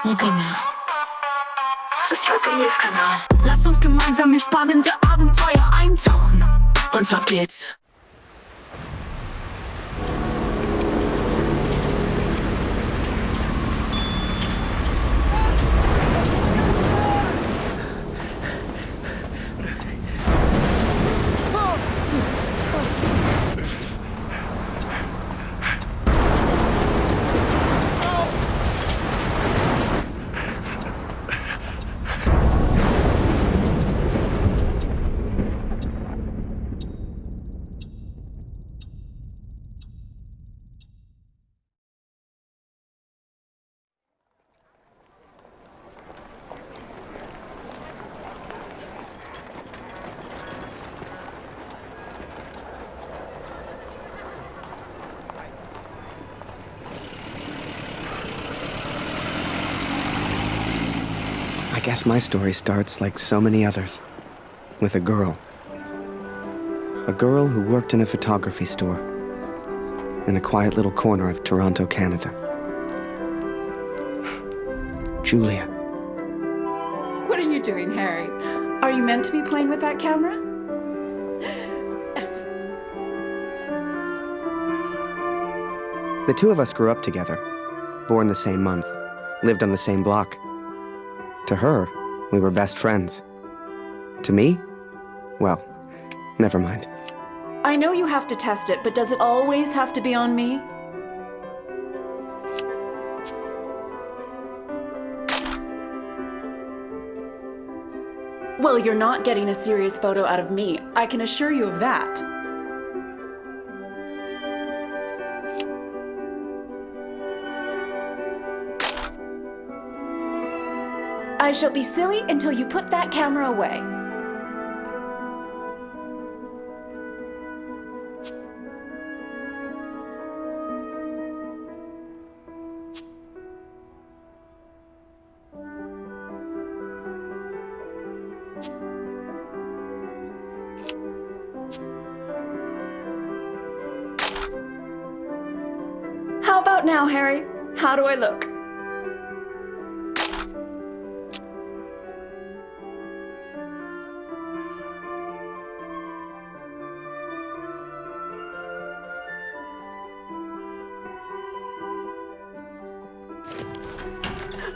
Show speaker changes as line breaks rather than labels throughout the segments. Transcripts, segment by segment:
Kanal. Kanal. Lass uns gemeinsam in spannende Abenteuer eintauchen. Und auf geht's.
I guess my story starts like so many others, with a girl. A girl who worked in a photography store in a quiet little corner of Toronto, Canada. Julia.
What are you doing, Harry? Are you meant to be playing with that camera?
The two of us grew up together, born the same month, lived on the same block. To her, we were best friends. To me? Well, never mind.
I know you have to test it, but does it always have to be on me? Well, you're not getting a serious photo out of me. I can assure you of that. I shall be silly until you put that camera away. How about now, Harry? How do I look?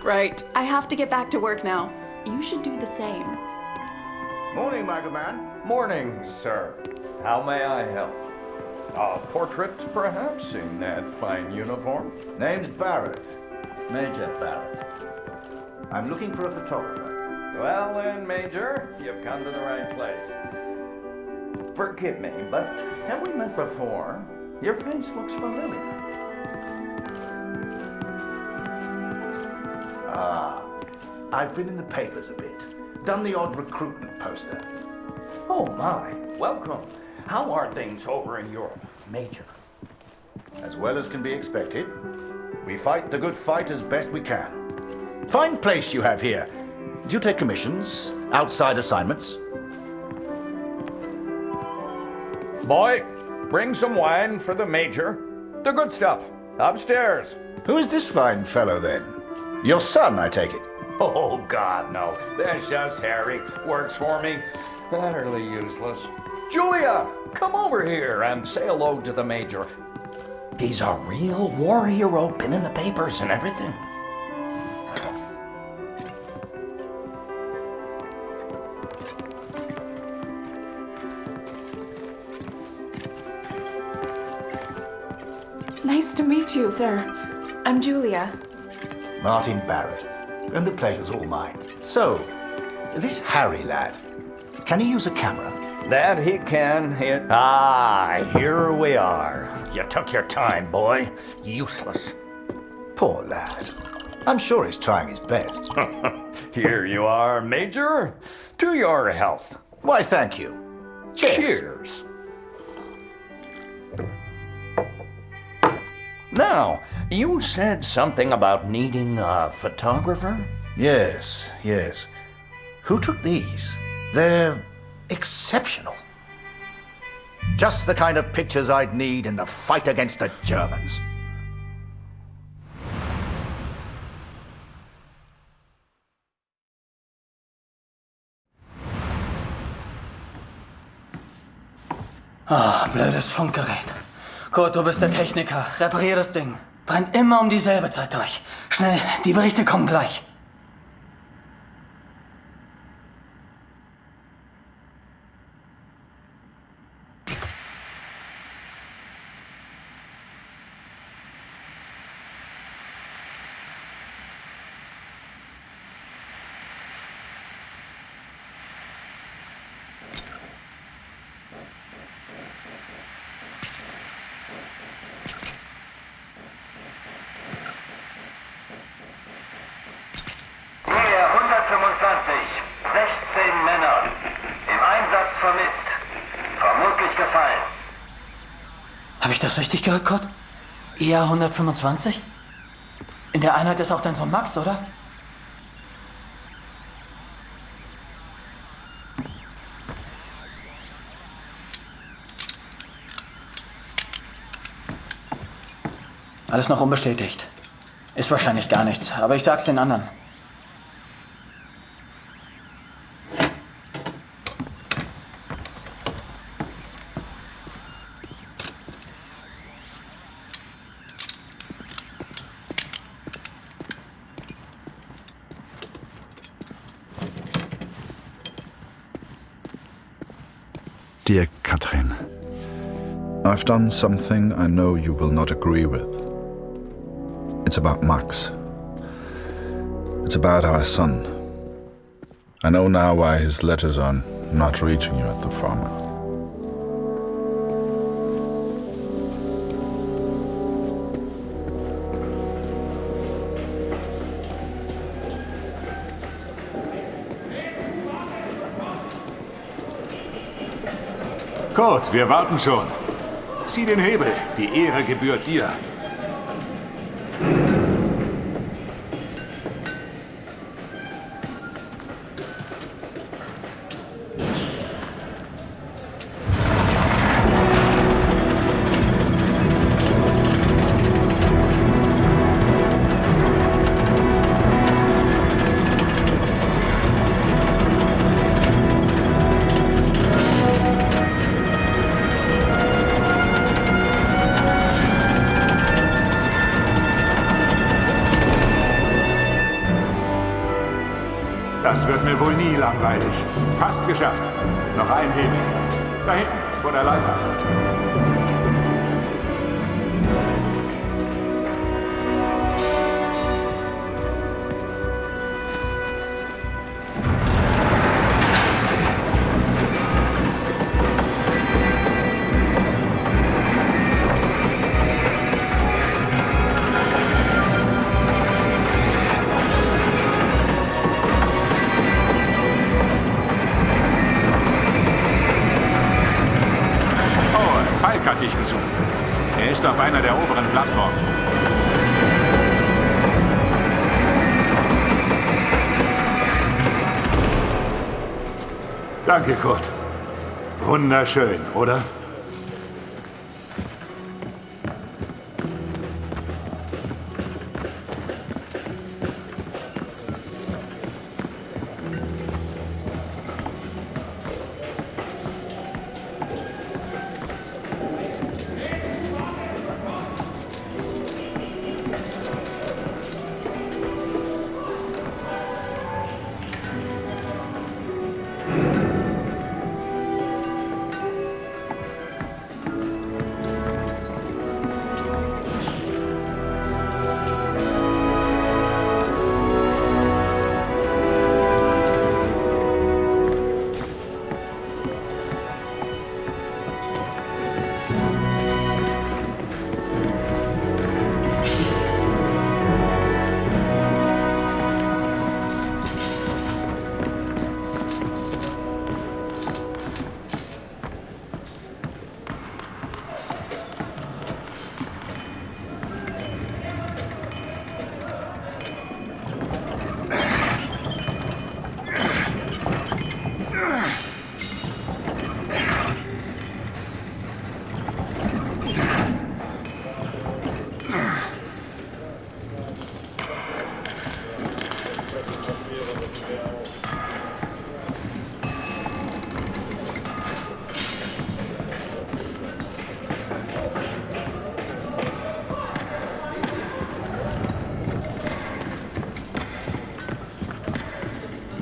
Right. I have to get back to work now. You should do the same.
Morning, Major Barret.
Morning, sir. How may I help? A portrait, perhaps, in that fine uniform?
Name's Barret.
Major Barret.
I'm looking for a photographer.
Well then, Major, you've come to the right place. Forgive me, but have we met before? Your face looks familiar.
I've been in the papers a bit. Done the odd recruitment poster.
Oh my, welcome. How are things over in Europe, Major?
As well as can be expected. We fight the good fight as best we can. Fine place you have here. Do you take commissions? Outside assignments?
Boy, bring some wine for the Major. The good stuff. Upstairs.
Who is this fine fellow then? Your son, I take it.
Oh, God, no. That's just Harry. Works for me. Utterly useless. Julia, come over here and say hello to the Major. He's a real war hero, been in the papers and everything.
Nice to meet you, sir. I'm Julia.
Martin Barret. And the pleasure's all mine. So, this Harry lad, can he use a camera?
That he can hit. Ah, here we are. You took your time, boy. Useless.
Poor lad. I'm sure he's trying his best.
Here you are, Major. To your health.
Why, thank you. Cheers.
Cheers. Now, you said something about needing a photographer?
Yes, yes. Who took these? They're exceptional. Just the kind of pictures I'd need in the fight against the Germans.
Ah, blödes Funkgerät. Kurt, du bist der Techniker. Reparier das Ding. Brennt immer um dieselbe Zeit durch. Schnell, die Berichte kommen gleich. Habe ich das richtig gehört, Kurt? Eher 125? In der Einheit ist auch dein Sohn Max, oder? Alles noch unbestätigt. Ist wahrscheinlich gar nichts, aber ich sag's den anderen.
Dear Katrin, I've done something I know you will not agree with. It's about Max. It's about our son. I know now why his letters are not reaching you at the farmer.
Kurt, wir warten schon. Zieh den Hebel, die Ehre gebührt dir. Das wird mir wohl nie langweilig. Fast geschafft. Noch ein Hebel. Da hinten, vor der Leiter. Hat dich gesucht. Er ist auf einer der oberen Plattformen. Danke, Kurt. Wunderschön, oder?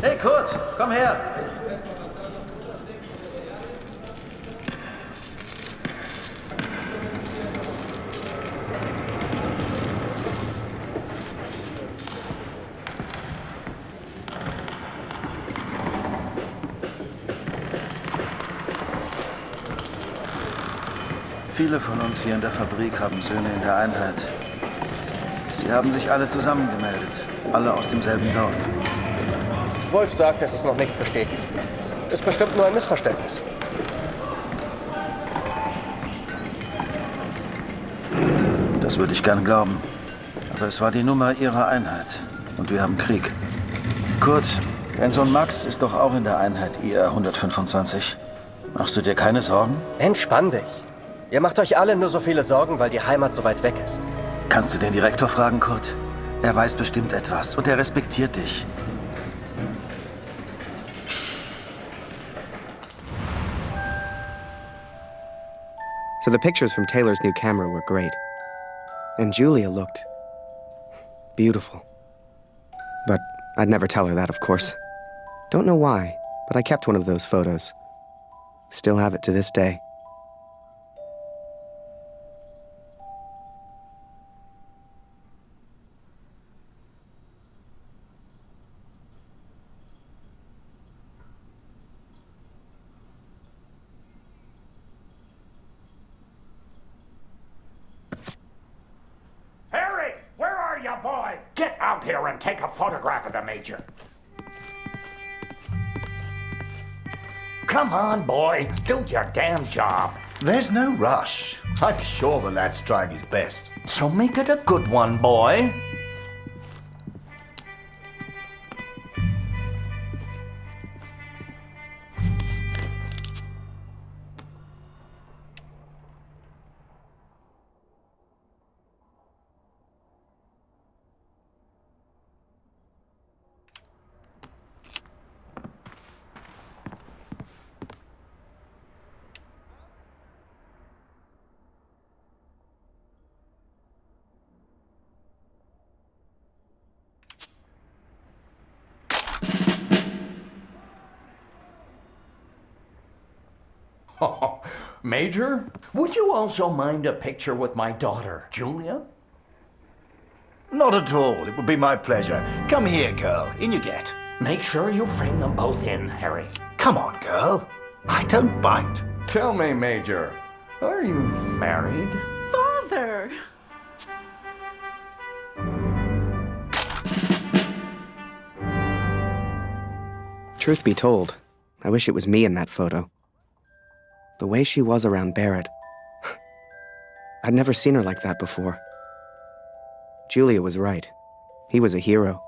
Hey Kurt, komm her! Viele von uns hier in der Fabrik haben Söhne in der Einheit. Sie haben sich alle zusammengemeldet. Alle aus demselben Dorf.
Wolf sagt, es ist noch nichts bestätigt. Ist bestimmt nur ein Missverständnis.
Das würde ich gern glauben. Aber es war die Nummer ihrer Einheit. Und wir haben Krieg. Kurt, dein Sohn Max ist doch auch in der Einheit IR 125. Machst du dir keine Sorgen?
Entspann dich. Ihr macht euch alle nur so viele Sorgen, weil die Heimat so weit weg ist.
Kannst du den Direktor fragen, Kurt? Er weiß bestimmt etwas und er respektiert dich.
So the pictures from Taylor's new camera were great. And Julia looked beautiful. But I'd never tell her that, of course. Don't know why, but I kept one of those photos. Still have it to this day.
Get out here and take a photograph of the Major. Come on, boy. Do your damn job.
There's no rush. I'm sure the lad's trying his best.
So make it a good one, boy. Oh, Major, would you also mind a picture with my daughter, Julia?
Not at all. It would be my pleasure. Come here, girl. In you get.
Make sure you frame them both in, Harry.
Come on, girl. I don't bite.
Tell me, Major, are you married?
Father!
Truth be told, I wish it was me in that photo. The way she was around Barret. I'd never seen her like that before. Julia was right. He was a hero.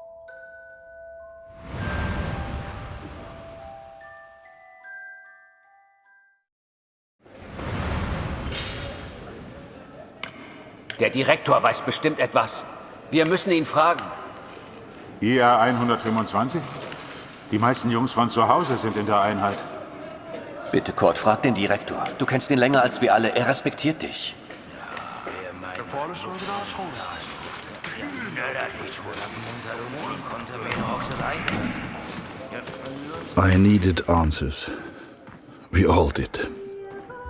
Der Direktor weiß bestimmt etwas. Wir müssen ihn fragen.
IR 125? Die meisten Jungs von zu Hause sind in der Einheit.
Bitte, Kurt, frag den Direktor. Du kennst ihn länger als wir alle. Er respektiert dich.
I needed answers. We all did.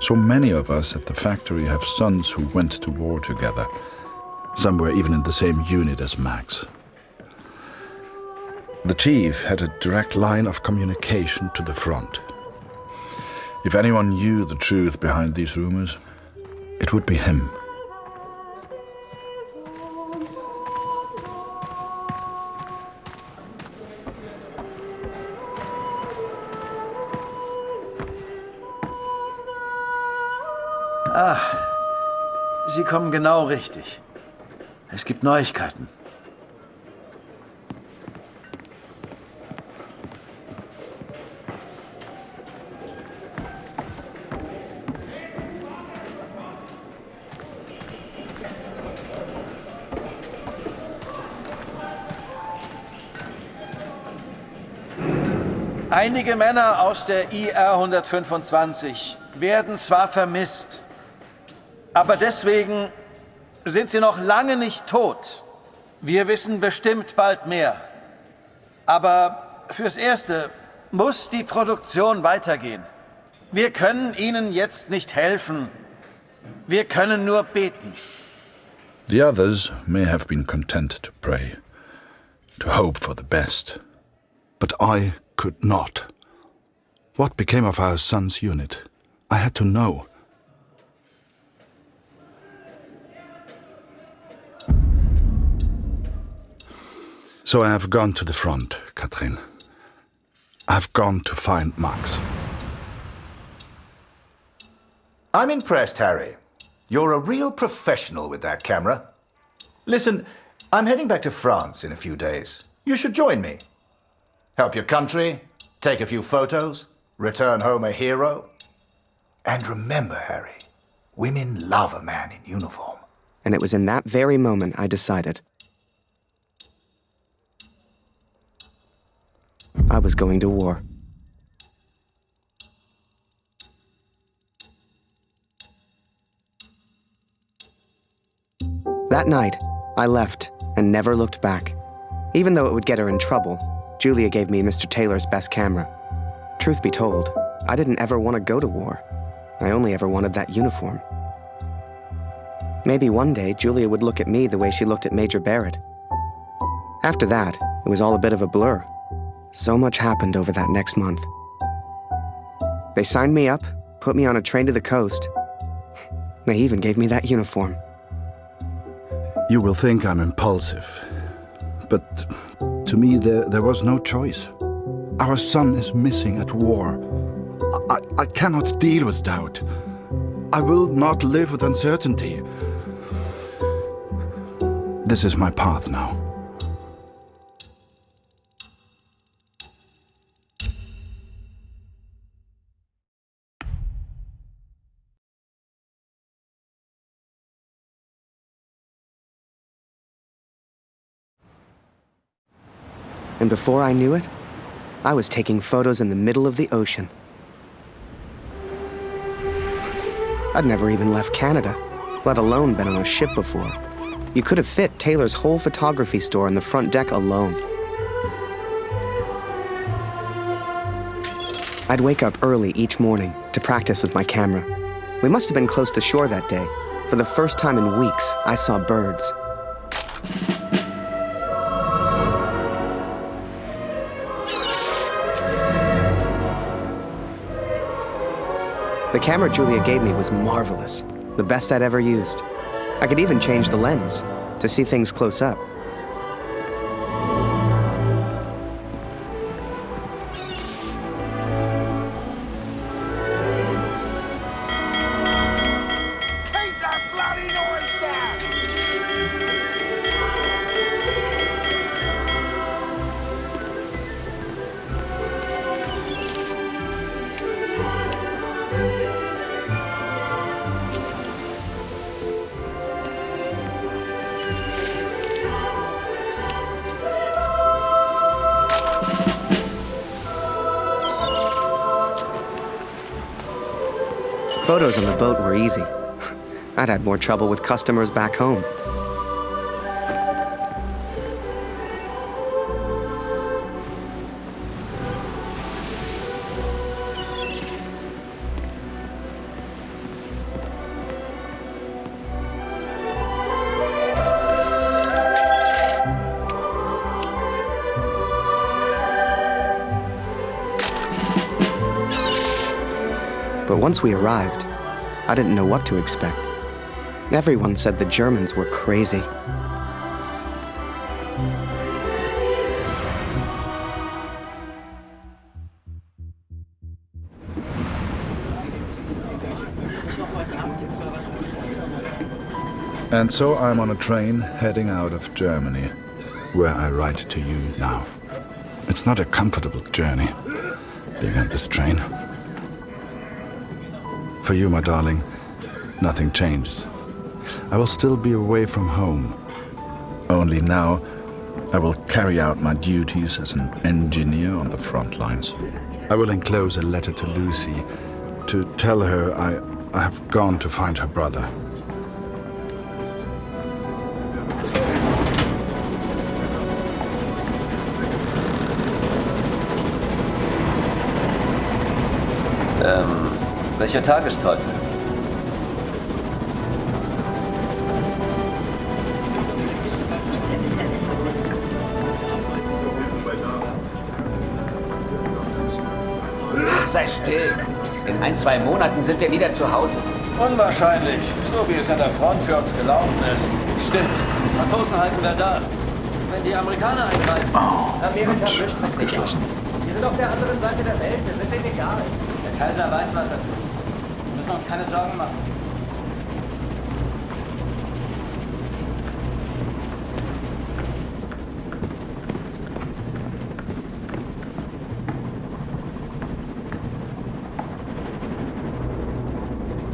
So many of us at the factory have sons who went to war together. Some were even in the same unit as Max. The chief had a direct line of communication to the front. If anyone knew the truth behind these rumors, it would be him.
Ah, Sie kommen genau richtig. Es gibt Neuigkeiten. Einige Männer aus der IR 125 werden zwar vermisst, aber deswegen sind sie noch lange nicht tot. Wir wissen bestimmt bald mehr. Aber fürs Erste muss die Produktion weitergehen. Wir können Ihnen jetzt nicht helfen. Wir können nur beten.
The others may have been content to pray, to hope for the best. But I could not. What became of our son's unit? I had to know. So I have gone to the front, Katrin. I have gone to find Max.
I'm impressed, Harry. You're a real professional with that camera. Listen, I'm heading back to France in a few days. You should join me. Help your country, take a few photos, return home a hero. And remember, Harry, women love a man in uniform.
And it was in that very moment I decided. I was going to war. That night, I left and never looked back. Even though it would get her in trouble, Julia gave me Mr. Taylor's best camera. Truth be told, I didn't ever want to go to war. I only ever wanted that uniform. Maybe one day Julia would look at me the way she looked at Major Barret. After that, it was all a bit of a blur. So much happened over that next month. They signed me up, put me on a train to the coast. They even gave me that uniform.
You will think I'm impulsive, but to me there was no choice. Our son is missing at war. I cannot deal with doubt. I will not live with uncertainty. This is my path now.
And before I knew it, I was taking photos in the middle of the ocean. I'd never even left Canada, let alone been on a ship before. You could have fit Taylor's whole photography store on the front deck alone. I'd wake up early each morning to practice with my camera. We must have been close to shore that day. For the first time in weeks, I saw birds. The camera Julia gave me was marvelous, the best I'd ever used. I could even change the lens to see things close up.
Keep that bloody noise down!
Photos on the boat were easy. I'd had more trouble with customers back home. But once we arrived, I didn't know what to expect. Everyone said the Germans were crazy.
And so I'm on a train heading out of Germany, where I write to you now. It's not a comfortable journey, being on this train. For you, my darling, nothing changes. I will still be away from home. Only now, I will carry out my duties as an engineer on the front lines. I will enclose a letter to Lucy to tell her I have gone to find her brother.
Welcher Tag ist heute?
Sei still. In 1-2 Monaten sind wir wieder zu Hause.
Unwahrscheinlich, so wie es an der Front für uns gelaufen ist.
Stimmt. Franzosen halten Verdun. Wenn die Amerikaner eingreifen.
Amerika mischt sich nicht.
Geschlossen.
Wir sind auf der anderen Seite der Welt. Wir sind denen egal.
Der Kaiser weiß, was er tut. Wir müssen uns keine Sorgen machen.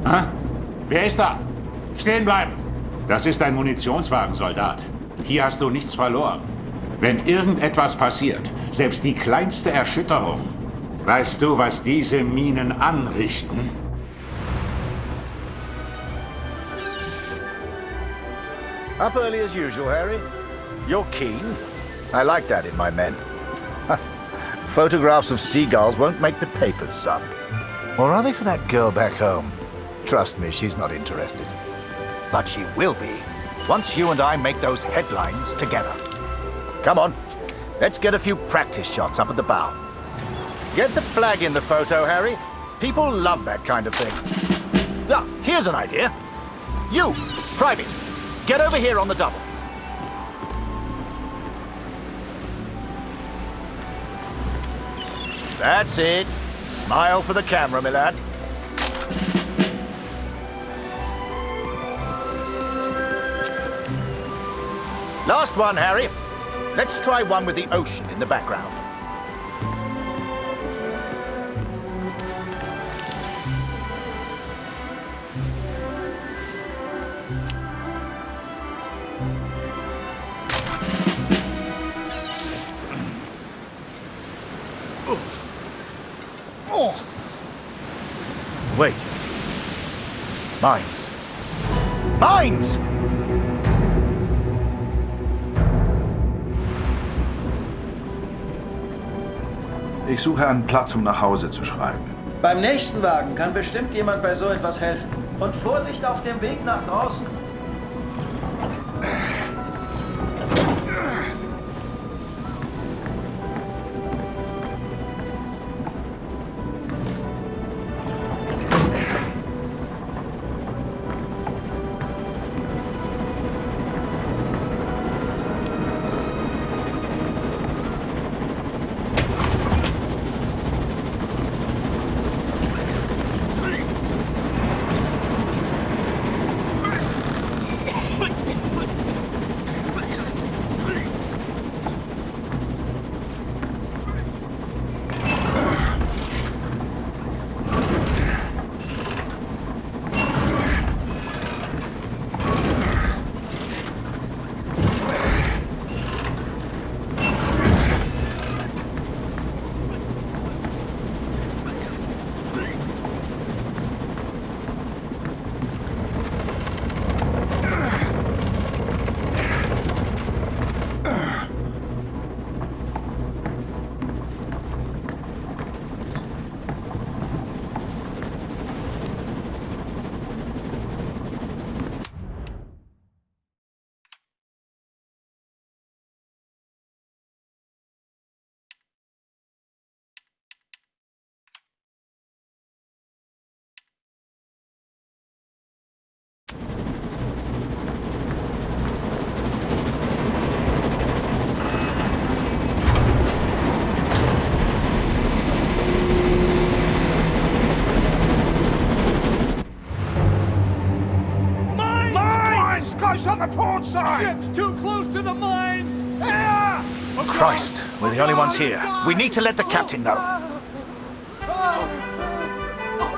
Ah, wer ist da? Stehen bleiben! Das ist ein Munitionswagen, Soldat. Hier hast du nichts verloren. Wenn irgendetwas passiert, selbst die kleinste Erschütterung, weißt du, was diese Minen anrichten?
Up early as usual, Harry. You're keen. I like that in my men. Photographs of seagulls won't make the papers, son. Or are they for that girl back home? Trust me, she's not interested. But she will be, once you and I make those headlines together. Come on, let's get a few practice shots up at the bow. Get the flag in the photo, Harry. People love that kind of thing. Now, here's an idea. You, Private, get over here on the double. That's it. Smile for the camera, my lad. Last one, Harry. Let's try one with the ocean in the background. Oh. Wait. Mines. Mines!
Ich suche einen Platz, um nach Hause zu schreiben.
Beim nächsten Wagen kann bestimmt jemand bei so etwas helfen. Und Vorsicht auf dem Weg nach draußen.
On the port side!
Ships too close to the mines!
Christ, we're the only ones here. We need to let the captain know.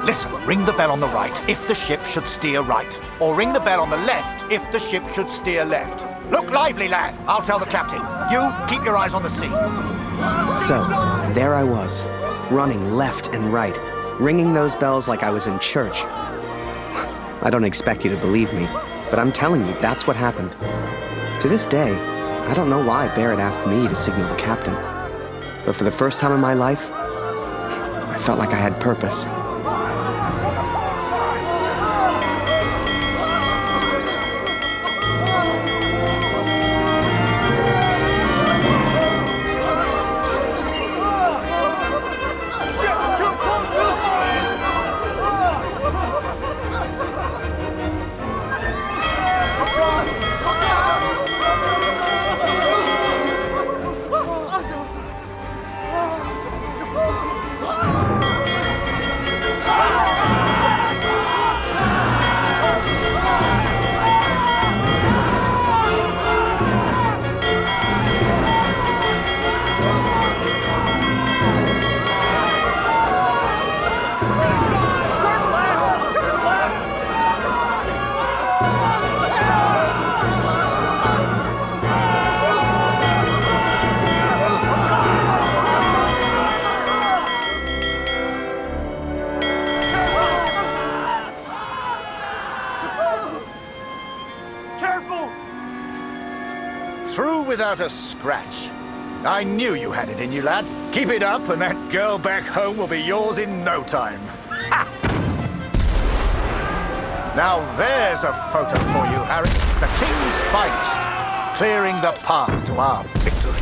Listen, ring the bell on the right if the ship should steer right. Or ring the bell on the left if the ship should steer left. Look lively, lad. I'll tell the captain. You, keep your eyes on the sea.
So, there I was, running left and right, ringing those bells like I was in church. I don't expect you to believe me, but I'm telling you, that's what happened. To this day, I don't know why Barret asked me to signal the captain. But for the first time in my life, I felt like I had purpose.
without a scratch. I knew you had it in you, lad. Keep it up and that girl back home will be yours in no time. Ha! Now there's a photo for you, Harry. The King's finest, clearing the path to our victory.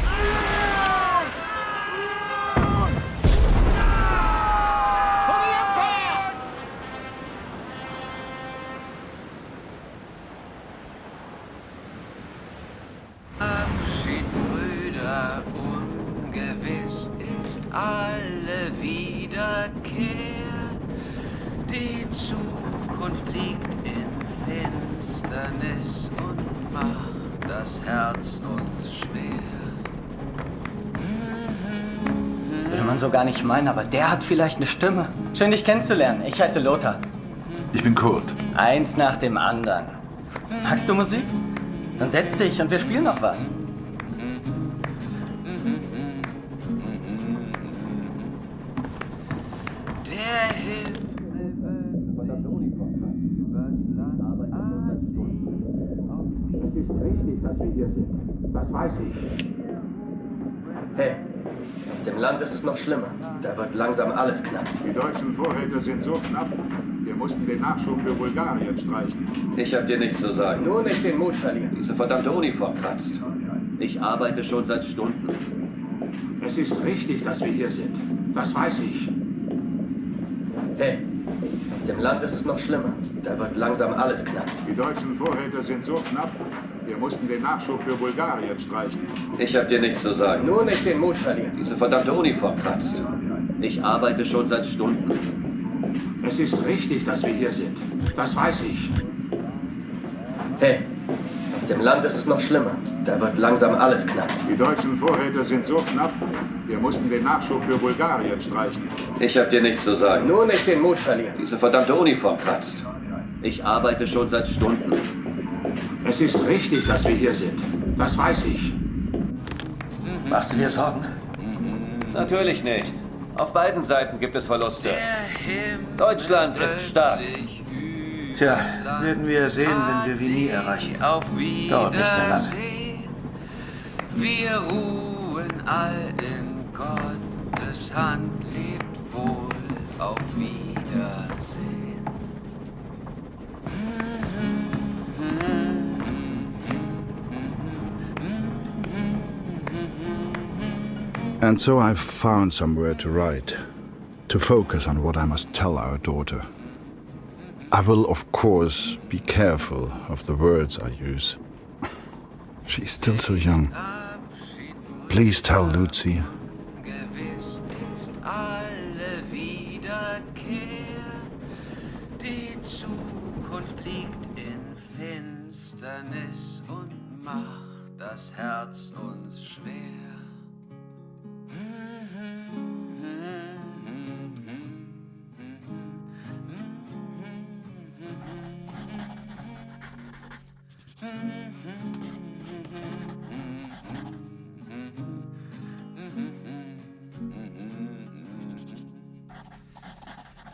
Abschied, Brüder, ungewiss ist alle Wiederkehr. Die Zukunft liegt in Finsternis und macht das Herz uns schwer.
Würde man so gar nicht meinen, aber der hat vielleicht eine Stimme. Schön, dich kennenzulernen. Ich heiße Lothar.
Ich bin Kurt.
Eins nach dem anderen. Magst du Musik? Dann setz dich und wir spielen noch was.
Der Himmel.
Es ist richtig, dass wir hier sind. Das weiß ich.
Hey, auf dem Land ist es noch schlimmer. Da wird langsam alles knapp.
Die deutschen Vorräte sind so knapp, wir mussten den Nachschub für Bulgarien streichen.
Ich hab dir nichts zu sagen.
Nur nicht den Mut verlieren.
Diese verdammte Uniform kratzt. Ich arbeite schon seit Stunden.
Es ist richtig, dass wir hier sind. Das weiß ich.
Hey, auf dem Land ist es noch schlimmer. Da wird langsam alles knapp.
Die deutschen Vorräte sind so knapp, wir mussten den Nachschub für Bulgarien streichen.
Ich hab dir nichts zu sagen.
Nur nicht den Mut verlieren.
Diese verdammte Uniform kratzt. Ich arbeite schon seit Stunden.
Es ist richtig, dass wir hier sind. Das weiß ich.
Hey, auf dem Land ist es noch schlimmer. Da wird langsam alles knapp.
Die deutschen Vorräte sind so knapp, wir mussten den Nachschub für Bulgarien streichen.
Ich hab dir nichts zu sagen.
Nur nicht den Mut verlieren.
Diese verdammte Uniform kratzt. Ich arbeite schon seit Stunden.
Es ist richtig, dass wir hier sind. Das weiß ich.
Machst du dir Sorgen?
Natürlich nicht. Auf beiden Seiten gibt es Verluste. Deutschland ist stark.
Tja, werden wir sehen, wenn wir wie nie erreichen. Dauert nicht mehr lange.
Wir ruhen all in Gottes Hand, lebt wohl, auf Wiedersehen.
And so I've found somewhere to write, to focus on what I must tell our daughter. I will, of course, be careful of the words I use. She's still so young. Please tell Lucy.
Gewiss ist alle Wiederkehr. Die Zukunft liegt in Finsternis und macht das Herz uns schwer.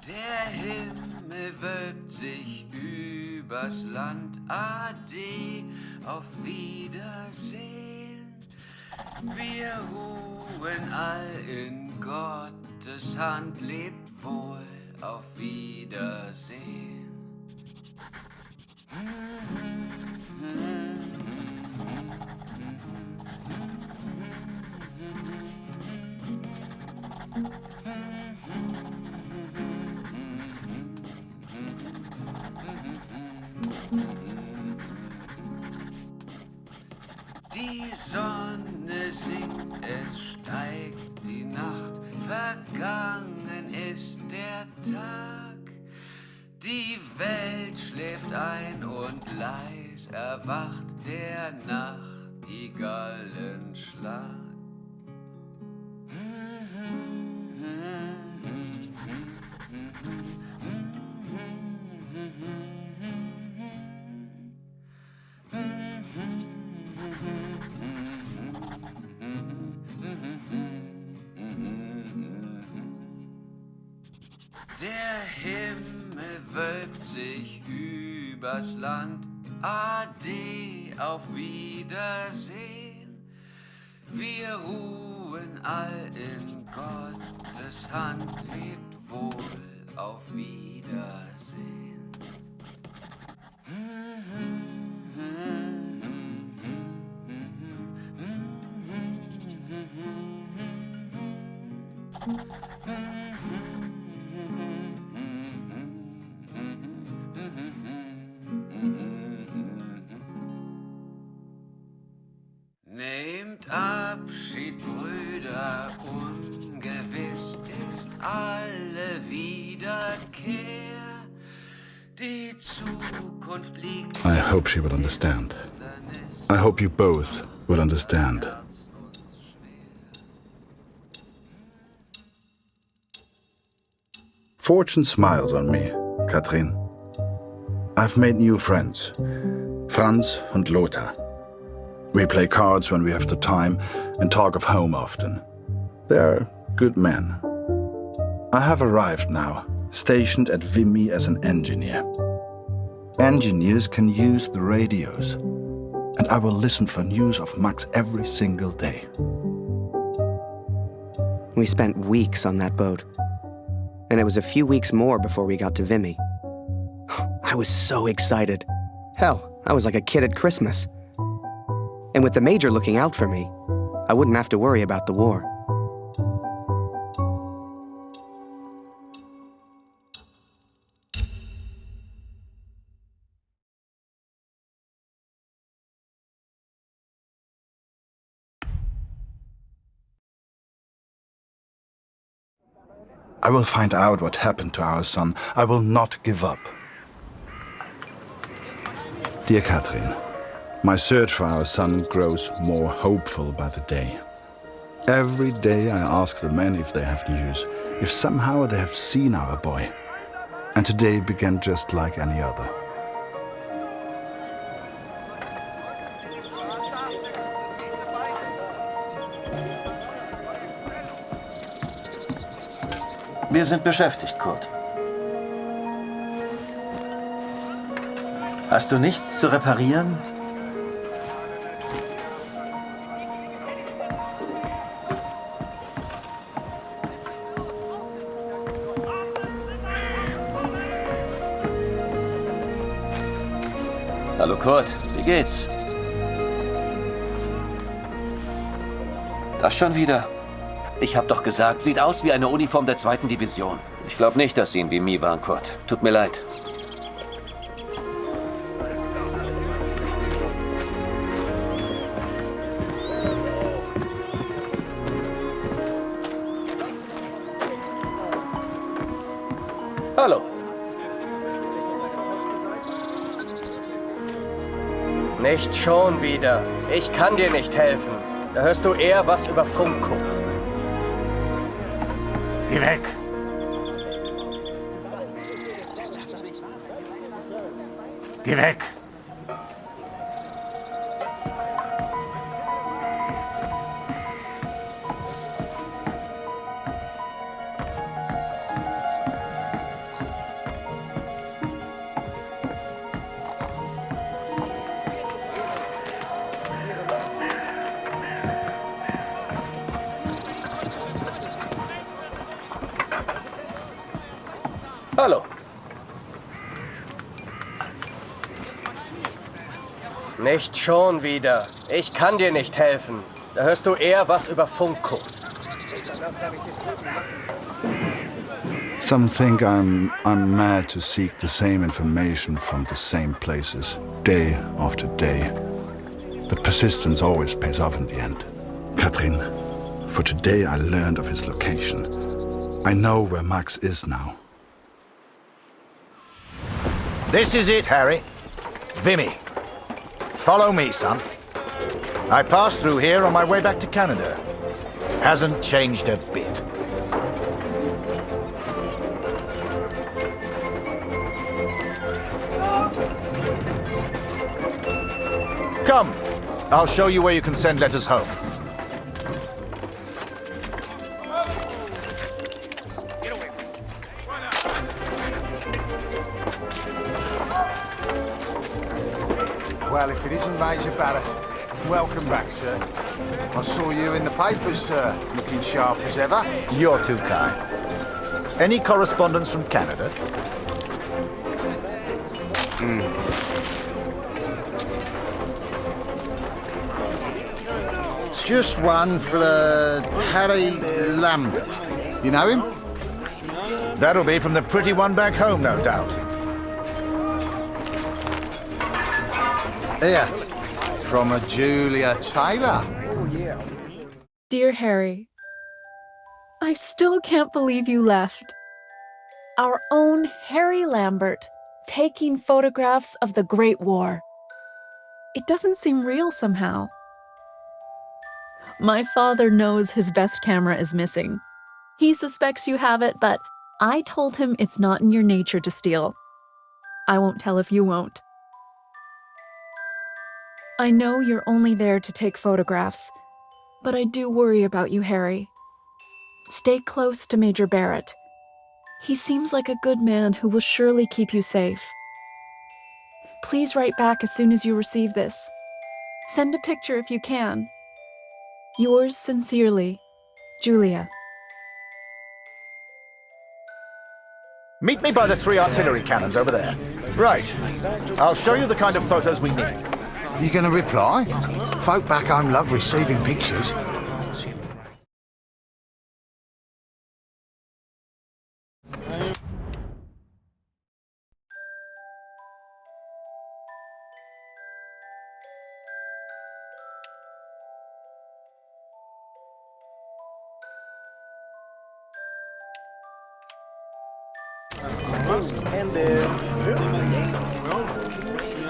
Der Himmel wölbt sich übers Land, Ade, auf Wiedersehen. Wir ruhen all in Gottes Hand, lebt wohl, auf Wiedersehen. Die Sonne sinkt, es steigt die Nacht, vergangen ist der Tag. Die Welt schläft ein und leis erwacht der Nachtigallenschlag. Der Himmel wölbt sich übers Land, Ade, auf Wiedersehen. Wir ruhen all in Gottes Hand, lebt wohl, auf Wiedersehen. Nehmt Abschied, Brüder, ungewiss ist alle Wiederkehr. Die Zukunft liegt.
I hope she would understand. I hope you both would understand. Fortune smiles on me, Katrin. I've made new friends, Franz and Lothar. We play cards when we have the time and talk of home often. They're good men. I have arrived now, stationed at Vimy as an engineer. Engineers can use the radios, and I will listen for news of Max every single day.
We spent weeks on that boat, and it was a few weeks more before we got to Vimy. I was so excited. Hell, I was like a kid at Christmas. And with the Major looking out for me, I wouldn't have to worry about the war.
I will find out what happened to our son. I will not give up. Dear Katrin, my search for our son grows more hopeful by the day. Every day I ask the men if they have news, if somehow they have seen our boy. And today began just like any other.
Wir sind beschäftigt, Kurt. Hast du nichts zu reparieren?
Hallo Kurt, wie geht's? Das schon wieder? Ich hab doch gesagt, sieht aus wie eine Uniform der 2. Division. Ich glaube nicht, dass Sie in Vimy waren, Kurt. Tut mir leid. Hallo.
Nicht schon wieder. Ich kann dir nicht helfen. Da hörst du eher was über Funk, Kurt.
Geh weg! Geh weg!
Hallo. Nicht schon wieder. Ich kann dir nicht helfen. Da hörst du eher was über Funk, Kurt.
Some think I'm mad to seek the same information from the same places, day after day. But persistence always pays off in the end. Katrin, for today I learned of his location. I know where Max is now.
This is it, Harry. Vimy. Follow me, son. I passed through here on my way back to Canada. Hasn't changed a bit. Come, I'll show you where you can send letters home.
Well, if it isn't Major Barret, Welcome back, sir. I saw you in the papers, sir. Looking sharp as ever.
You're too kind. Any correspondence from Canada?
Just one for Harry Lambert. You know him?
That'll be from the pretty one back home, no doubt.
Here, from a Julia Taylor.
Dear Harry, I still can't believe you left. Our own Harry Lambert, taking photographs of the Great War. It doesn't seem real somehow. My father knows his best camera is missing. He suspects you have it, but I told him it's not in your nature to steal. I won't tell if you won't. I know you're only there to take photographs, but I do worry about you, Harry. Stay close to Major Barret. He seems like a good man who will surely keep you safe. Please write back as soon as you receive this. Send a picture if you can. Yours sincerely, Julia.
Meet me by the 3 artillery cannons over there. Right. I'll show you the kind of photos we need.
You gonna reply? Folk back home love receiving pictures.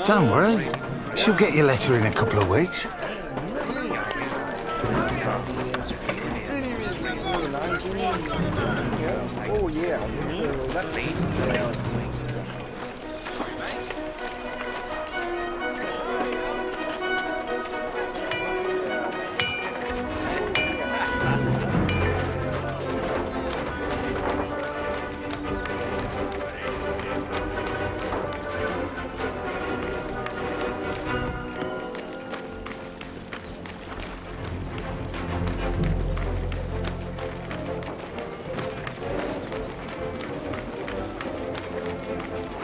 Don't worry. She'll get your letter in a couple of weeks. Oh, yeah.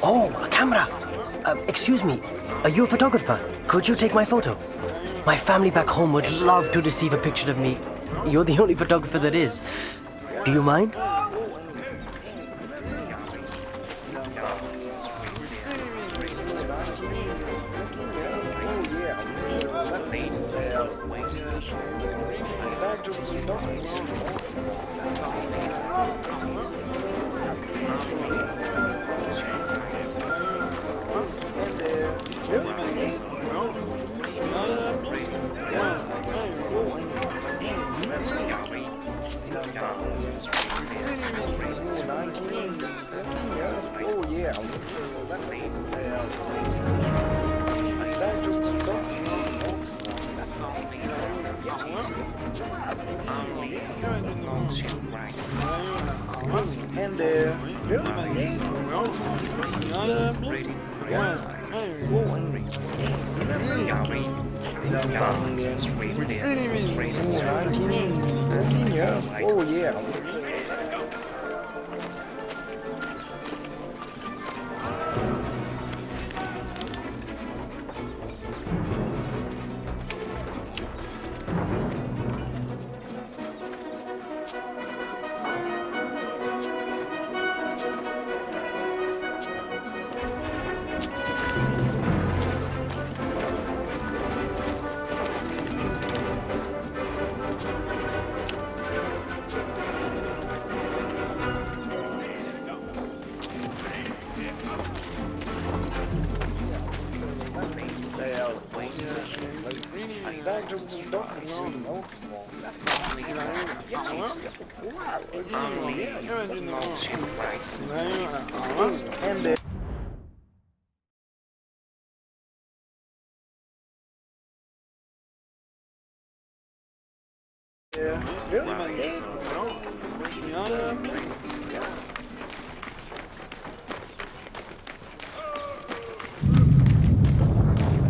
Oh, a camera. Excuse me, are you a photographer? Could you take my photo? My family back home would love to receive a picture of me. You're the only photographer that is. Do you mind?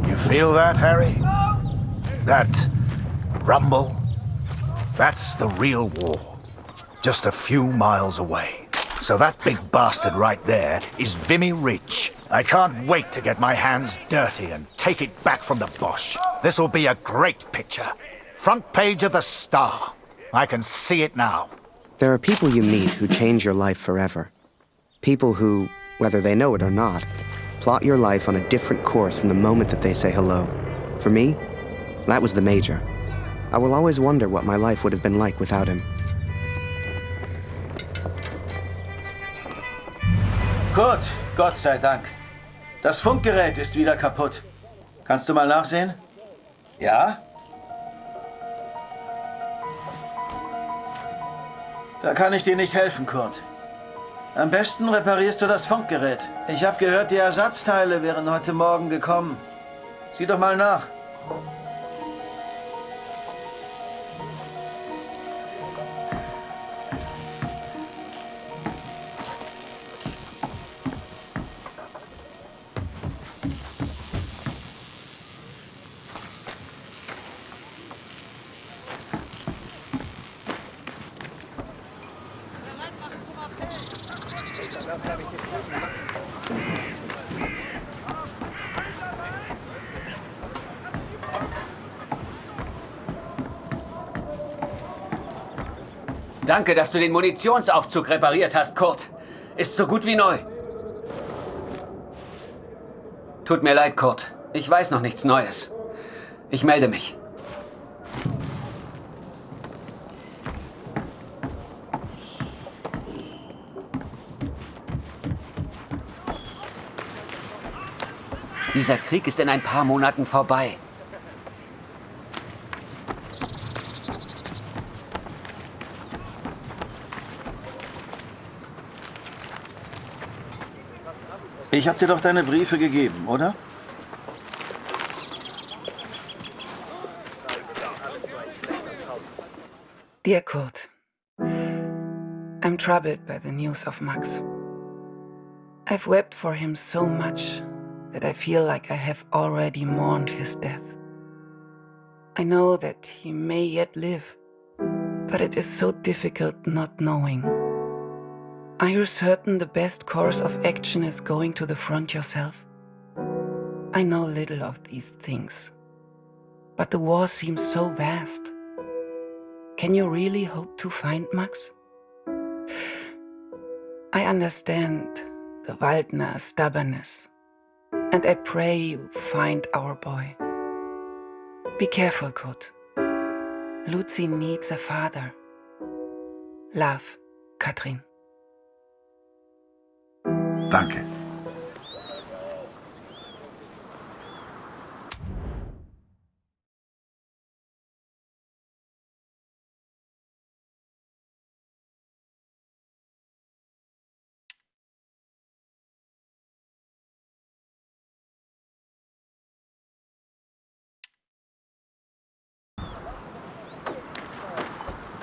You feel that, Harry? That rumble, that's the real war. Just a few miles away. So that big bastard right there is Vimy Ridge. I can't wait to get my hands dirty and take it back from the Bosch. This'll be a great picture. Front page of the Star. I can see it now.
There are people you meet who change your life forever. People who, whether they know it or not, plot your life on a different course from the moment that they say hello. For me, that was the Major. I will always wonder what my life would have been like without him.
Kurt, Gott sei Dank. Das Funkgerät ist wieder kaputt. Kannst du mal nachsehen? Ja? Da kann ich dir nicht helfen, Kurt. Am besten reparierst du das Funkgerät. Ich habe gehört, die Ersatzteile wären heute Morgen gekommen. Sieh doch mal nach.
Danke, dass du den Munitionsaufzug repariert hast, Kurt. Ist so gut wie neu. Tut mir leid, Kurt. Ich weiß noch nichts Neues. Ich melde mich. Dieser Krieg ist in ein paar Monaten vorbei.
Ich habe dir doch deine Briefe gegeben, oder?
Dear Kurt, I'm troubled by the news of Max. I've wept for him so much that I feel like I have already mourned his death. I know that he may yet live, but it is so difficult not knowing. Are you certain the best course of action is going to the front yourself? I know little of these things, but the war seems so vast. Can you really hope to find Max? I understand the Waldner stubbornness, and I pray you find our boy. Be careful, Kurt. Lucy needs a father. Love, Katrin.
Danke.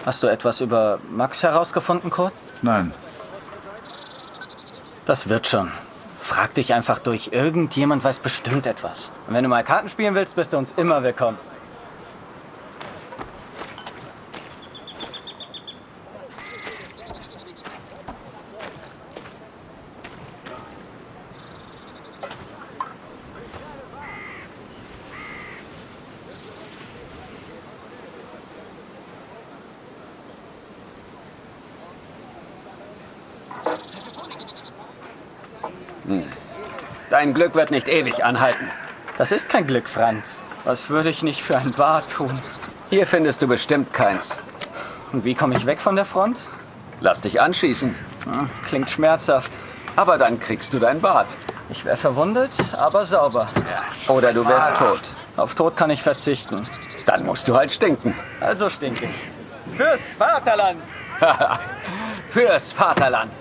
Hast du etwas über Max herausgefunden, Kurt?
Nein.
Das wird schon. Frag dich einfach durch. Irgendjemand weiß bestimmt etwas. Und wenn du mal Karten spielen willst, bist du uns immer willkommen.
Dein Glück wird nicht ewig anhalten.
Das ist kein Glück, Franz. Was würde ich nicht für ein Bad tun?
Hier findest du bestimmt keins.
Und wie komme ich weg von der Front?
Lass dich anschießen.
Klingt schmerzhaft.
Aber dann kriegst du dein Bad.
Ich wäre verwundet, aber sauber.
Oder du wärst tot.
Auf Tod kann ich verzichten.
Dann musst du halt stinken.
Also stinke ich. Fürs Vaterland!
Fürs Vaterland!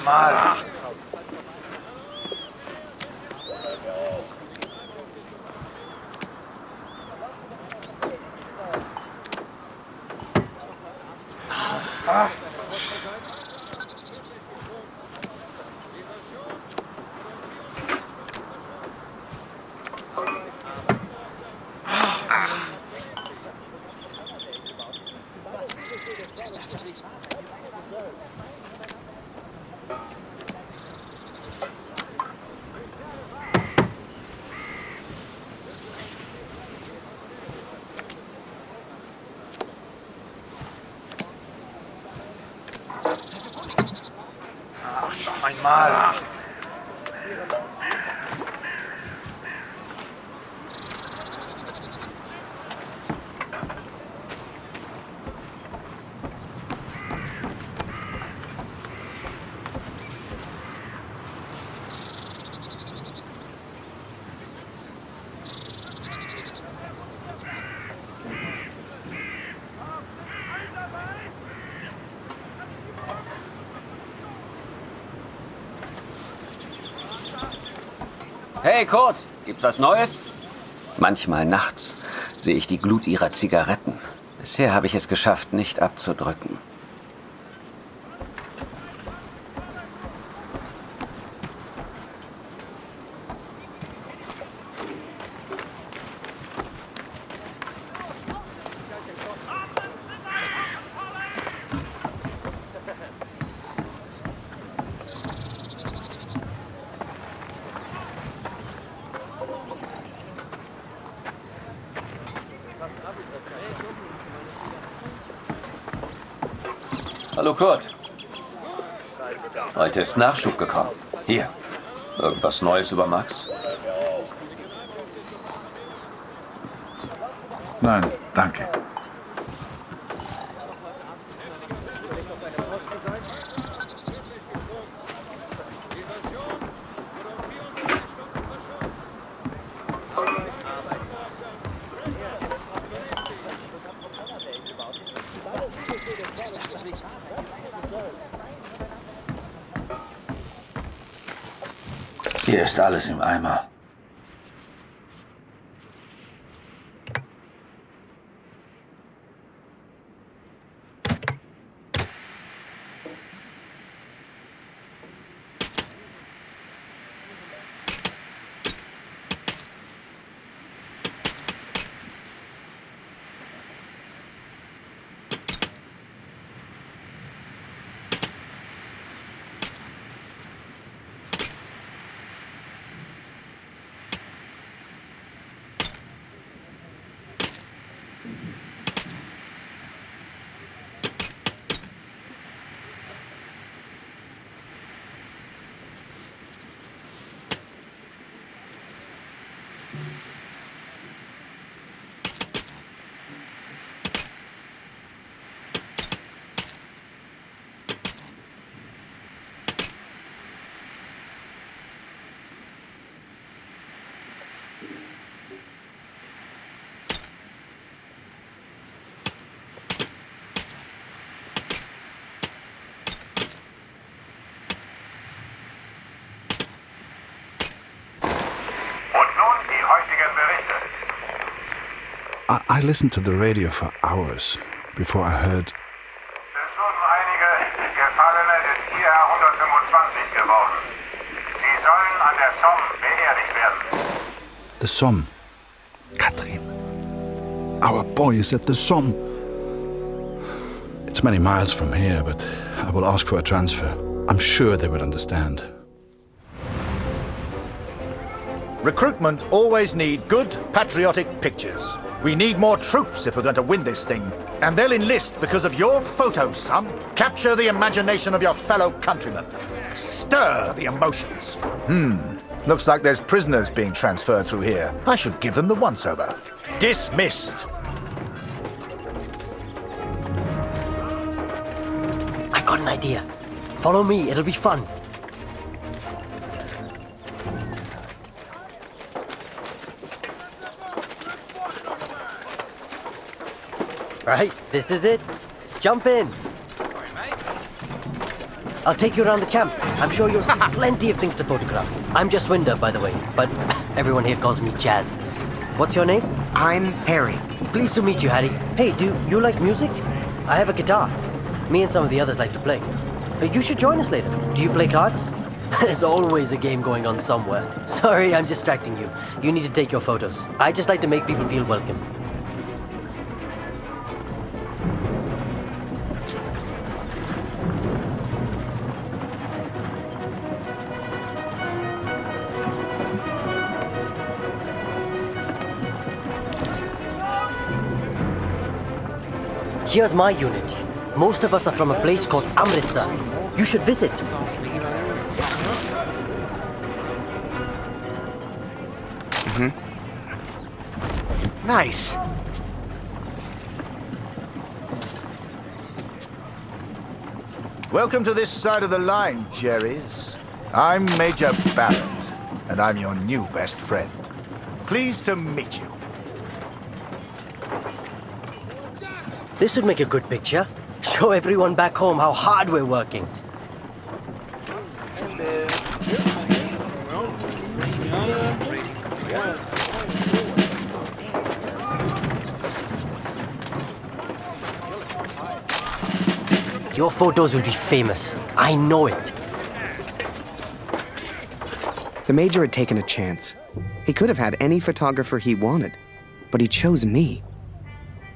Einmal. Einmal.
Hey Kurt, gibt's was Neues? Manchmal nachts sehe ich die Glut ihrer Zigaretten. Bisher habe ich es geschafft, nicht abzudrücken.
Hallo Kurt. Heute ist Nachschub gekommen. Hier. Irgendwas Neues über Max?
Nein, danke.
Hier ist alles im Eimer.
I listened to the radio for hours before I heard.
Es wurden einige Gefallene des IR 125 geworden. Sie sollen an der Somme beerdigt werden.
The Somme. Katrin. Our boy is at the Somme. It's many miles from here, but I will ask for a transfer. I'm sure they will understand.
Recruitment always need good, patriotic pictures. We need more troops if we're going to win this thing. And they'll enlist because of your photos, son. Capture the imagination of your fellow countrymen. Stir the emotions. Looks like there's prisoners being transferred through here. I should give them the once-over. Dismissed.
I've got an idea. Follow me, it'll be fun. Right, this is it. Jump in. I'll take you around the camp. I'm sure you'll see plenty of things to photograph. I'm just Winder, by the way, but everyone here calls me Jazz. What's your name?
I'm Harry.
Pleased to meet you, Harry. Hey, do you like music? I have a guitar. Me and some of the others like to play. You should join us later. Do you play cards? There's always a game going on somewhere. Sorry, I'm distracting you. You need to take your photos. I just like to make people feel welcome. Here's my unit. Most of us are from a place called Amritsar. You should visit.
Nice.
Welcome to this side of the line, Jerry's. I'm Major Barret, and I'm your new best friend. Pleased to meet you.
This would make a good picture. Show everyone back home how hard we're working. Your photos will be famous. I know it.
The Major had taken a chance. He could have had any photographer he wanted, but he chose me.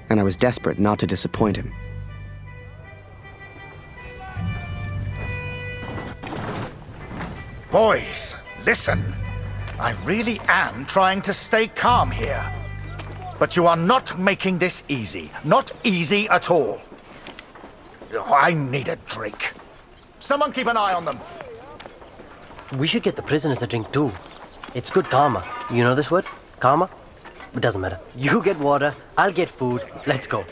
And I was desperate not to disappoint him.
Boys, listen. I really am trying to stay calm here. But you are not making this easy. Not easy at all. I need a drink. Someone keep an eye on them.
We should get the prisoners a drink too. It's good karma. You know this word? Karma? It doesn't matter. You get water, I'll get food. Let's go.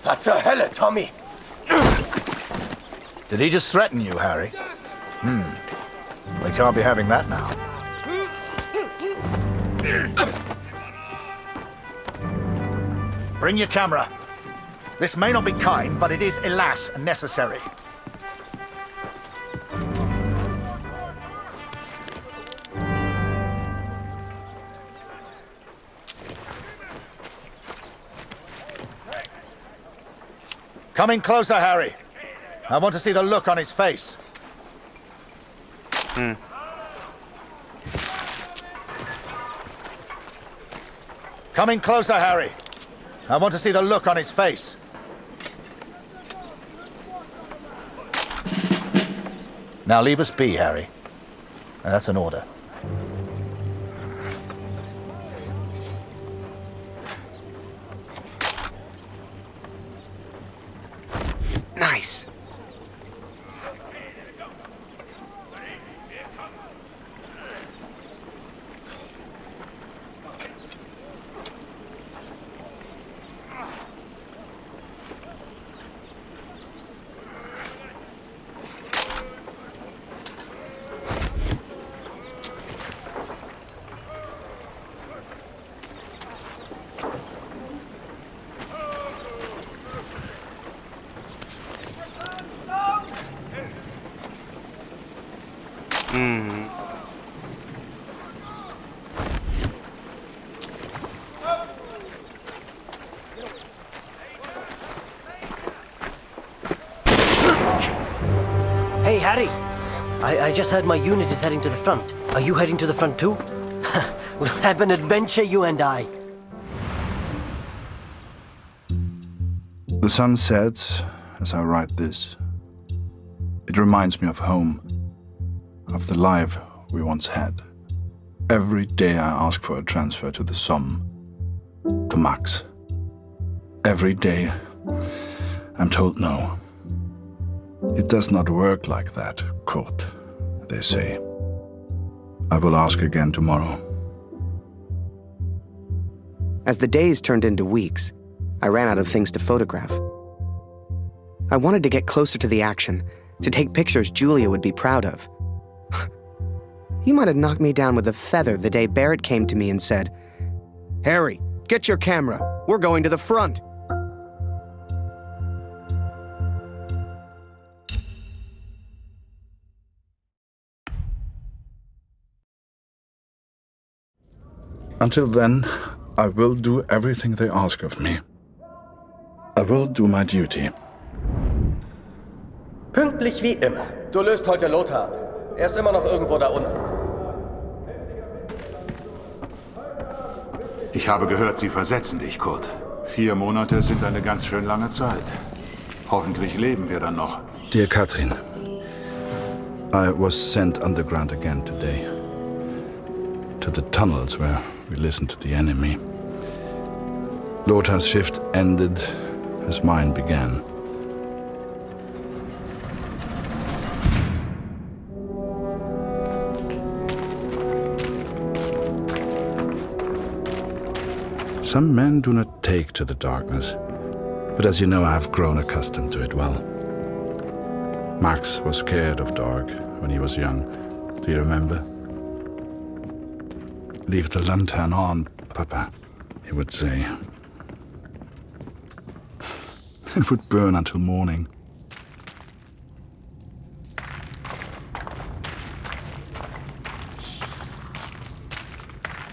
Was zur Hölle, Tommy?
Did he just threaten you, Harry? We can't be having that now. Bring your camera. This may not be kind, but it is, alas, necessary. Come in closer, Harry. I want to see the look on his face. Come in closer, Harry. I want to see the look on his face. Now leave us be, Harry. That's an order.
Nice.
Hey, Harry. I just heard my unit is heading to the front. Are you heading to the front too? We'll have an adventure, you and I.
The sun sets as I write this. It reminds me of home, of the life we once had. Every day I ask for a transfer to the Somme, to Max. Every day I'm told no. It does not work like that, Kurt, they say. I will ask again tomorrow.
As the days turned into weeks, I ran out of things to photograph. I wanted to get closer to the action, to take pictures Julia would be proud of. You might have knocked me down with a feather the day Barret came to me and said, "Harry, get your camera. We're going to the front."
Until then, I will do everything they ask of me. I will do my duty.
Pünktlich wie immer. Du löst heute Lothar ab. Er ist immer noch irgendwo da unten.
Ich habe gehört, Sie versetzen dich, Kurt. 4 Monate sind eine ganz schön lange Zeit. Hoffentlich leben wir dann noch.
Dear Katrin, I was sent underground again today. To the tunnels where we listened to the enemy. Lothar's shift ended as mine began. Some men do not take to the darkness, but as you know, I have grown accustomed to it well. Max was scared of dark when he was young. Do you remember? "Leave the lantern on, Papa," he would say. It would burn until morning.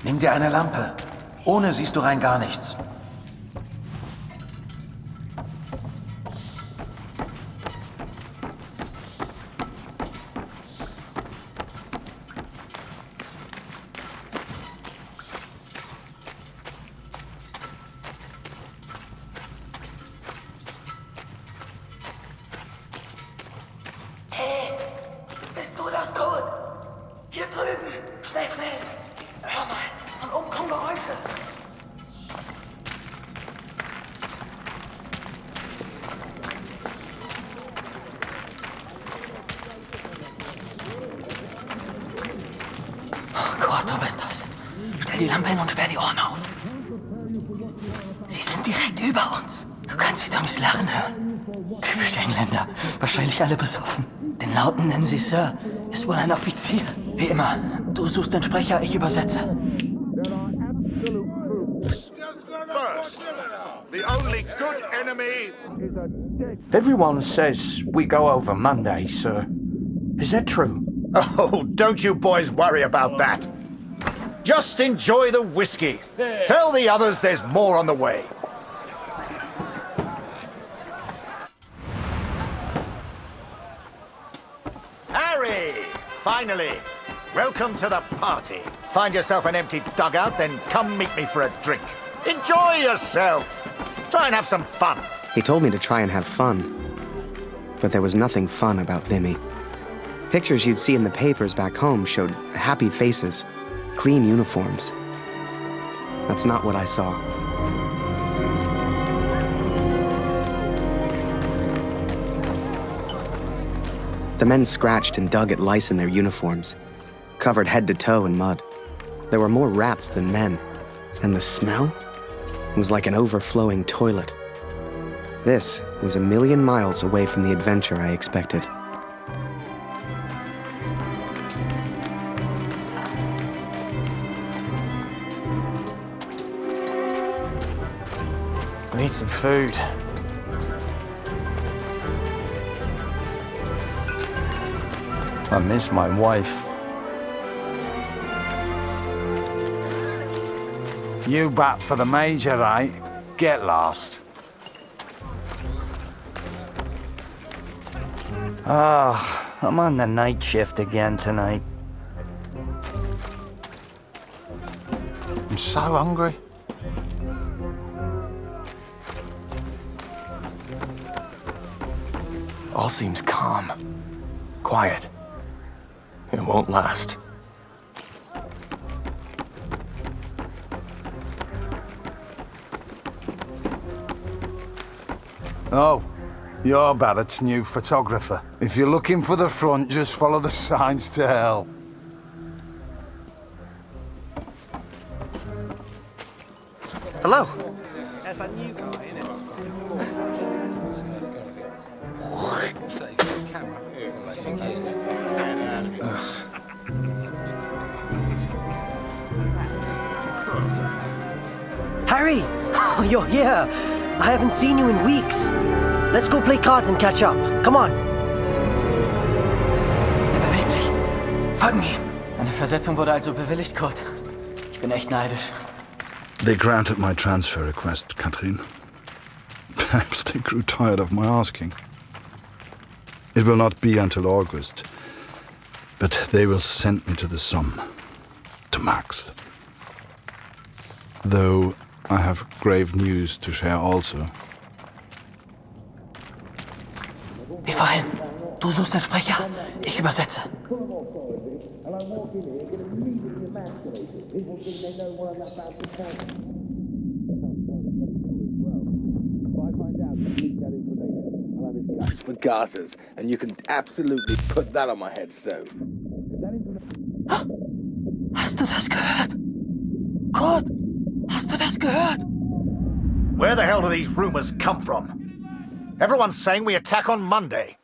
Nimm dir eine Lampe. Ohne siehst du rein gar nichts.
Hey, bist du das, Kurt? Hier drüben. Schnell, schnell. Hör mal, von oben kommen Geräusche. Oh Gott, du bist das. Stell die Lampe hin und sperr die Ohren auf. Sie sind direkt über uns. Du kannst die Dummies lachen hören. Typisch Engländer. Wahrscheinlich alle besoffen. Den Lauten nennen sie Sir. Ist wohl ein Offizier. Wie immer. Du suchst den Sprecher, ich übersetze.
The only good enemy.
Everyone says we go over Monday, sir. Is that true?
Oh, don't you boys worry about that. Just enjoy the whiskey. Tell the others there's more on the way. Harry! Finally! Welcome to the party. Find yourself an empty dugout, then come meet me for a drink. Enjoy yourself. Try and have some fun.
He told me to try and have fun. But there was nothing fun about Vimy. Pictures you'd see in the papers back home showed happy faces, clean uniforms. That's not what I saw. The men scratched and dug at lice in their uniforms, covered head to toe in mud. There were more rats than men, and the smell was like an overflowing toilet. This was a million miles away from the adventure I expected.
I need some food.
I miss my wife.
You bat for the Major, eh? Get lost.
I'm on the night shift again tonight.
I'm so hungry.
All seems calm. Quiet. It won't last.
Oh, you're Barrett's new photographer. If you're looking for the front, just follow the signs to hell.
Hello.
That's a new guy, isn't it?
Harry! Oh, you're here. I haven't seen you in weeks. Let's go play cards and catch up. Come on.
Bewegt sich. Folgen ihm. Eine Versetzung wurde also bewilligt, Kurt. Ich bin echt neidisch.
They granted my transfer request, Katrin. Perhaps they grew tired of my asking. It will not be until August, but they will send me to the Somme, to Max. Though I have grave news to share also.
Wie vorhin. Du suchst den Sprecher, ich übersetze.
For garters, and you can absolutely put that on my headstone.
Hast du das gehört? Kurt, hast du das gehört?
Where the hell do these rumors come from? Everyone's saying we attack on Monday.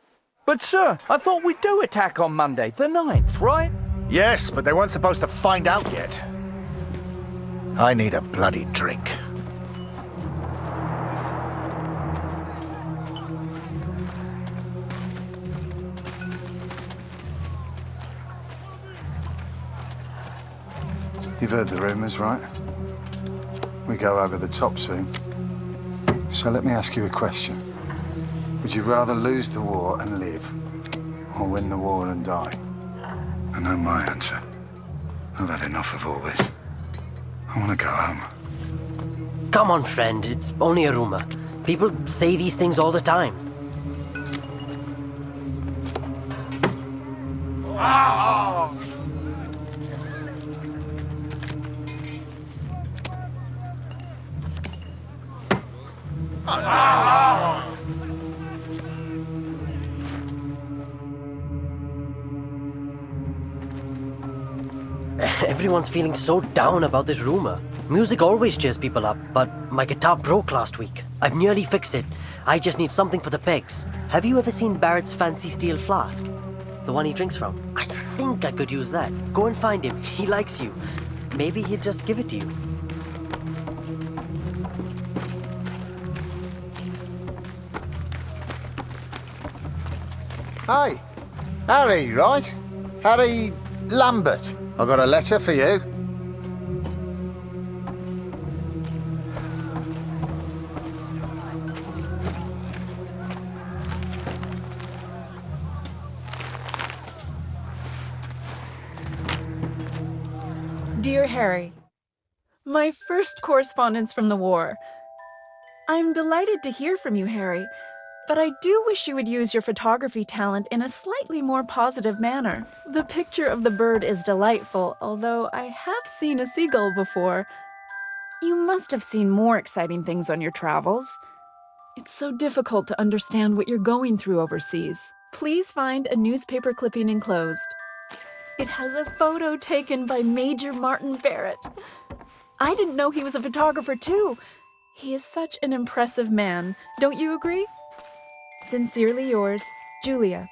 But sir, I thought we do attack on Monday, the 9th, right?
Yes, but they weren't supposed to find out yet. I need a bloody drink.
You've heard the rumours, right? We go over the top soon. So let me ask you a question. Would you rather lose the war and live, or win the war and die? I know my answer. I've had enough of all this. I want to go home.
Come on, friend. It's only a rumor. People say these things all the time. Everyone's feeling so down about this rumor. Music always cheers people up, but my guitar broke last week. I've nearly fixed it. I just need something for the pegs. Have you ever seen Barrett's fancy steel flask? The one he drinks from? I think I could use that. Go and find him. He likes you. Maybe he'll just give it to you.
Hey, Harry, right? Harry Lambert. I got a letter for you.
Dear Harry, my first correspondence from the war. I'm delighted to hear from you, Harry, but I do wish you would use your photography talent in a slightly more positive manner. The picture of the bird is delightful, although I have seen a seagull before. You must have seen more exciting things on your travels. It's so difficult to understand what you're going through overseas. Please find a newspaper clipping enclosed. It has a photo taken by Major Barret. I didn't know he was a photographer too. He is such an impressive man. Don't you agree? Sincerely yours, Julia.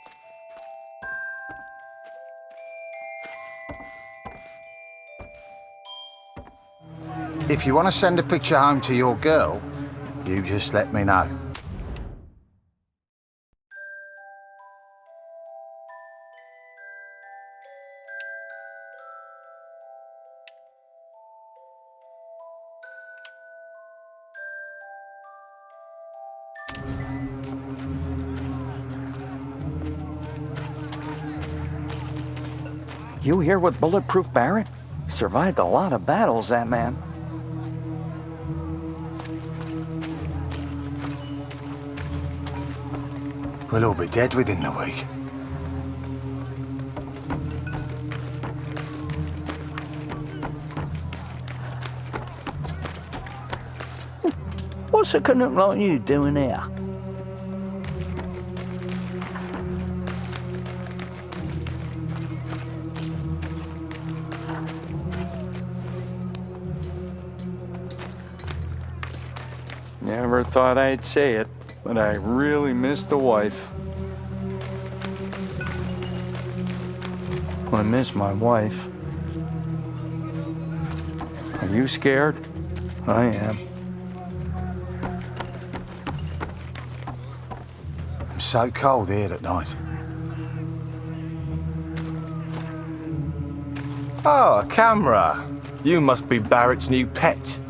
If you want to send a picture home to your girl, you just let me know.
You here with Bulletproof Barret? Survived a lot of battles, that man.
We'll all be dead within the week.
What's a Canuck like you doing here?
Never thought I'd say it, but I really miss the wife. I miss my wife. Are you scared? I am.
I'm so cold here at night.
Oh, a camera. You must be Barrett's new pet.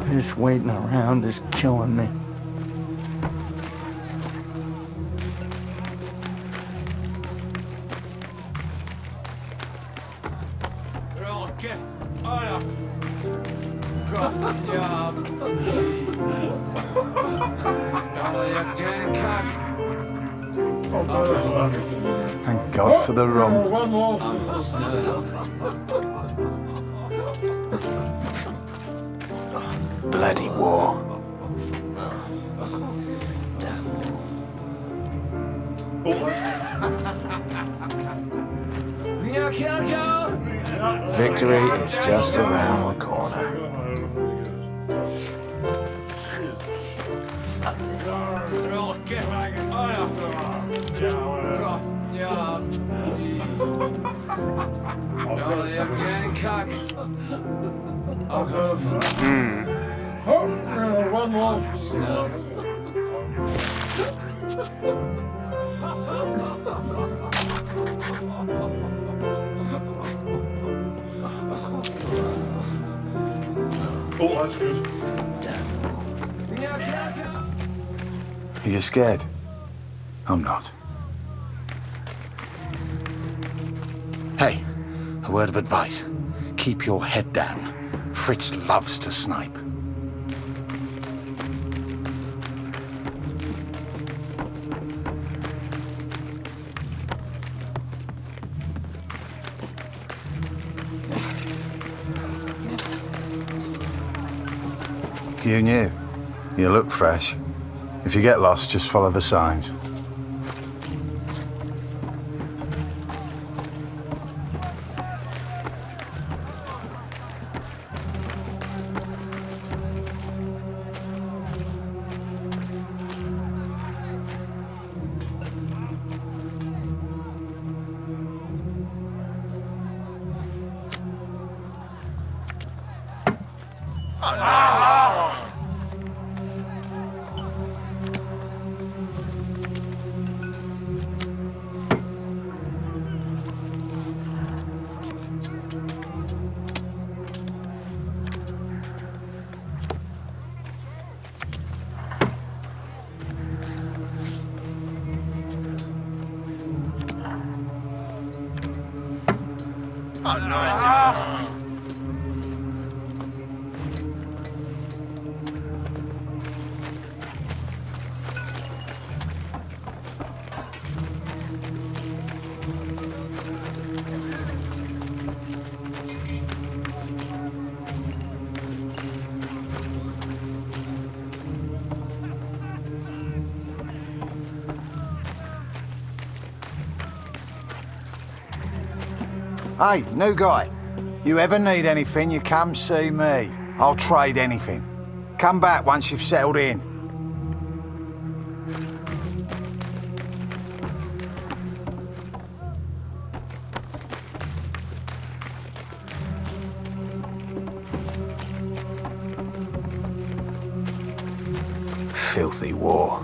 This waiting around is killing me.
Thank God for the rum. Bloody war.
Victory is just around the corner.
Oh, that's good. Are you scared? I'm not.
Hey, a word of advice. Keep your head down. Fritz loves to snipe.
You knew. You look fresh. If you get lost, just follow the signs. Hey, new guy. You ever need anything, you come see me. I'll trade anything. Come back once you've settled in. Filthy war.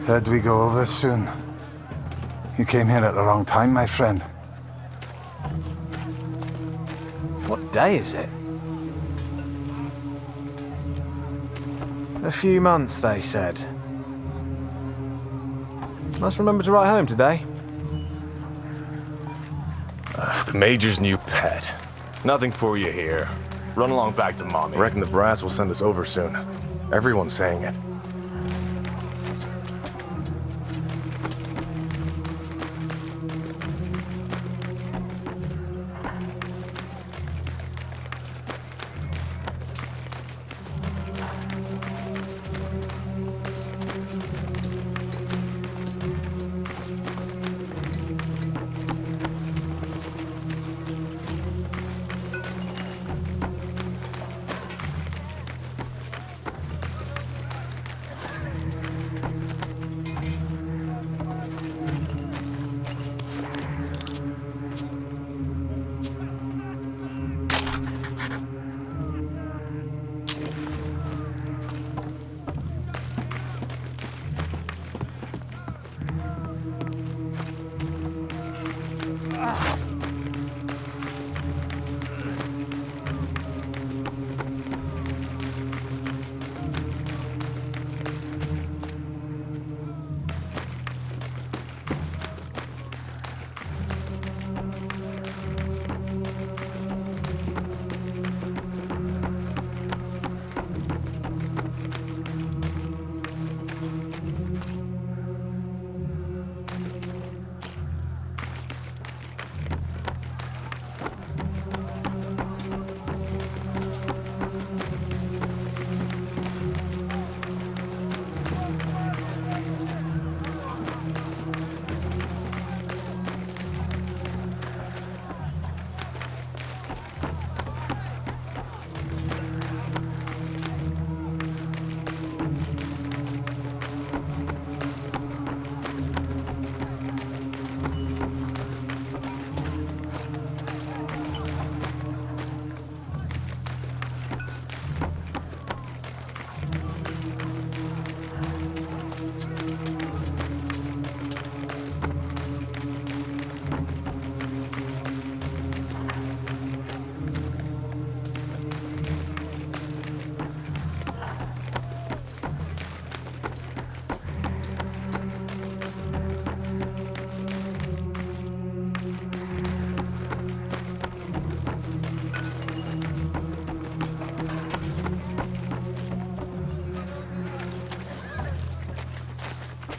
Heard we go over soon. You came here at the wrong time, my friend.
What day is it? A few months, they said. Must remember to write home today.
The Major's new pet. Nothing for you here. Run along back to Mommy. Reckon the brass will send us over soon. Everyone's saying it.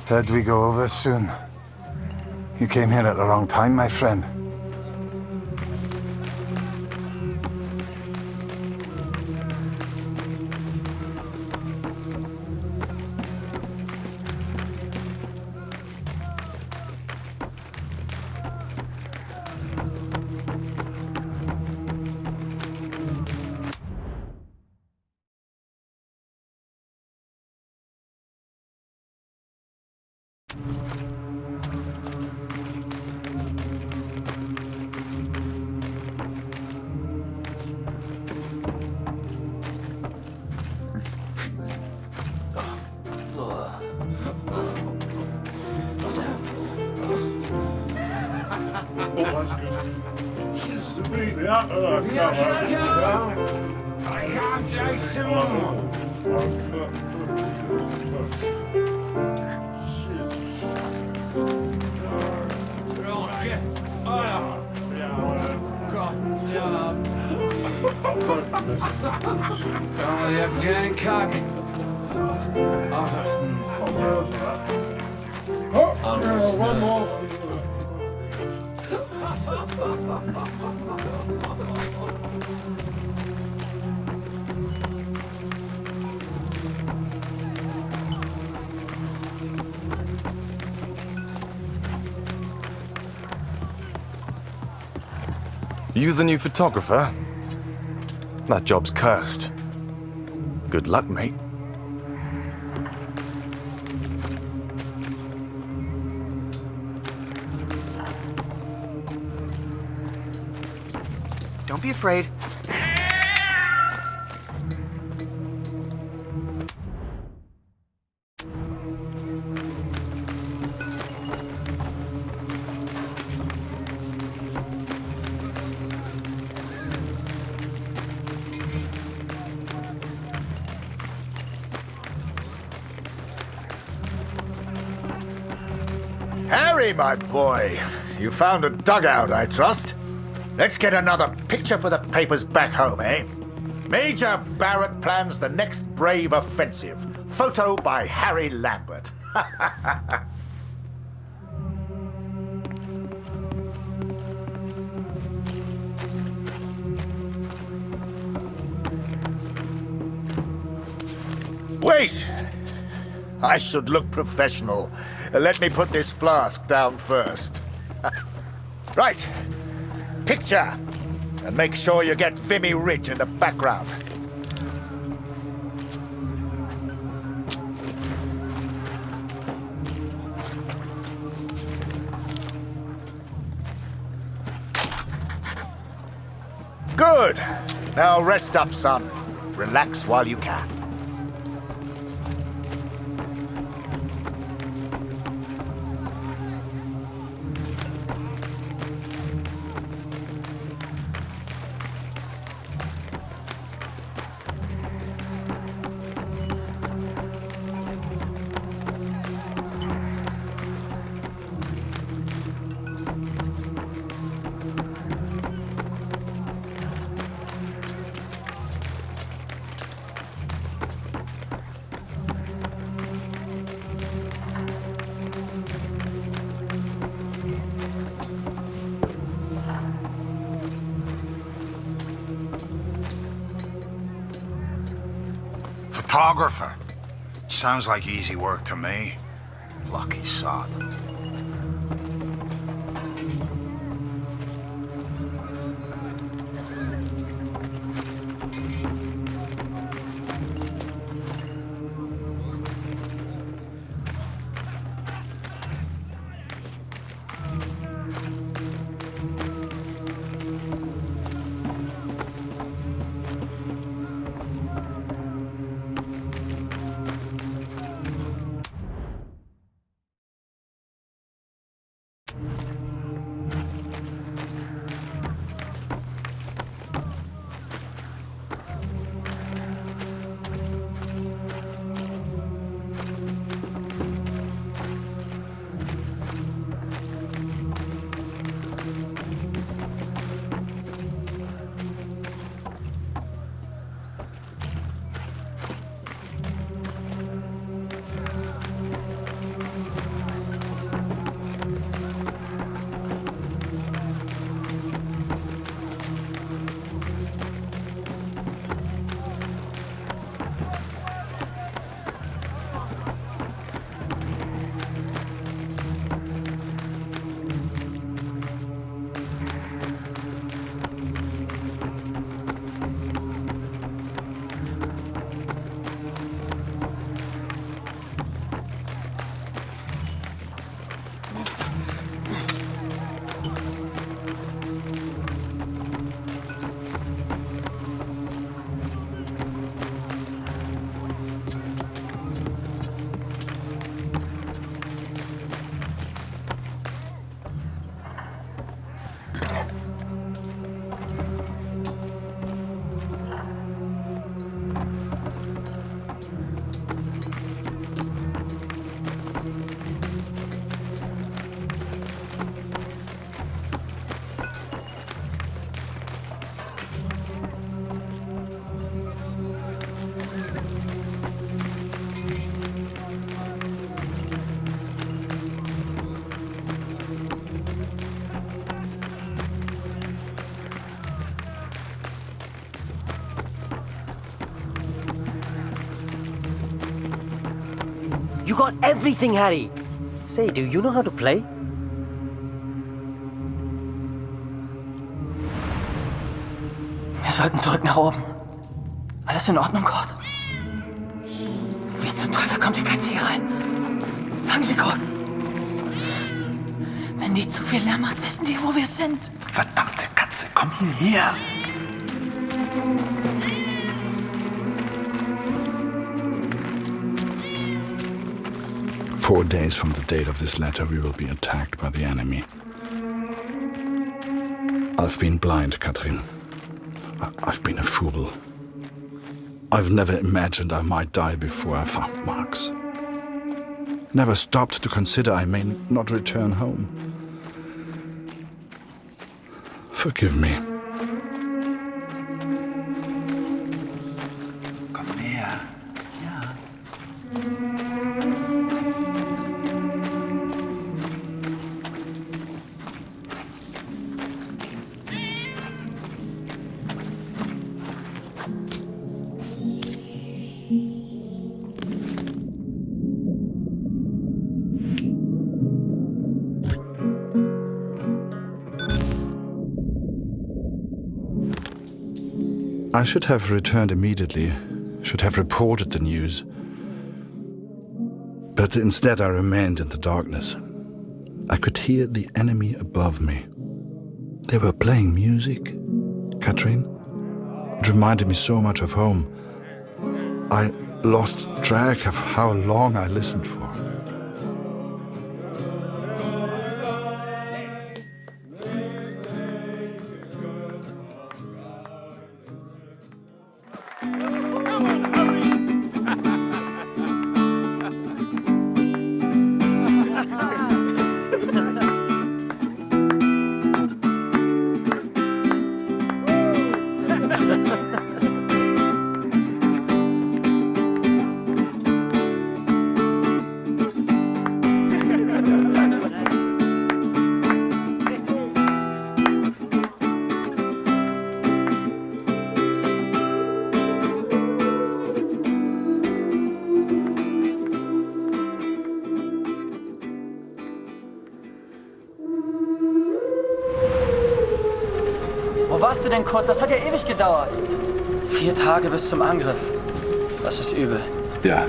Heard we go over soon. You came here at the wrong time, my friend.
Ja, Jan Kak.
One more.
You the new photographer? That job's cursed. Good luck, mate.
Don't be afraid.
Harry, my boy, you found a dugout, I trust. Let's get another picture for the papers back home, eh? Major Barret plans the next brave offensive. Photo by Harry Lambert. Wait! I should look professional. Let me put this flask down first. Right. Picture. And make sure you get Vimy Ridge in the background. Good. Now rest up, son. Relax while you can.
Photographer. Sounds like easy work to me. Lucky sod.
You got everything, Harry. Say, do you know how to play?
Wir sollten zurück nach oben. Alles in Ordnung, Kurt? Wie zum Teufel kommt die Katze hier rein? Fang sie, Kurt! Wenn die zu viel Lärm macht, wissen die, wo wir sind.
Verdammte Katze, komm hierher! 4 days from the date of this letter, we will be attacked by the enemy. I've been blind, Katrin. I've been a fool. I've never imagined I might die before I found Max. Never stopped to consider I may not return home. Forgive me. Komm her. Ja. I should have returned immediately, should have reported the news. But instead I remained in the darkness. I could hear the enemy above me. They were playing music, Katrin. It reminded me so much of home. I lost track of how long I listened for.
Wo warst du denn, Kurt? Das hat ja ewig gedauert. 4 Tage bis zum Angriff. Das ist übel.
Ja.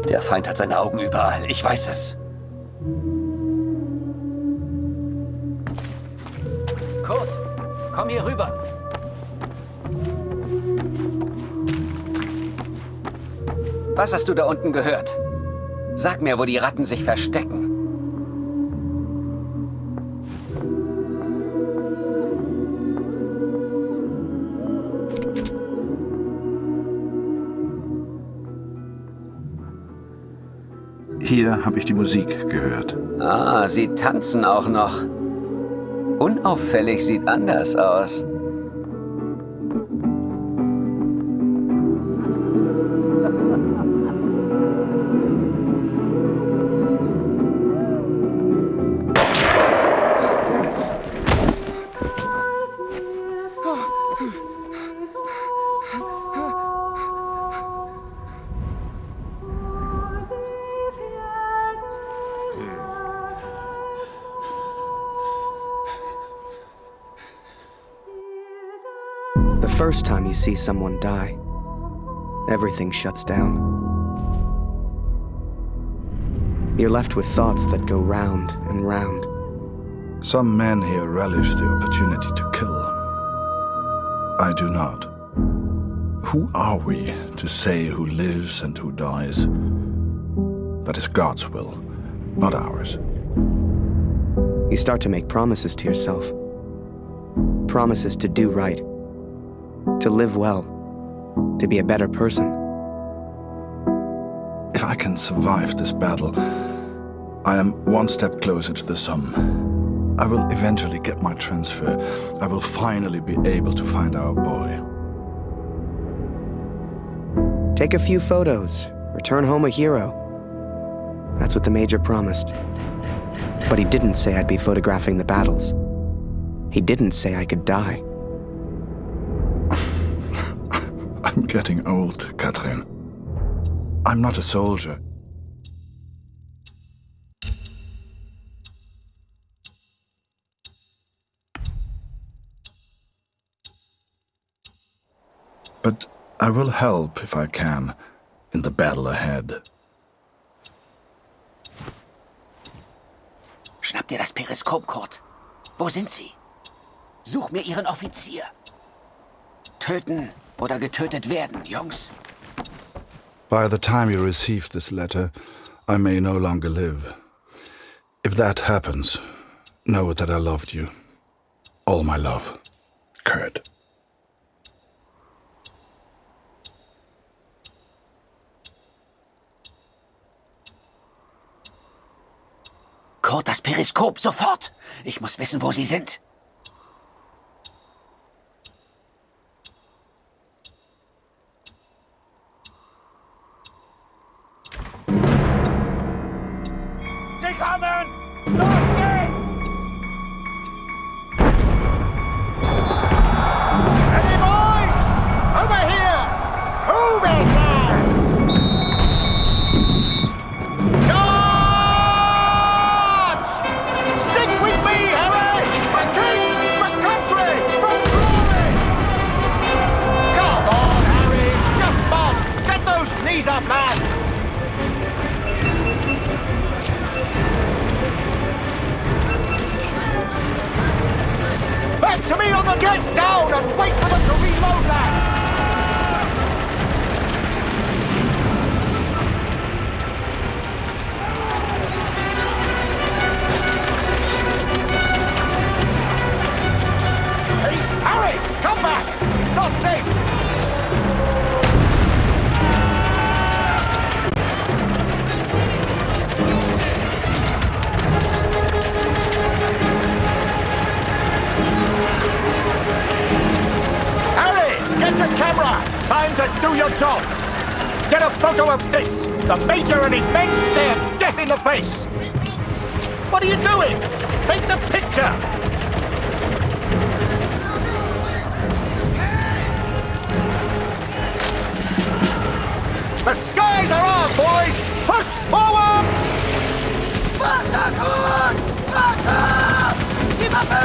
Der Feind hat seine Augen überall. Ich weiß es. Kurt, komm hier rüber. Was hast du da unten gehört? Sag mir, wo die Ratten sich verstecken.
Hier habe ich die Musik gehört.
Ah, sie tanzen auch noch. Unauffällig sieht anders aus.
The first time you see someone die, everything shuts down. You're left with thoughts that go round and round.
Some men here relish the opportunity to kill. I do not. Who are we to say who lives and who dies? That is God's will, not ours.
You start to make promises to yourself. Promises to do right. To live well. To be a better person.
I can survive this battle, I am one step closer to the Somme. I will eventually get my transfer. I will finally be able to find our boy.
Take a few photos. Return home a hero. That's what the Major promised. But he didn't say I'd be photographing the battles. He didn't say I could die.
I'm getting old, Katrin. I'm not a soldier. But I will help if I can in the battle ahead.
Schnapp dir das Periskop, Kurt. Wo sind sie? Such mir ihren Offizier. Töten oder getötet werden, Jungs.
By the time you receive this letter, I may no longer live. If that happens, know that I loved you. All my love, Kurt.
Kurt, das Periskop, sofort! Ich muss wissen, wo sie sind.
Sie kommen! Los geht's! Hey boys! Over here! Move it, man! Charge! Stick with me, Harry! For king! For country! For glory! Come on, Harry! It's just fun! Get those knees up, lad! Back to me on the get down and wait for them to reload that! Peace! Harry! Come back! It's not safe! Get the camera! Time to do your job! Get a photo of this! The Major and his men stare death in the face! What are you doing? Take the picture! The skies are ours, boys! Push forward! Wasser, Kurt! Wasser! Die Waffe!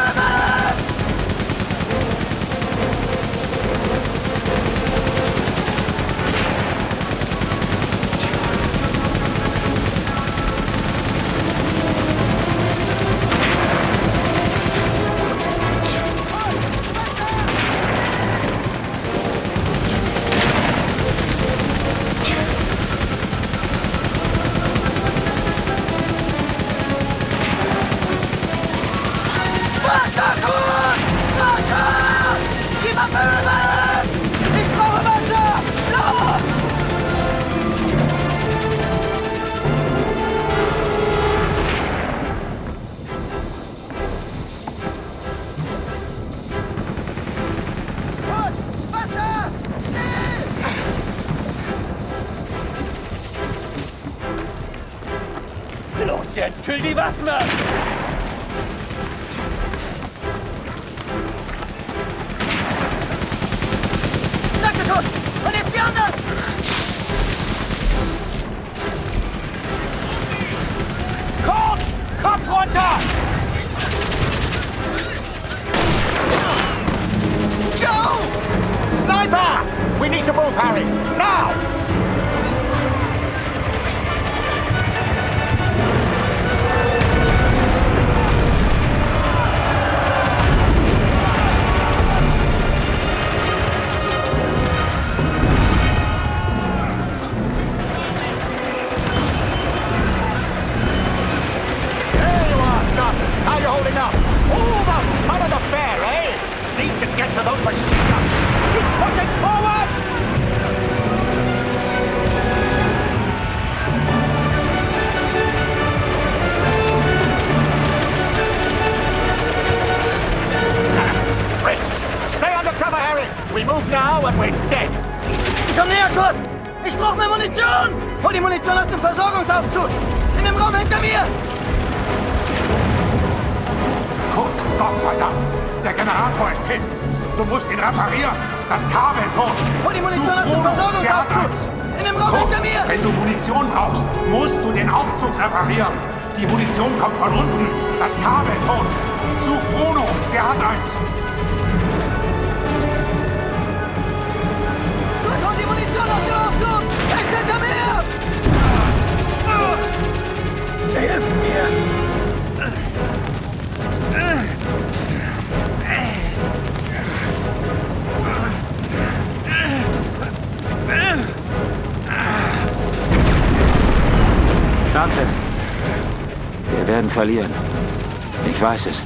Los jetzt, kühl die Waffen ab! Nachgeschoss! Munition! Kopf! Kopf runter! Joe! Sniper! We need to move, Harry! Now! How you holding up? All the fun of the fair, eh? Need to get to those machine guns. Keep pushing forward! know when we're dead.
Sie kommen näher, Kurt! Ich brauche mehr Munition! Hol die Munition aus dem Versorgungsaufzug! In dem Raum hinter mir!
Kurt, Gott sei Dank. Der Generator ist hin. Du musst ihn reparieren. Das Kabel, Kurt.
Hol die Munition aus dem Versorgungsaufzug! In dem Raum hinter mir!
Wenn du Munition brauchst, musst du den Aufzug reparieren. Die Munition kommt von unten. Das Kabel, Kurt. Such Bruno, der hat eins.
Kurt, hol die Munition aus dem Aufzug! Er ist hinter mir!
Hilf mir!
Danke. Wir werden verlieren. Ich weiß es.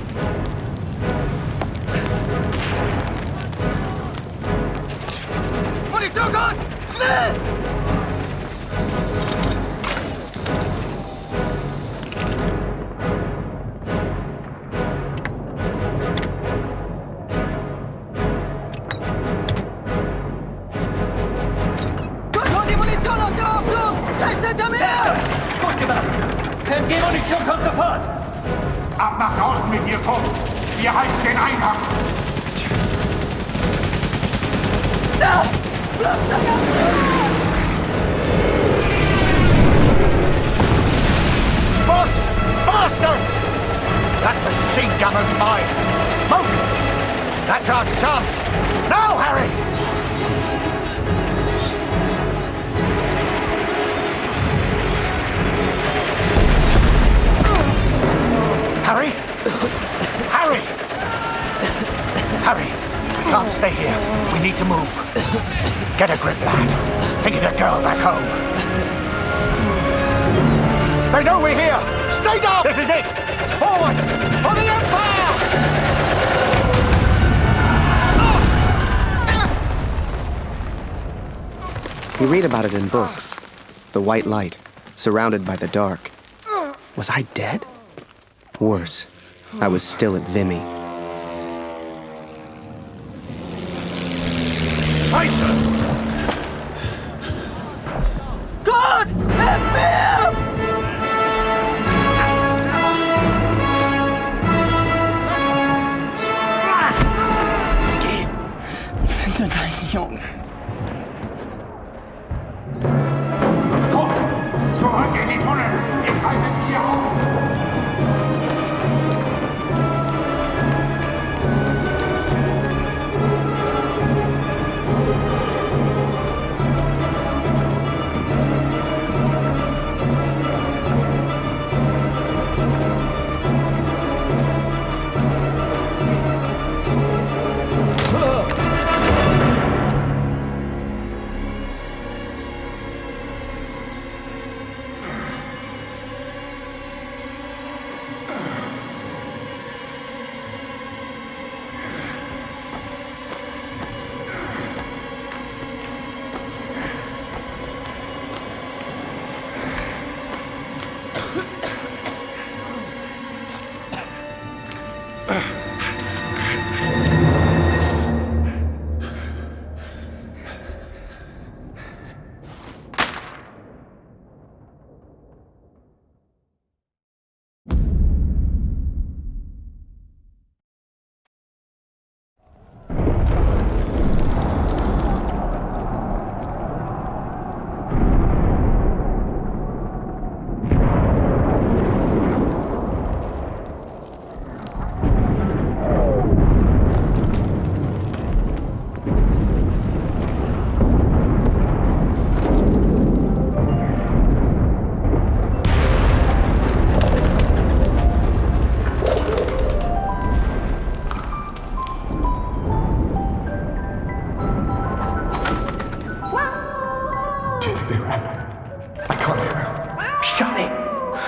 Munition, Gott! Schnell! Gott, hol die Munition aus dem Aufzug! Er ist hinter mir!
Gut gemacht! Die Munition kommt sofort!
Ab nach draußen mit dir, Kurt. Wir halten den Eingang.
Da! Flugzeug!
Boss! Bastards! That machine gunner's mine! Smoke! That's our chance! Now, Harry! Harry? Harry! Harry, we can't stay here. We need to move. Get a grip, lad. Think of the girl back home. They know we're here. Stay down! This is it! Forward! For the Empire!
We read about it in books. The white light, surrounded by the dark. Was I dead? Worse, I was still at Vimy.
Scheiße!
Gott! Hilf mir! Geh! Finde deinen Jungen.
Kurt, zurück in die Tunnel. Ich halte es hier auf.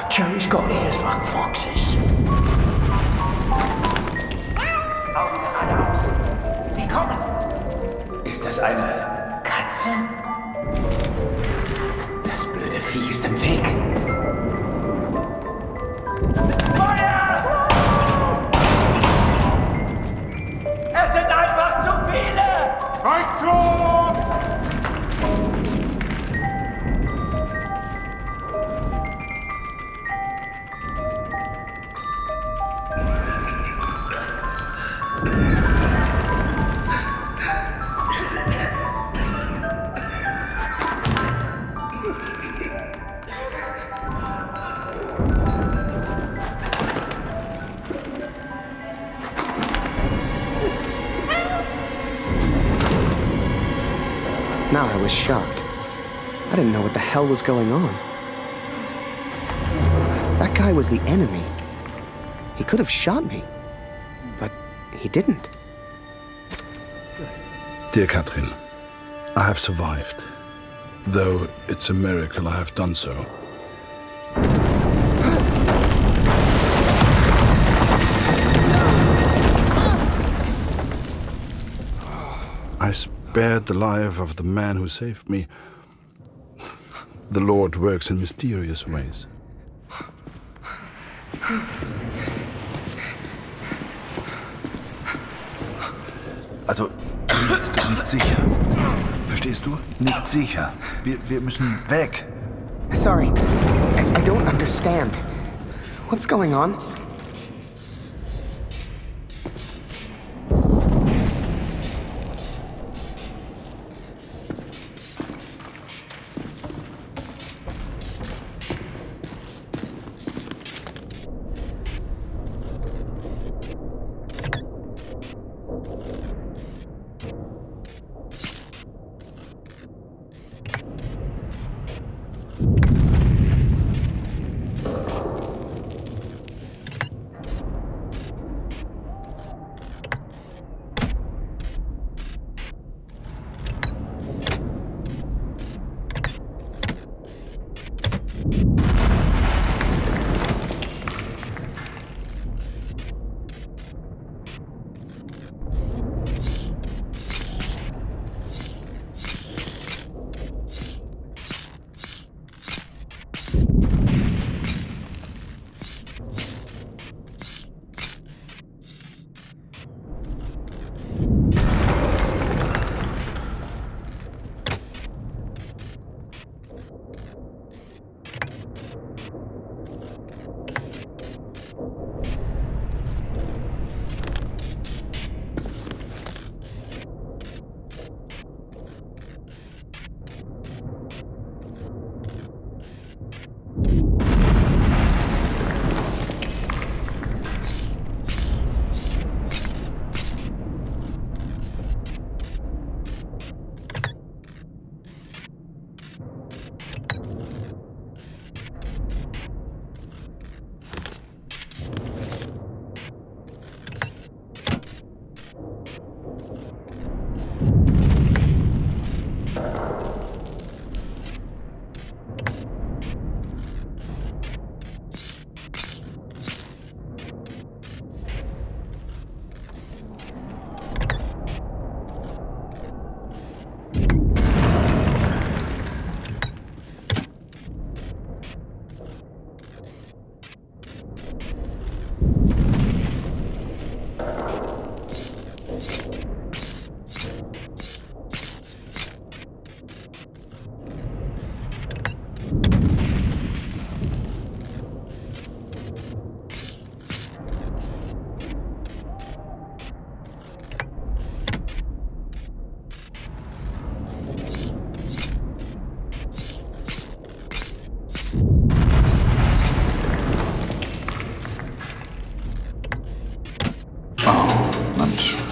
Jerry's got ears like foxes.
Sie kommen! Ist das eine Katze? Das blöde Viech ist im Weg.
Es sind einfach zu viele!
Rückzug!
Now I was shocked. I didn't know what the hell was going on. That guy was the enemy. He could have shot me, but he didn't.
Dear Catherine, I have survived. Though it's a miracle I have done so. I spared the life of the man who saved me. The Lord works in mysterious ways.
Also, mir ist es nicht sicher. Verstehst du? Nicht sicher. Wir müssen weg.
Sorry, I don't understand. What's going on?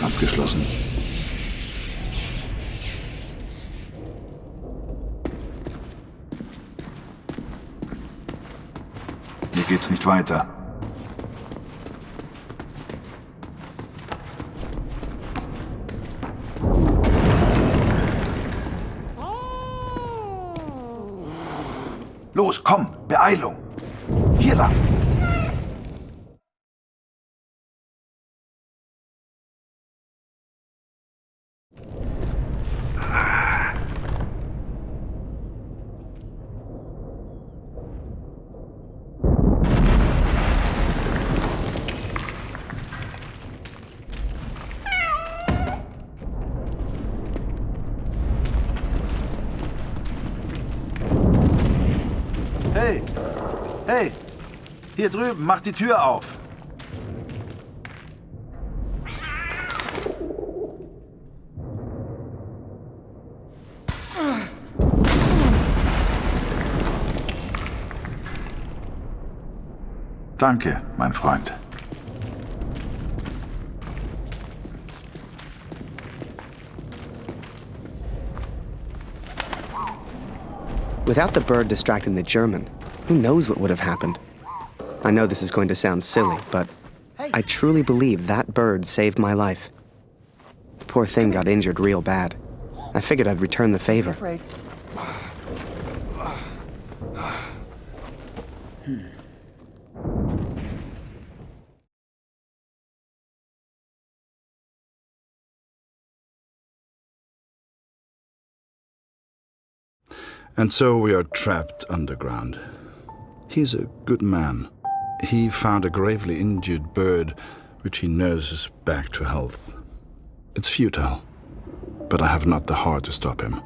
Abgeschlossen.
Hier geht's nicht weiter. Los, komm, Beeilung. Hier lang. Hey, hier drüben, mach die Tür auf. Danke, mein Freund.
Without the bird distracting the German, who knows what would have happened? I know this is going to sound silly, but I truly believe that bird saved my life. The poor thing got injured real bad. I figured I'd return the favor.
And so we are trapped underground. He's a good man. He found a gravely injured bird, which he nurses back to health. It's futile, but I have not the heart to stop him.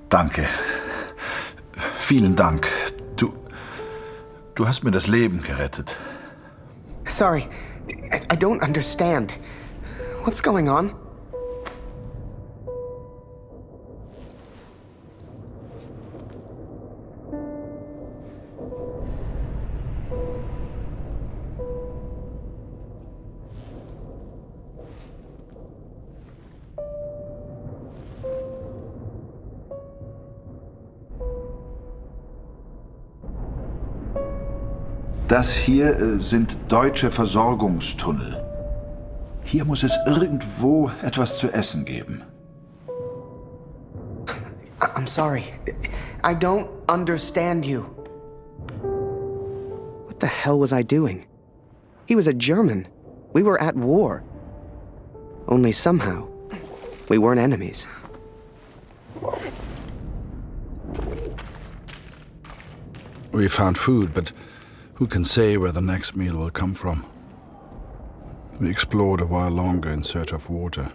Danke. Vielen Dank. Du hast mir das Leben gerettet.
Sorry, I don't understand. What's going on?
Das hier sind deutsche Versorgungstunnel. Hier muss es irgendwo etwas zu essen geben.
I'm sorry. I don't understand you. What the hell was I doing? He was a German. We were at war. Only somehow, we weren't enemies.
We found food, but who can say where the next meal will come from? We explored a while longer in search of water.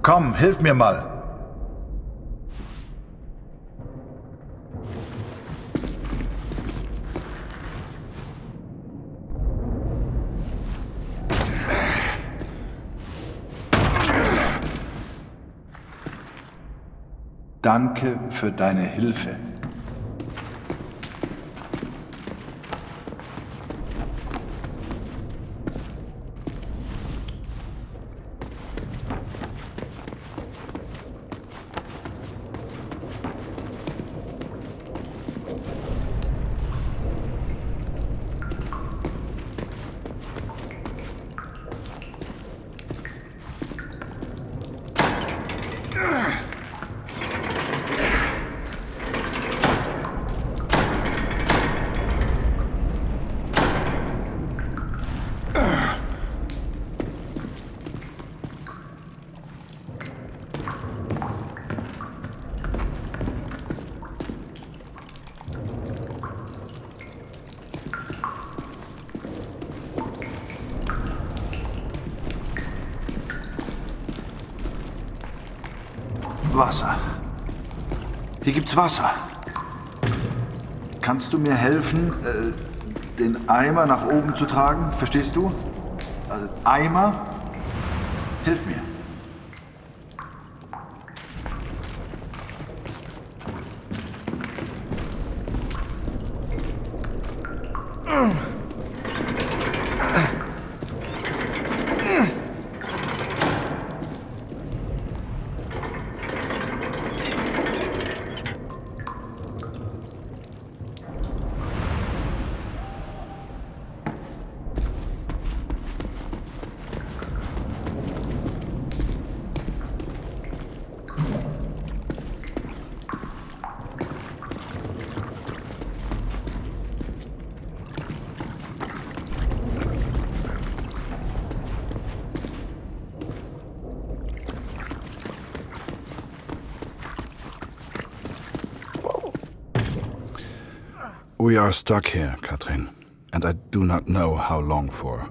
Komm, hilf mir mal. Danke für deine Hilfe. Wasser. Hier gibt's Wasser. Kannst du mir helfen, den Eimer nach oben zu tragen? Verstehst du? Eimer? Hilf mir.
We are stuck here, Katrin, and I do not know how long for.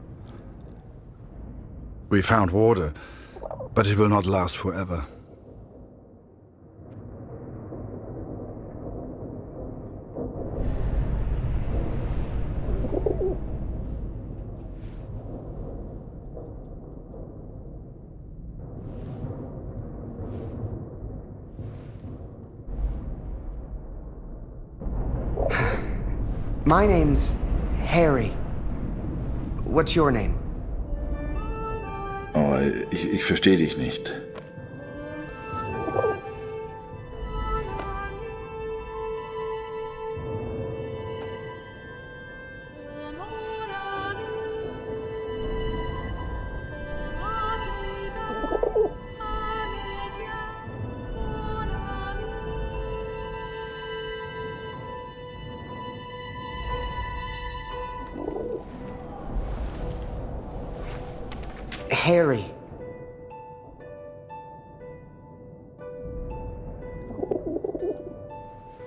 We found water, but it will not last forever.
My name's Harry. What's your name?
Oh, ich verstehe dich nicht.
Harry.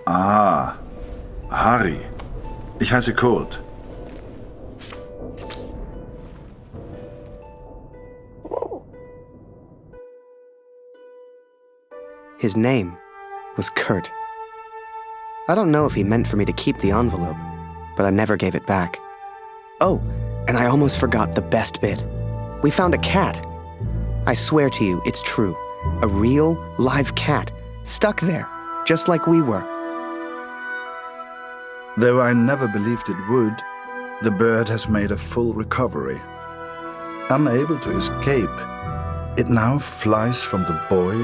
Ah, Harry. Ich heiße Colt.
His name was Kurt. I don't know if he meant for me to keep the envelope, but I never gave it back. Oh, and I almost forgot the best bit. We found a cat. I swear to you, it's true. A real, live cat, stuck there, just like we were.
Though I never believed it would, the bird has made a full recovery. Unable to escape, it now flies from the boy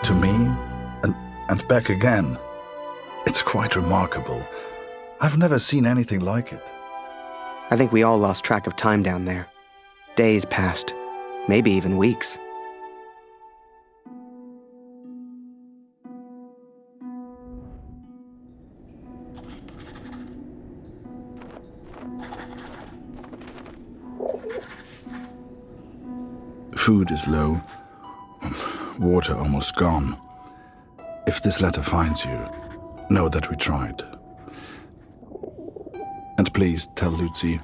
to me and back again. It's quite remarkable. I've never seen anything like it.
I think we all lost track of time down there. Days passed, maybe even weeks.
Food is low, water almost gone. If this letter finds you, know that we tried. And please tell Lucy.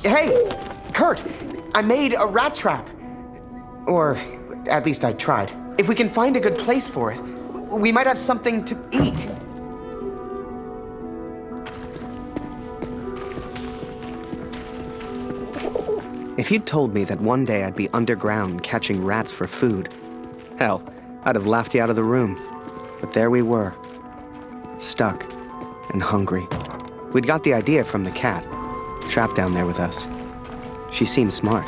Hey, Kurt, I made a rat trap. Or at least I tried. If we can find a good place for it, we might have something to eat. If you'd told me that one day I'd be underground catching rats for food, hell, I'd have laughed you out of the room. But there we were, stuck and hungry. We'd got the idea from the cat, trapped down there with us. She seemed smart.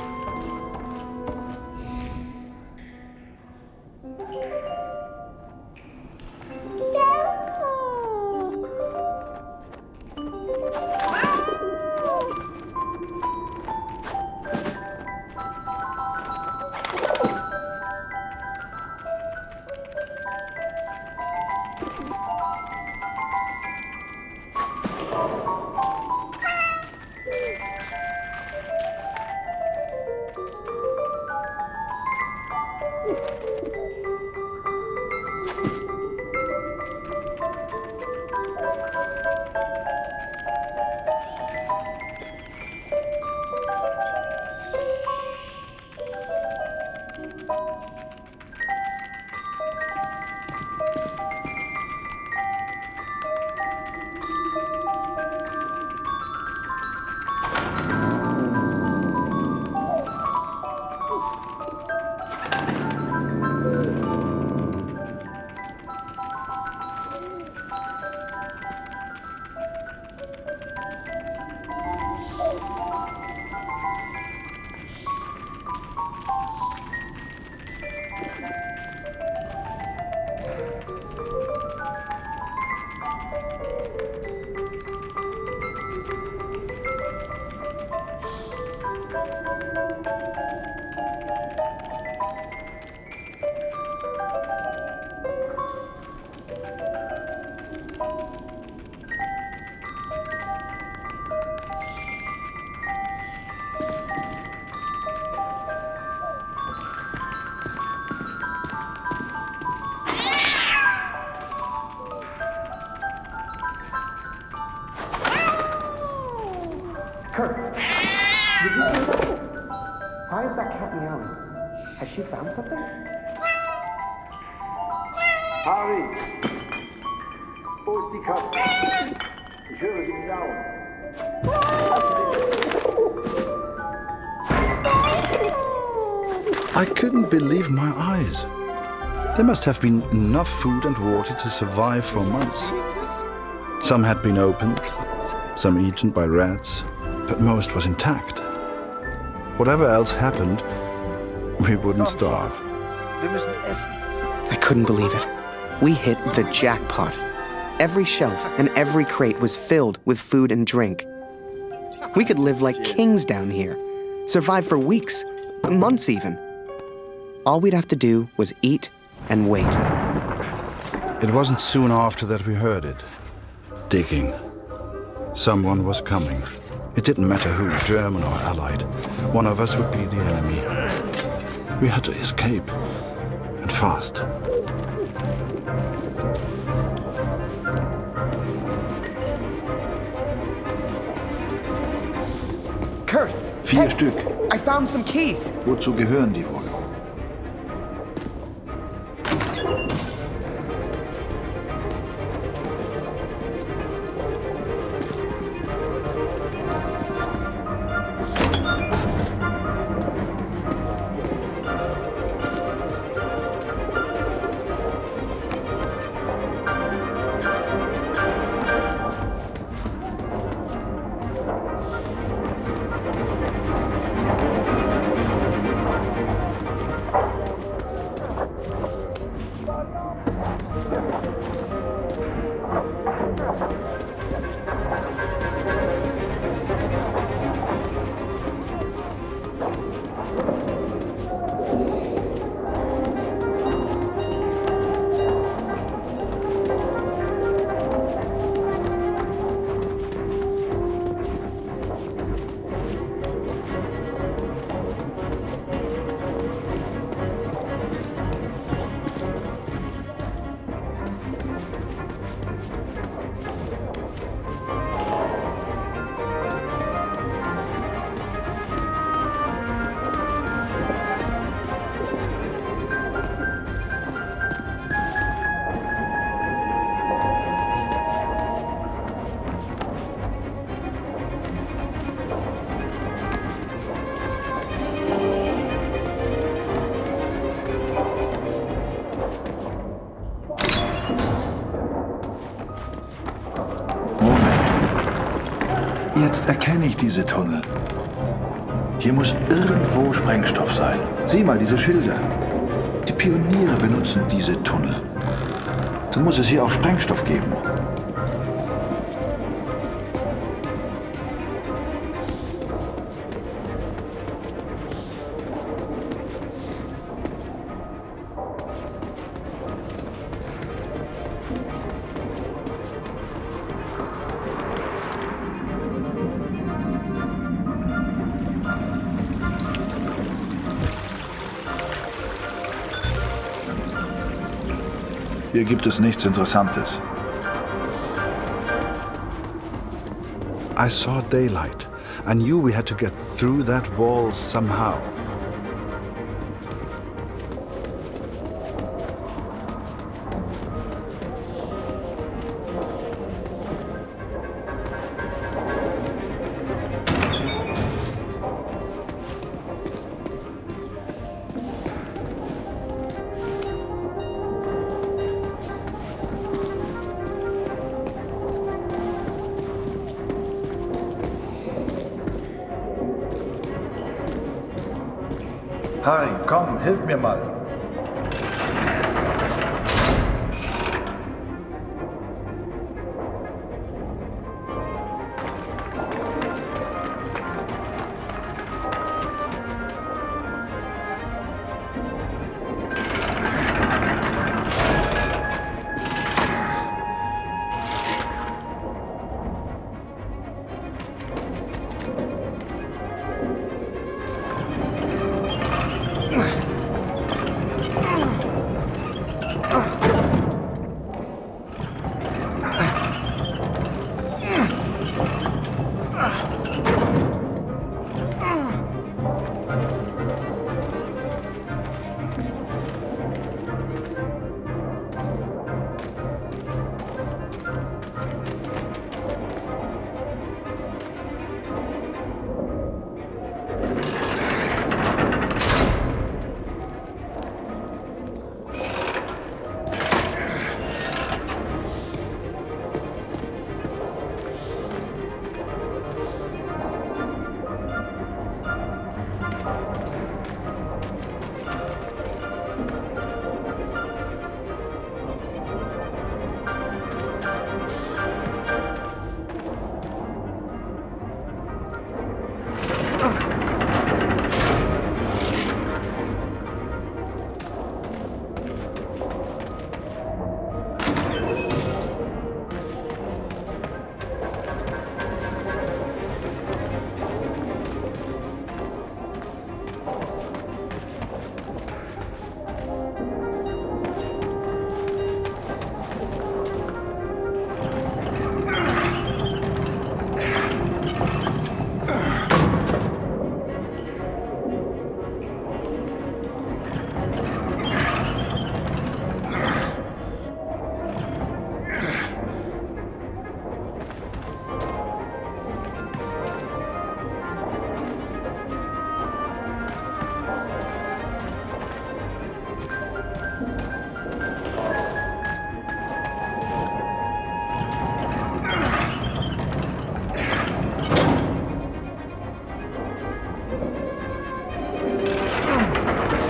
Kurt, did you hear that? Why is that cat meowing? Has she found something?
Harry! Wo ist die Katze? Ich höre sie miauen.
I couldn't believe my eyes. There must have been enough food and water to survive for months. Some had been opened, some eaten by rats, but most was intact. Whatever else happened, we wouldn't starve.
Wir müssen essen.
I couldn't believe it. We hit the jackpot. Every shelf and every crate was filled with food and drink. We could live like kings down here, survive for weeks, months even. All we'd have to do was eat and wait.
It wasn't soon after that we heard it. Digging. Someone was coming. It didn't matter who, German or Allied. One of us would be the enemy. We had to escape. And fast.
Kurt!
4 Stück.
I found some keys.
Wozu gehören die wohl? Jetzt erkenne ich diese Tunnel. Hier muss irgendwo Sprengstoff sein. Sieh mal diese Schilder. Die Pioniere benutzen diese Tunnel. Dann muss es hier auch Sprengstoff geben. Hier gibt es nichts Interessantes.
I saw daylight. I knew we had to get through that wall somehow.
Harry, komm, hilf mir mal.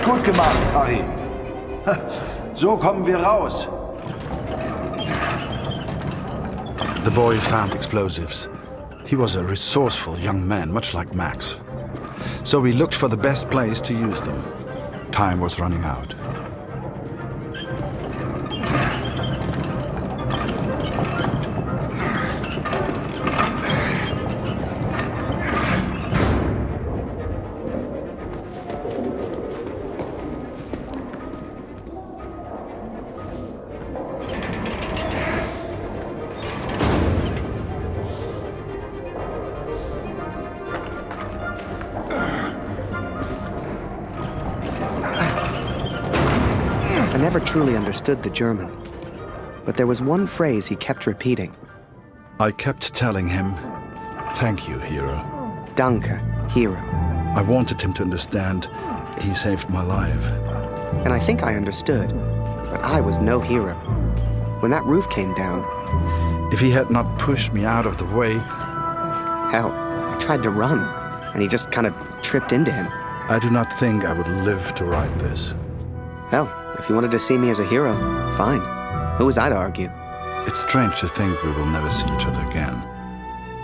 Gut gemacht, Harry. So kommen wir raus.
The boy found explosives. He was a resourceful young man, much like Max. So we looked for the best place to use them. Time was running out.
I never truly understood the German, but there was one phrase he kept repeating.
I kept telling him, "Thank you, hero."
Danke, hero.
I wanted him to understand he saved my life.
And I think I understood, but I was no hero. When that roof came down...
If he had not pushed me out of the way,
Hell, I tried to run, and he just kind of tripped into him.
I do not think I would live to write this.
Hell, if you wanted to see me as a hero, fine. Who was I to argue?
It's strange to think we will never see each other again.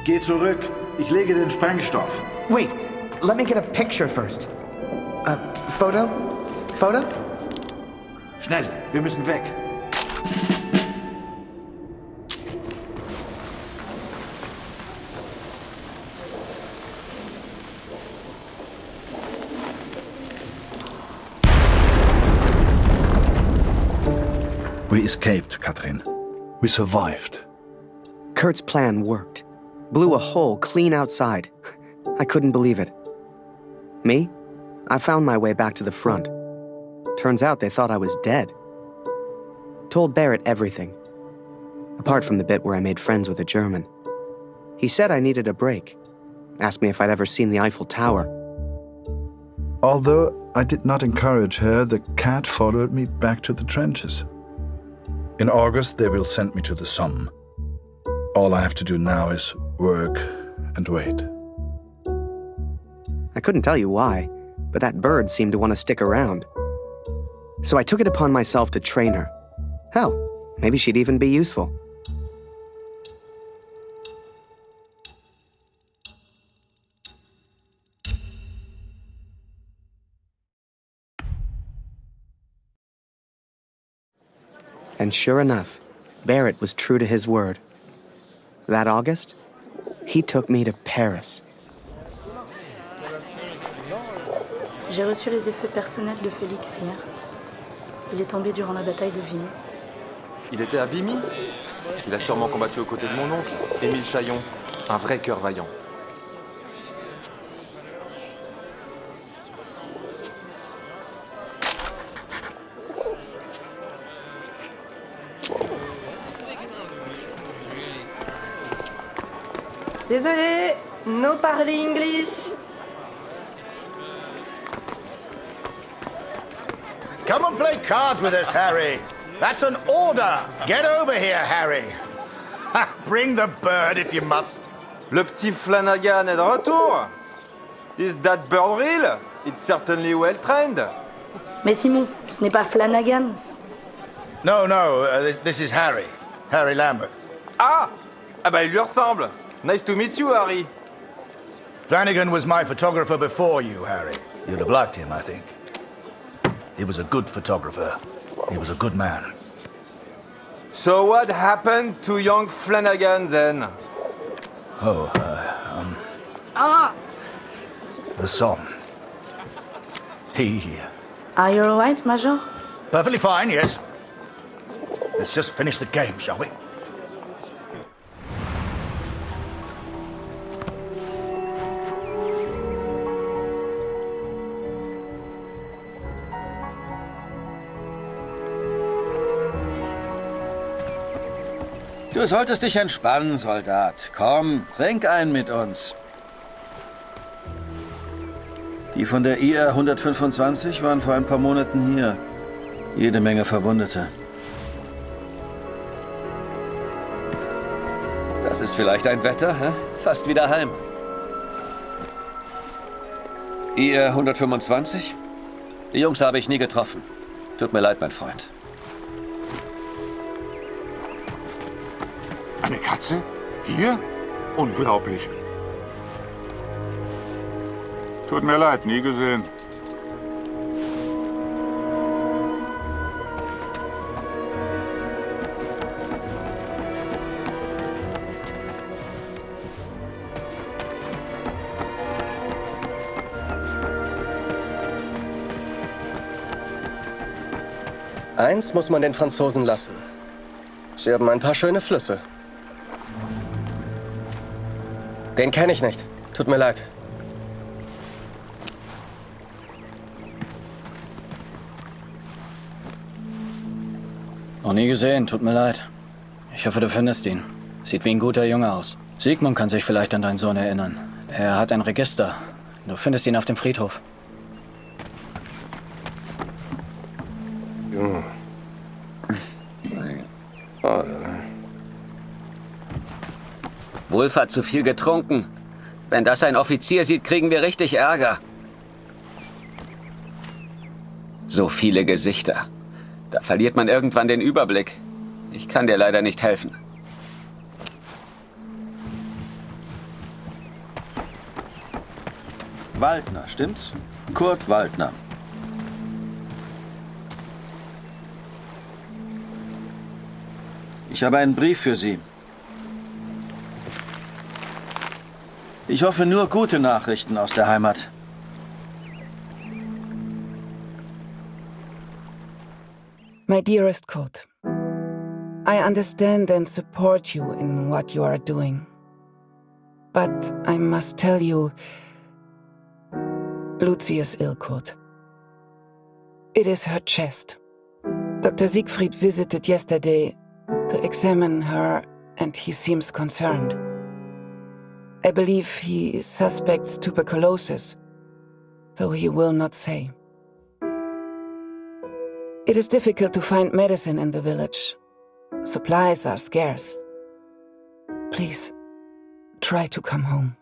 Geh zurück. Ich lege den Sprengstoff.
Wait, let me get a picture first. Photo? Photo?
Schnell, wir müssen weg.
We escaped, Katrin. We survived.
Kurt's plan worked. Blew a hole clean outside. I couldn't believe it. Me? I found my way back to the front. Turns out they thought I was dead. Told Barret everything. Apart from the bit where I made friends with a German. He said I needed a break. Asked me if I'd ever seen the Eiffel Tower.
Although I did not encourage her, the cat followed me back to the trenches. In August, they will send me to the Somme. All I have to do now is work and wait.
I couldn't tell you why, but that bird seemed to want to stick around. So I took it upon myself to train her. Hell, maybe she'd even be useful. And sure enough, Barret was true to his word. That August, he took me to Paris.
J'ai reçu les effets personnels de Félix hier. Il est tombé durant la bataille de Vimy.
Il était à Vimy? Il a sûrement combattu aux côtés de mon oncle, Émile Chaillon, un vrai cœur vaillant.
Désolé, no parle English.
Come and play cards with us, Harry. That's an order. Get over here, Harry. Bring the bird if you must.
Le petit Flanagan est de retour. Is that bird real? It's certainly well trained.
Mais Simon, ce n'est pas Flanagan.
No, this is Harry. Harry Lambert.
Ah! Ah bah il lui ressemble. Nice to meet you, Harry.
Flanagan was my photographer before you, Harry. You'd have liked him, I think. He was a good photographer. He was a good man.
So what happened to young Flanagan then?
Oh, the Somme.
Are you alright, Major?
Perfectly fine, yes. Let's just finish the game, shall we?
Du solltest dich entspannen, Soldat. Komm, trink einen mit uns. Die von der IR 125 waren vor ein paar Monaten hier. Jede Menge Verwundete.
Das ist vielleicht ein Wetter, hä? Fast wieder heim. IR 125? Die Jungs habe ich nie getroffen. Tut mir leid, mein Freund.
Eine Katze? Hier? Unglaublich. Tut mir leid, nie gesehen.
Eins muss man den Franzosen lassen. Sie haben ein paar schöne Flüsse. Den kenne ich nicht. Tut mir leid.
Noch nie gesehen, tut mir leid. Ich hoffe, du findest ihn. Sieht wie ein guter Junge aus. Sigmund kann sich vielleicht an deinen Sohn erinnern. Er hat ein Register. Du findest ihn auf dem Friedhof.
Wolf hat zu viel getrunken. Wenn das ein Offizier sieht, kriegen wir richtig Ärger. So viele Gesichter. Da verliert man irgendwann den Überblick. Ich kann dir leider nicht helfen.
Waldner, stimmt's? Kurt Waldner. Ich habe einen Brief für Sie. Ich hoffe nur gute Nachrichten aus der Heimat.
My dearest Kurt, I understand and support you in what you are doing. But I must tell you, Lucy is ill, Kurt. It is her chest. Dr. Siegfried visited yesterday to examine her, and he seems concerned. I believe he suspects tuberculosis, though he will not say. It is difficult to find medicine in the village. Supplies are scarce. Please, try to come home.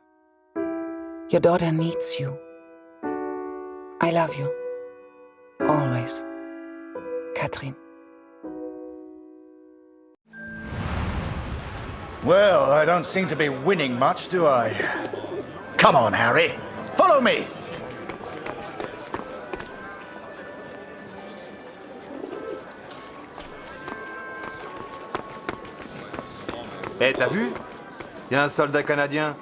Your daughter needs you. I love you. Always. Katrin.
Well, I don't seem to be winning much, do I? Come on, Harry. Follow me.
Eh, t'as vu? Il y a un soldat canadien.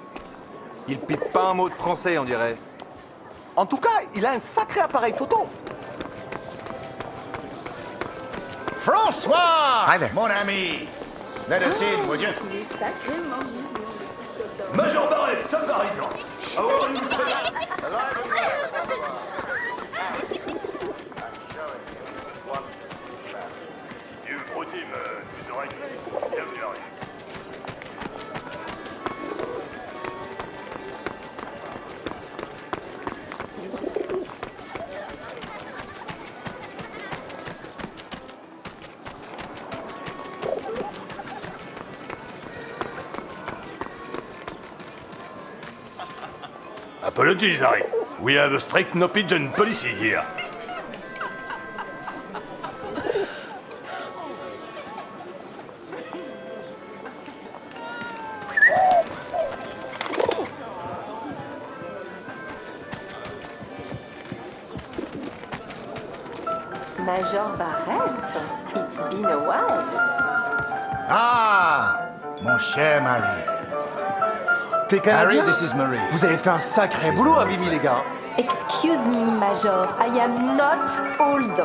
Il pipe pas un mot de français, on dirait.
En tout cas, il a un sacré appareil photo.
François! Hi there. Mon ami. Let us in, would you?
Major Barret, ça par exemple.
Apologies, Harry. We have a strict no-pigeon policy here.
Major Barret, it's been a while.
Ah, mon cher Marie.
T'es canadien?
Harry, this is Marie.
Vous avez fait un sacré boulot à Vimy, les gars.
Excuse me, Major. I am not old.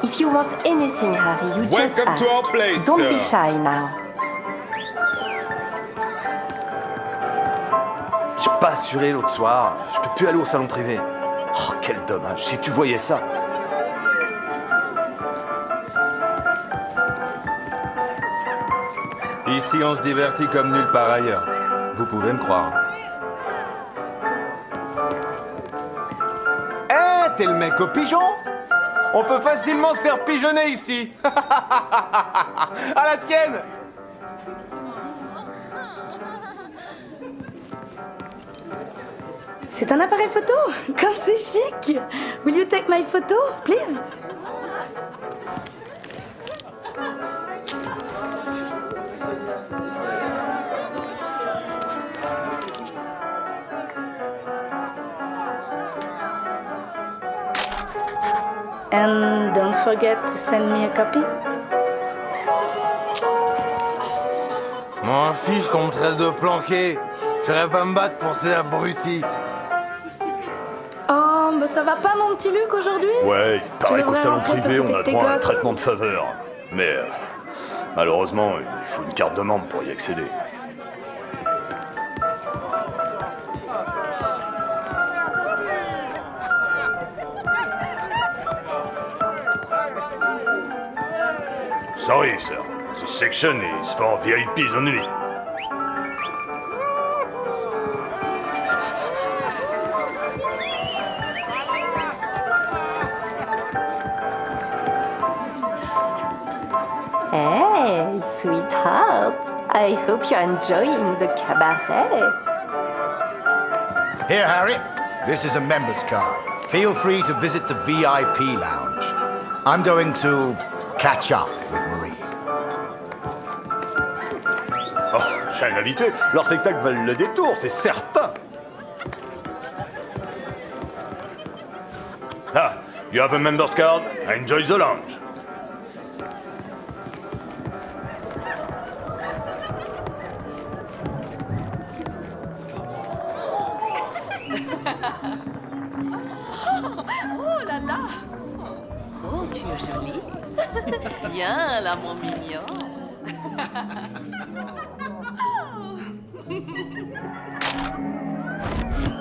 If you want anything, Harry, you just
Welcome
ask.
to our place,
Don't
sir.
be shy now.
J'ai pas assuré l'autre soir. Je peux plus aller au salon privé. Oh, quel dommage. Si tu voyais ça.
Ici, on se divertit comme nulle part ailleurs. Vous pouvez me croire.
Eh, t'es le mec au pigeon?
On peut facilement se faire pigeonner ici. À la tienne.
C'est un appareil photo. Comme c'est chic. Will you take my photo, please? And don't forget to send me a copy.
M'en fiche qu'on me traite de planqué. J'irai pas me battre pour ces abrutis.
Oh, bah ça va pas mon petit Luc aujourd'hui?
Ouais, il paraît qu'au
devrais
salon
rentrer
privé, on
t'occuper
a
de tes
droit à un
gosses.
traitement de faveur. Mais malheureusement, il faut une carte de membre pour y accéder. Sorry, sir. This section is for VIPs only.
Hey, sweetheart. I hope you're enjoying the cabaret.
Here, Harry. This is a member's card. Feel free to visit the VIP lounge. I'm going to catch up with Marie.
Oh, je suis un habitué. Leur spectacle valent le détour, c'est certain. Ah, you have a member's card. Enjoy the lounge.
Oh là là! Oh, tu es jolie. Viens là, mon mignon.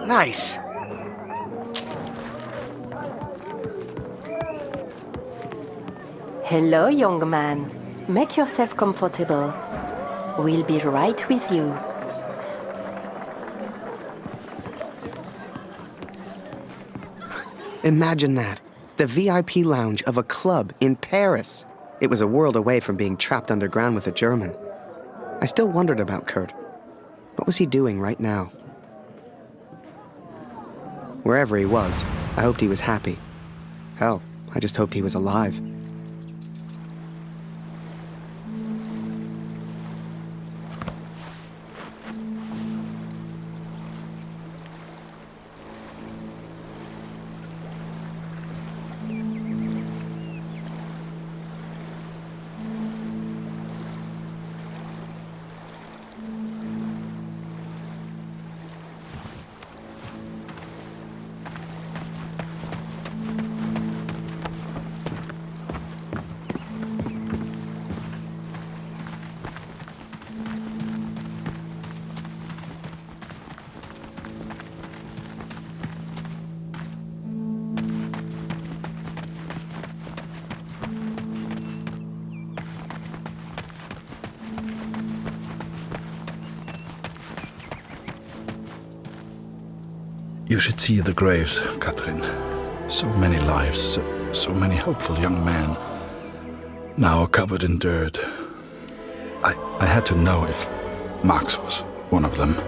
Nice.
Hello, young man. Make yourself comfortable. We'll be right with you.
Imagine that. The VIP lounge of a club in Paris. It was a world away from being trapped underground with a German. I still wondered about Kurt. What was he doing right now? Wherever he was, I hoped he was happy. Hell, I just hoped he was alive.
You should see the graves, Katrin. So many lives, so many hopeful young men, now covered in dirt. I had to know if Max was one of them.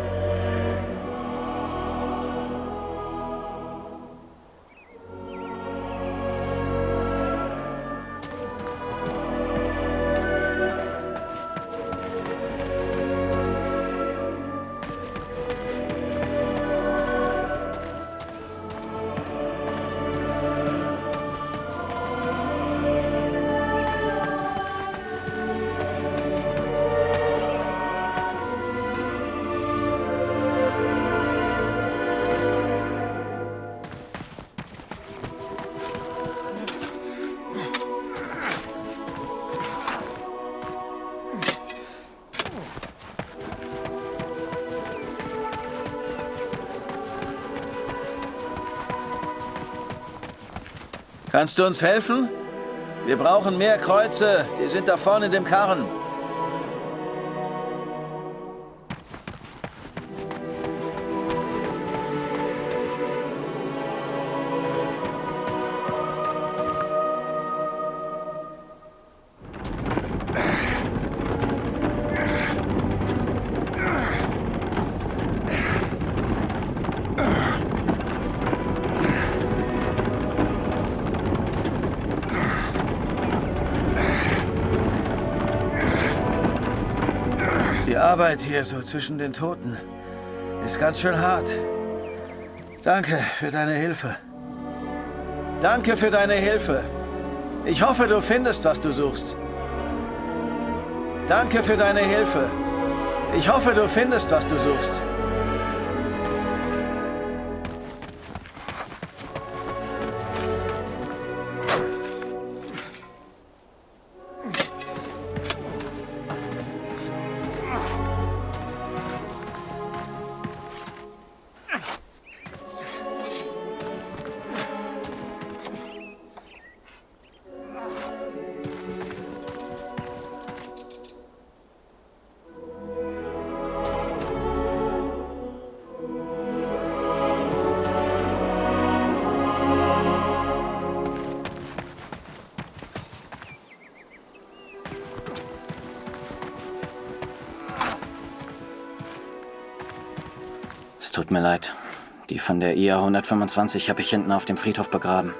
Kannst du uns helfen? Wir brauchen mehr Kreuze. Die sind da vorne in dem Karren. Die Arbeit hier so zwischen den Toten ist ganz schön hart. Danke für deine Hilfe. Danke für deine Hilfe. Ich hoffe, du findest, was du suchst. Danke für deine Hilfe. Ich hoffe, du findest, was du suchst.
Es tut mir leid.
Die von der IA 125 habe ich hinten auf dem Friedhof begraben.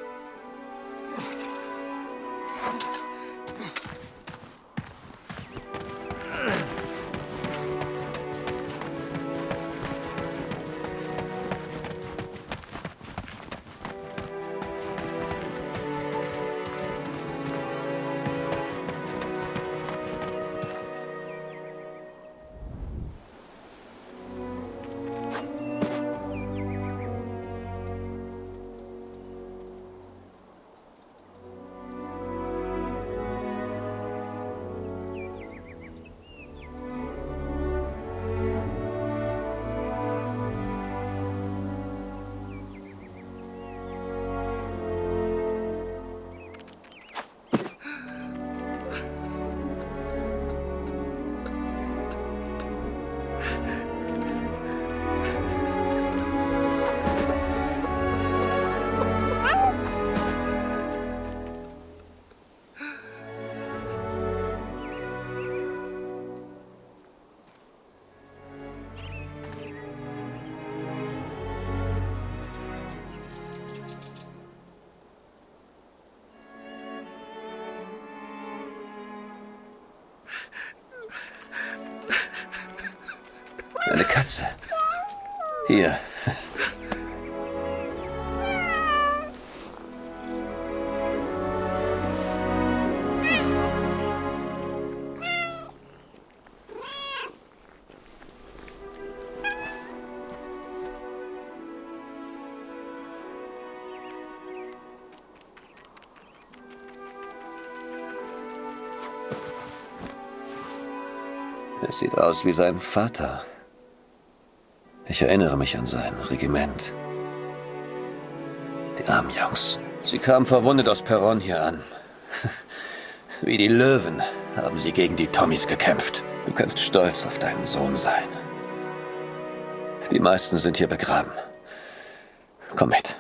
Eine Katze. Hier. Es sieht aus wie sein Vater. Ich erinnere mich an sein Regiment. Die armen Jungs. Sie kamen verwundet aus Perron hier an. Wie die Löwen haben sie gegen die Tommies gekämpft. Du kannst stolz auf deinen Sohn sein. Die meisten sind hier begraben. Komm mit.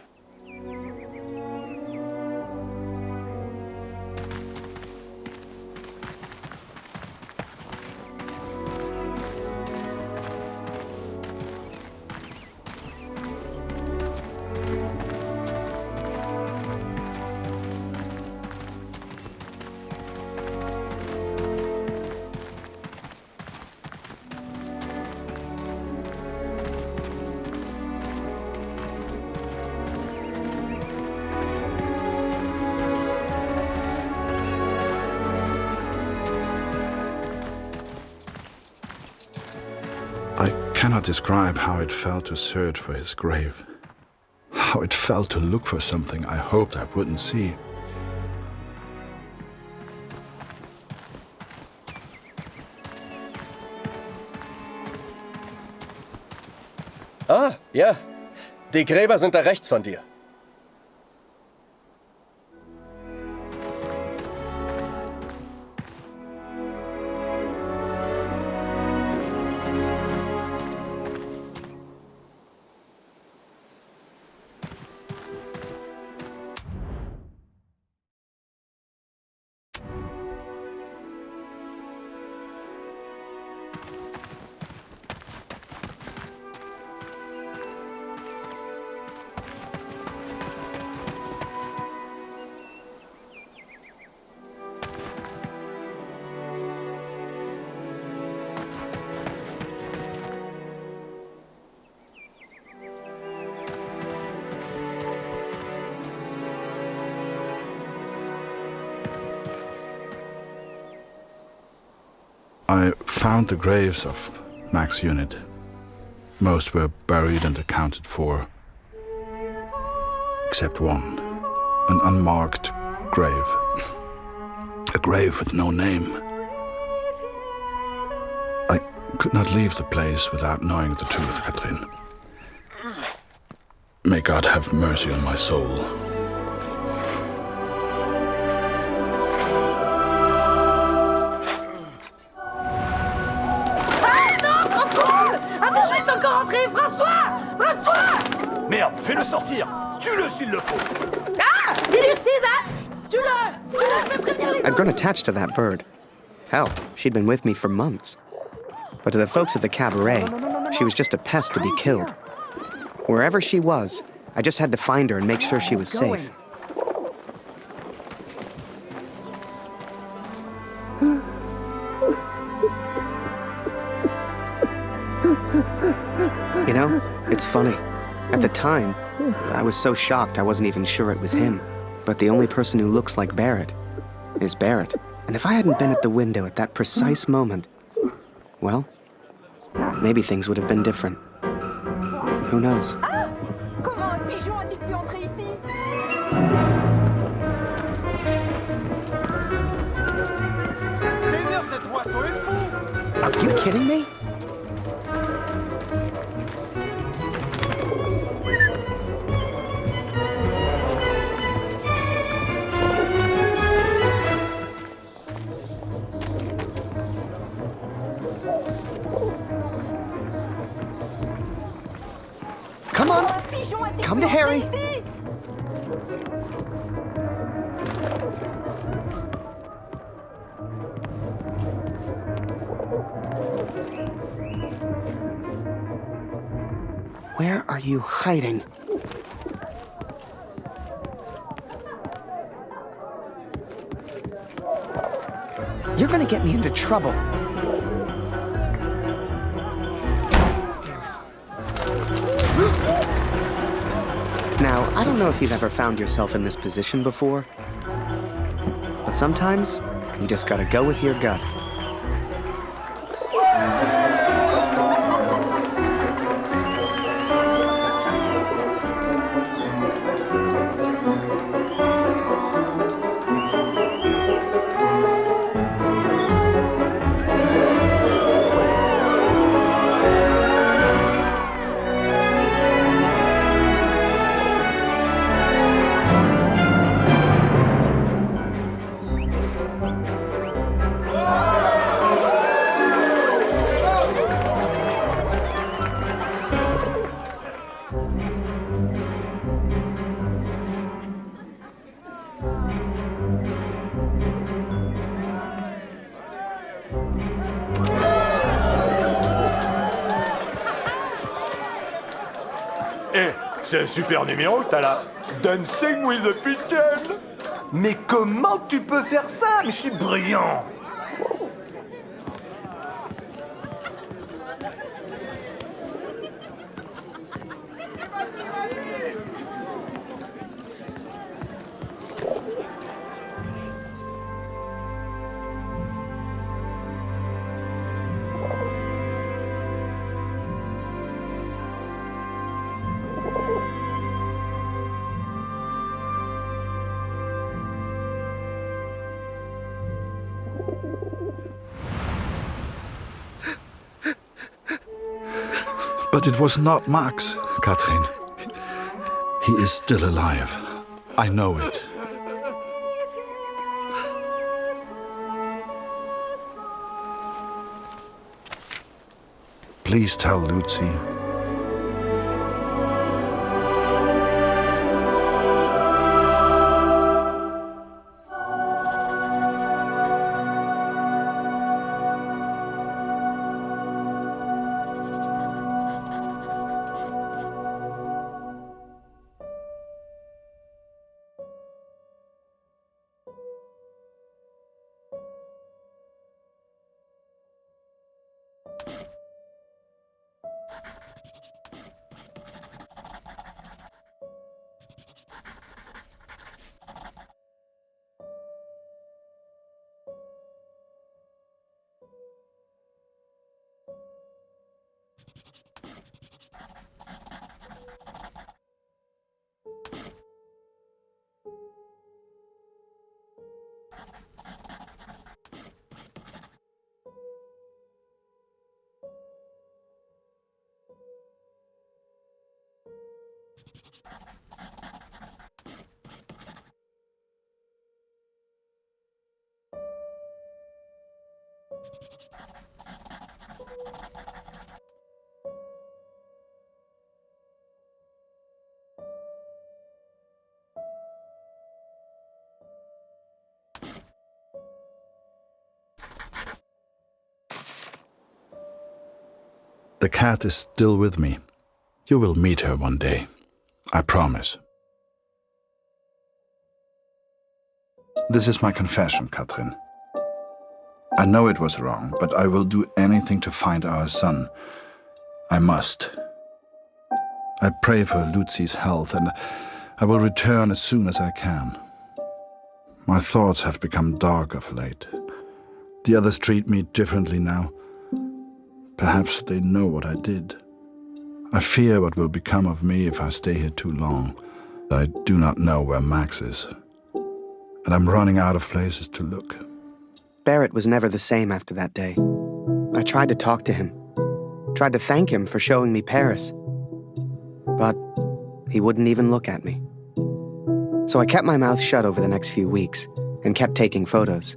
I cannot describe how it felt to search for his grave. How it felt to look for something I hoped I wouldn't see.
Ah, ja. Die Gräber sind da rechts von dir.
I found the graves of Mac's unit. Most were buried and accounted for, except one, an unmarked grave. A grave with no name. I could not leave the place without knowing the truth, Katrin. May God have mercy on my soul.
Merde, fais-le sortir! Tue-le s'il le faut!
Ah! Did you see that? Tue-le! Je vais prévenir les...
I'd grown attached to that bird. Hell, she'd been with me for months. But to the folks at the cabaret, she was just a pest to be killed. Wherever she was, I just had to find her and make sure she was safe. You know, it's funny. At the time, I was so shocked I wasn't even sure it was him. But the only person who looks like Barret is Barret. And if I hadn't been at the window at that precise moment, well, maybe things would have been different. Who knows?
Ah! Comment un pigeon a-t-il pu entrer ici?
Seigneur, cet oiseau est fou!
Are you kidding me? Come on! Come to Harry! Where are you hiding? You're gonna get me into trouble. Now, I don't know if you've ever found yourself in this position before, but sometimes you just gotta go with your gut.
C'est un super numéro que t'as là. Dancing with the Pigeon. Mais comment tu peux faire ça? Mais je suis brillant.
But it was not Max, Katrin. He is still alive. I know it. Please tell Lucy. The cat is still with me. You will meet her one day. I promise. This is my confession, Katrin. I know it was wrong, but I will do anything to find our son. I must. I pray for Lucy's health, and I will return as soon as I can. My thoughts have become dark of late. The others treat me differently now. Perhaps they know what I did. I fear what will become of me if I stay here too long. I do not know where Max is, and I'm running out of places to look.
Barret was never the same after that day. I tried to talk to him, tried to thank him for showing me Paris, but he wouldn't even look at me. So I kept my mouth shut over the next few weeks and kept taking photos.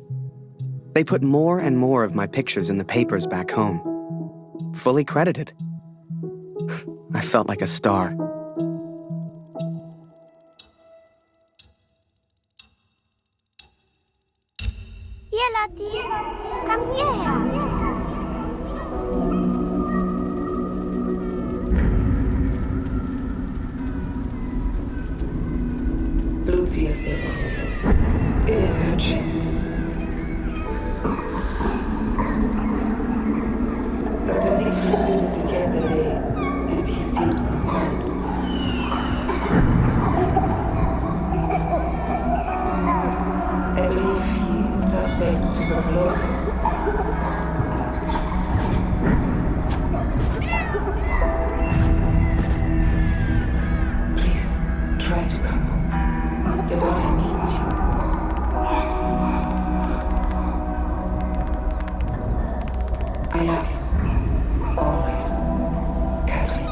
They put more and more of my pictures in the papers back home, fully credited. I felt like a star.
Hier, Lotti, komm hierher.
Lucy is still cold. It is her chest. Dr. Siegfried visited yesterday, and he seems concerned. I believe he suspects tuberculosis. Please, try to come home. Your daughter needs you. I love you. Always. Katrin.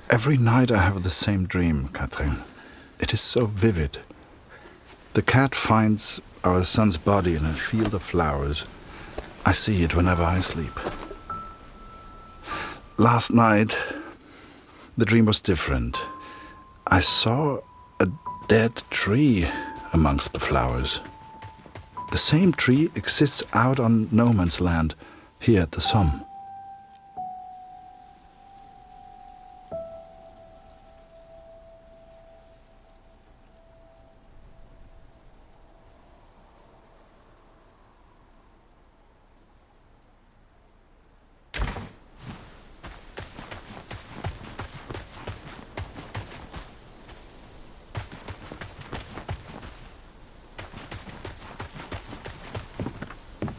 Every night I have the same dream, Katrin. It is so vivid. The cat finds our son's body in a field of flowers. I see it whenever I sleep. Last night, the dream was different. I saw a dead tree amongst the flowers. The same tree exists out on no man's land, here at the Somme.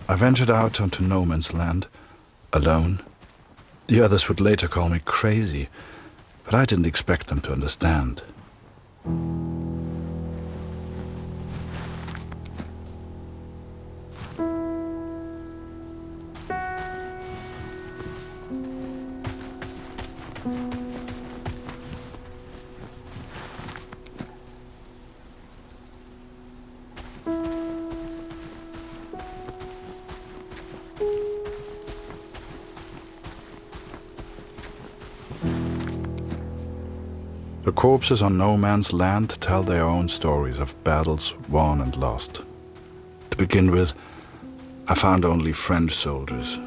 I ventured out onto no man's land, alone. The others would later call me crazy, but I didn't expect them to understand. The corpses on no man's land tell their own stories of battles won and lost. To begin with, I found only French soldiers.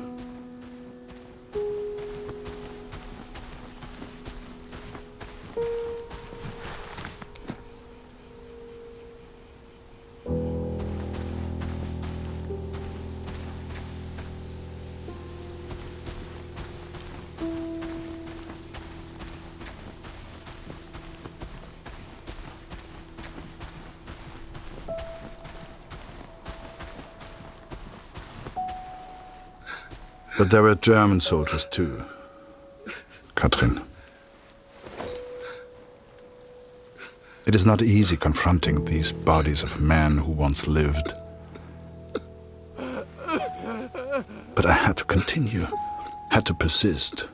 But there were German soldiers too, Katrin. It is not easy confronting these bodies of men who once lived. But I had to continue, had to persist.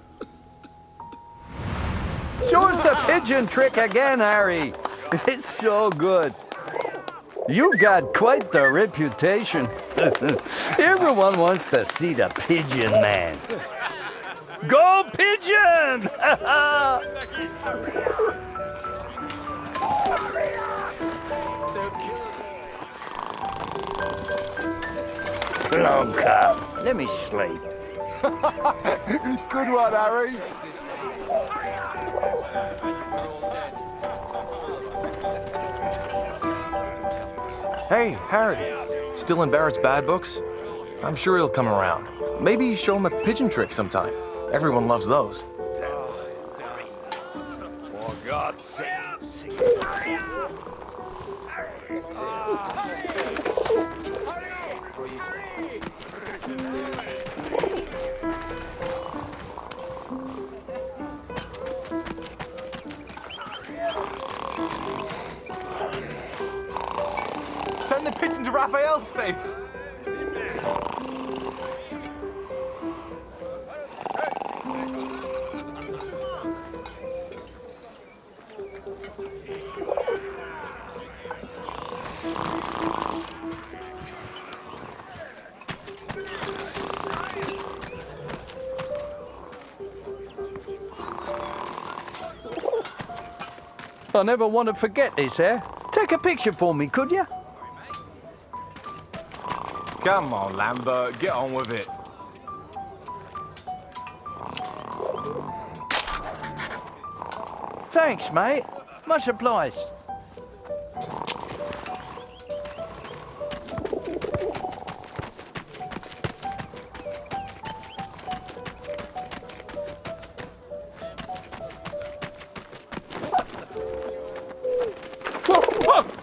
Show us the pigeon trick again, Harry. It's so good.
You've got quite the reputation. Everyone wants to see the Pigeon Man. Go Pigeon! Long cop. Let me sleep.
Good one, Harry.
Hey, Harry. Still in Barrett's bad books? I'm sure he'll come around. Maybe show him a pigeon trick sometime. Everyone loves those.
For God's sake.
Send the pigeon to Raphael's face!
I never want to forget this, eh? Take a picture for me, could you?
Come on, Lambert, get on with it.
Thanks, mate. Much obliged.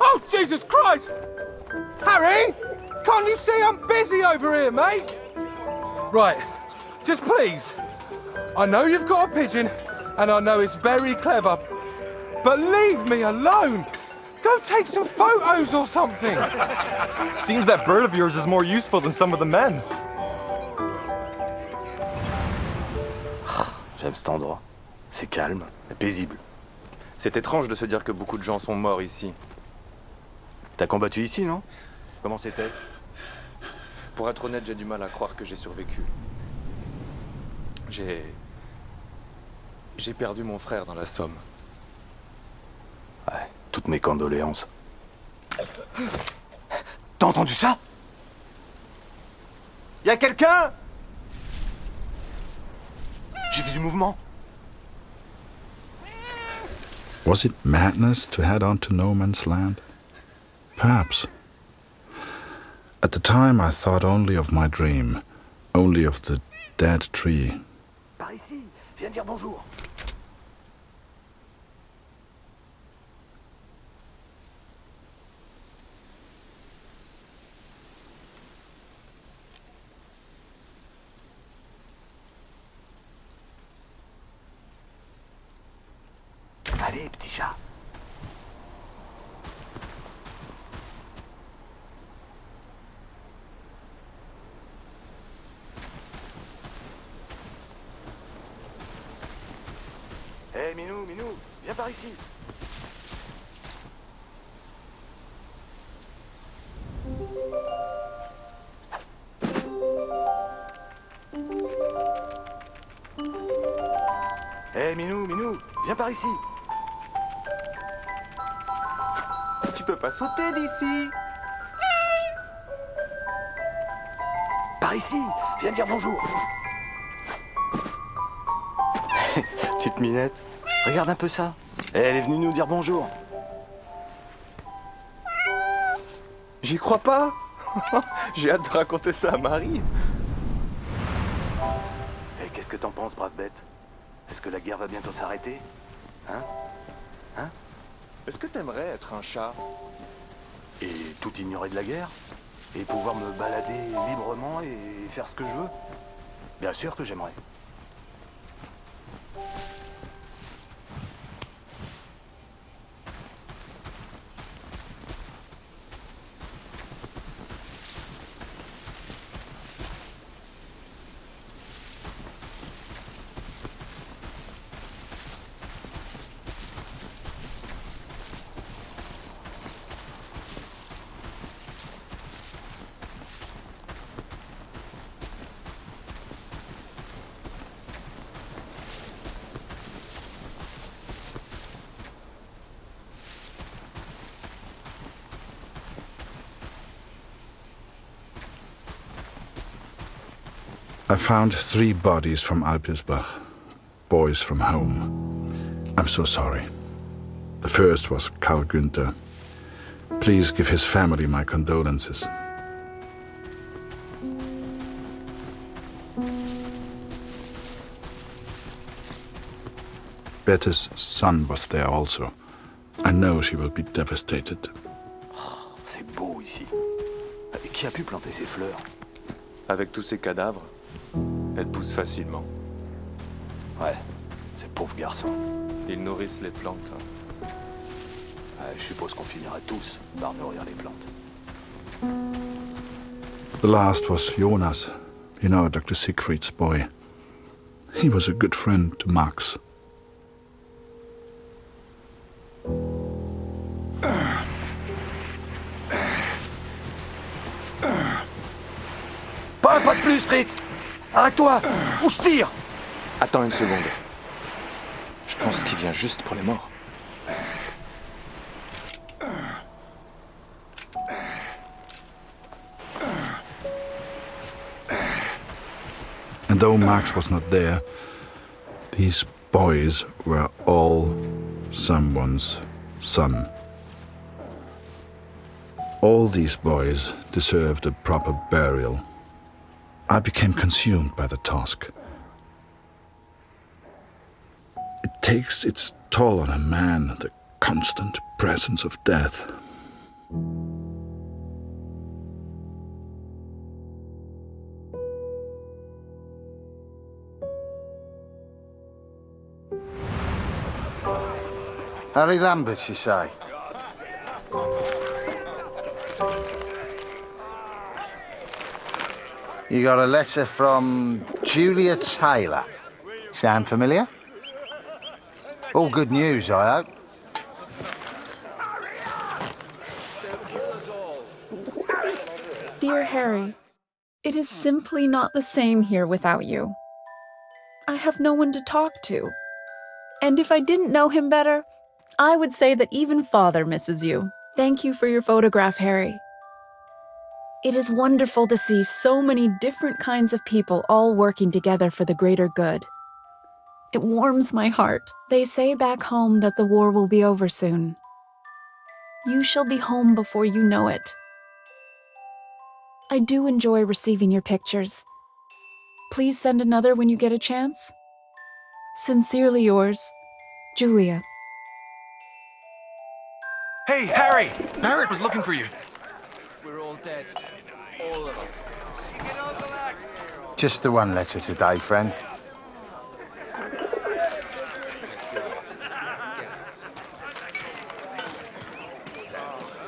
Oh, Jesus Christ! Harry! Can't you see I'm busy over here, mate? Right, just please. I know you've got a pigeon, and I know it's very clever, but leave me alone. Go take some photos or something.
Seems that bird of yours is more useful than some of the men.
J'aime cet endroit. C'est calme et paisible. C'est étrange de se dire que beaucoup de gens sont morts ici.
T'as combattu ici, non? Comment c'était?
Pour être honnête, j'ai du mal à croire que j'ai survécu. J'ai perdu mon frère dans la Somme.
Ouais, toutes mes condoléances. T'as entendu ça?
Y'a quelqu'un?
J'ai vu du mouvement.
Was it madness to head on to no man's land? Perhaps. At the time, I thought only of my dream, only of the dead tree.
Par ici, viens dire bonjour. Allez, petit chat. Hé, Minou, viens par ici. Hé, Minou, viens par ici.
Tu peux pas sauter d'ici.
Par ici, viens dire bonjour. Petite minette, regarde un peu ça. Elle est venue nous dire bonjour.
J'y crois pas. J'ai hâte de raconter ça à Marie.
Et qu'est-ce que t'en penses, brave bête? Est-ce que la guerre va bientôt s'arrêter? Hein?
Est-ce que t'aimerais être un chat?
Et tout ignorer de la guerre? Et pouvoir me balader librement et faire ce que je veux? Bien sûr que j'aimerais.
I found 3 bodies from Alpirsbach, boys from home. I'm so sorry. The first was Karl Günther. Please give his family my condolences. Bette's son was there also. I know she will be devastated.
Oh, c'est beau ici. Et qui a pu planter ces fleurs? Avec tous ces cadavres, elles poussent facilement. Ouais, ces pauvres garçons. Ils nourrissent les plantes. Ouais, je suppose qu'on finirait tous par nourrir les plantes.
The last was Jonas, you know, Dr. Siegfried's boy. He was a good friend to Max.
Pas un pas de plus, Rit! Arrête-toi! Ou je tire!
Attends une seconde. Je pense qu'il vient juste pour les morts.
And though Max was not there, these boys were all someone's son. All these boys deserved a proper burial. I became consumed by the task. It takes its toll on a man, the constant presence of death.
Harry Lambert, you say? You got a letter from Julia Taylor. Sound familiar? All good news, I hope.
Dear Harry, it is simply not the same here without you. I have no one to talk to. And if I didn't know him better, I would say that even Father misses you. Thank you for your photograph, Harry. It is wonderful to see so many different kinds of people all working together for the greater good. It warms my heart. They say back home that the war will be over soon. You shall be home before you know it. I do enjoy receiving your pictures. Please send another when you get a chance. Sincerely yours, Julia.
Hey, Harry! Barret was looking for you.
We're all dead. All of us.
Just the one letter today, friend.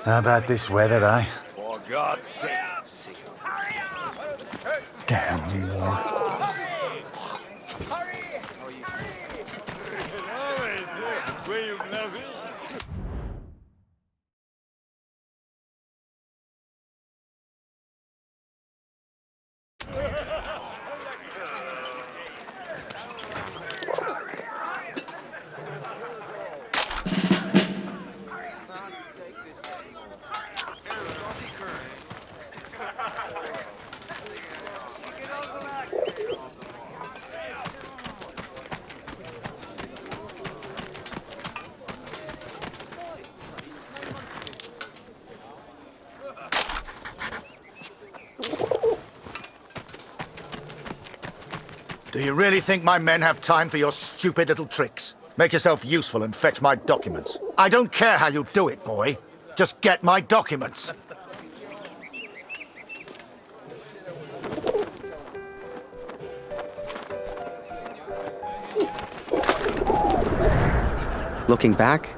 How about this weather, eh?
For God's sake.
Damn war.
Do you really think my men have time for your stupid little tricks? Make yourself useful and fetch my documents. I don't care how you do it, boy. Just get my documents.
Looking back,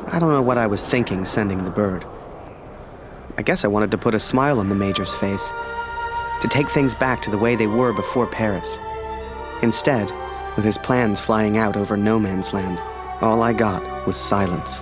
I don't know what I was thinking sending the bird. I guess I wanted to put a smile on the Major's face, to take things back to the way they were before Paris. Instead, with his plans flying out over no man's land, all I got was silence.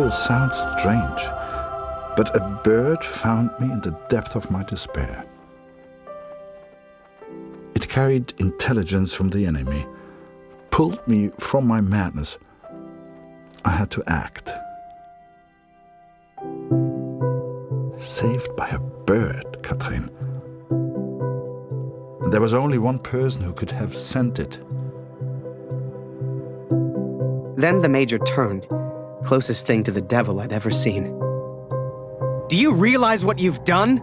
will sound strange, but a bird found me in the depth of my despair. It carried intelligence from the enemy, pulled me from my madness. I had to act. Saved by a bird, Katrin. There was only one person who could have sent it.
Then the Major turned, closest thing to the devil I'd ever seen. "Do you realize what you've done?"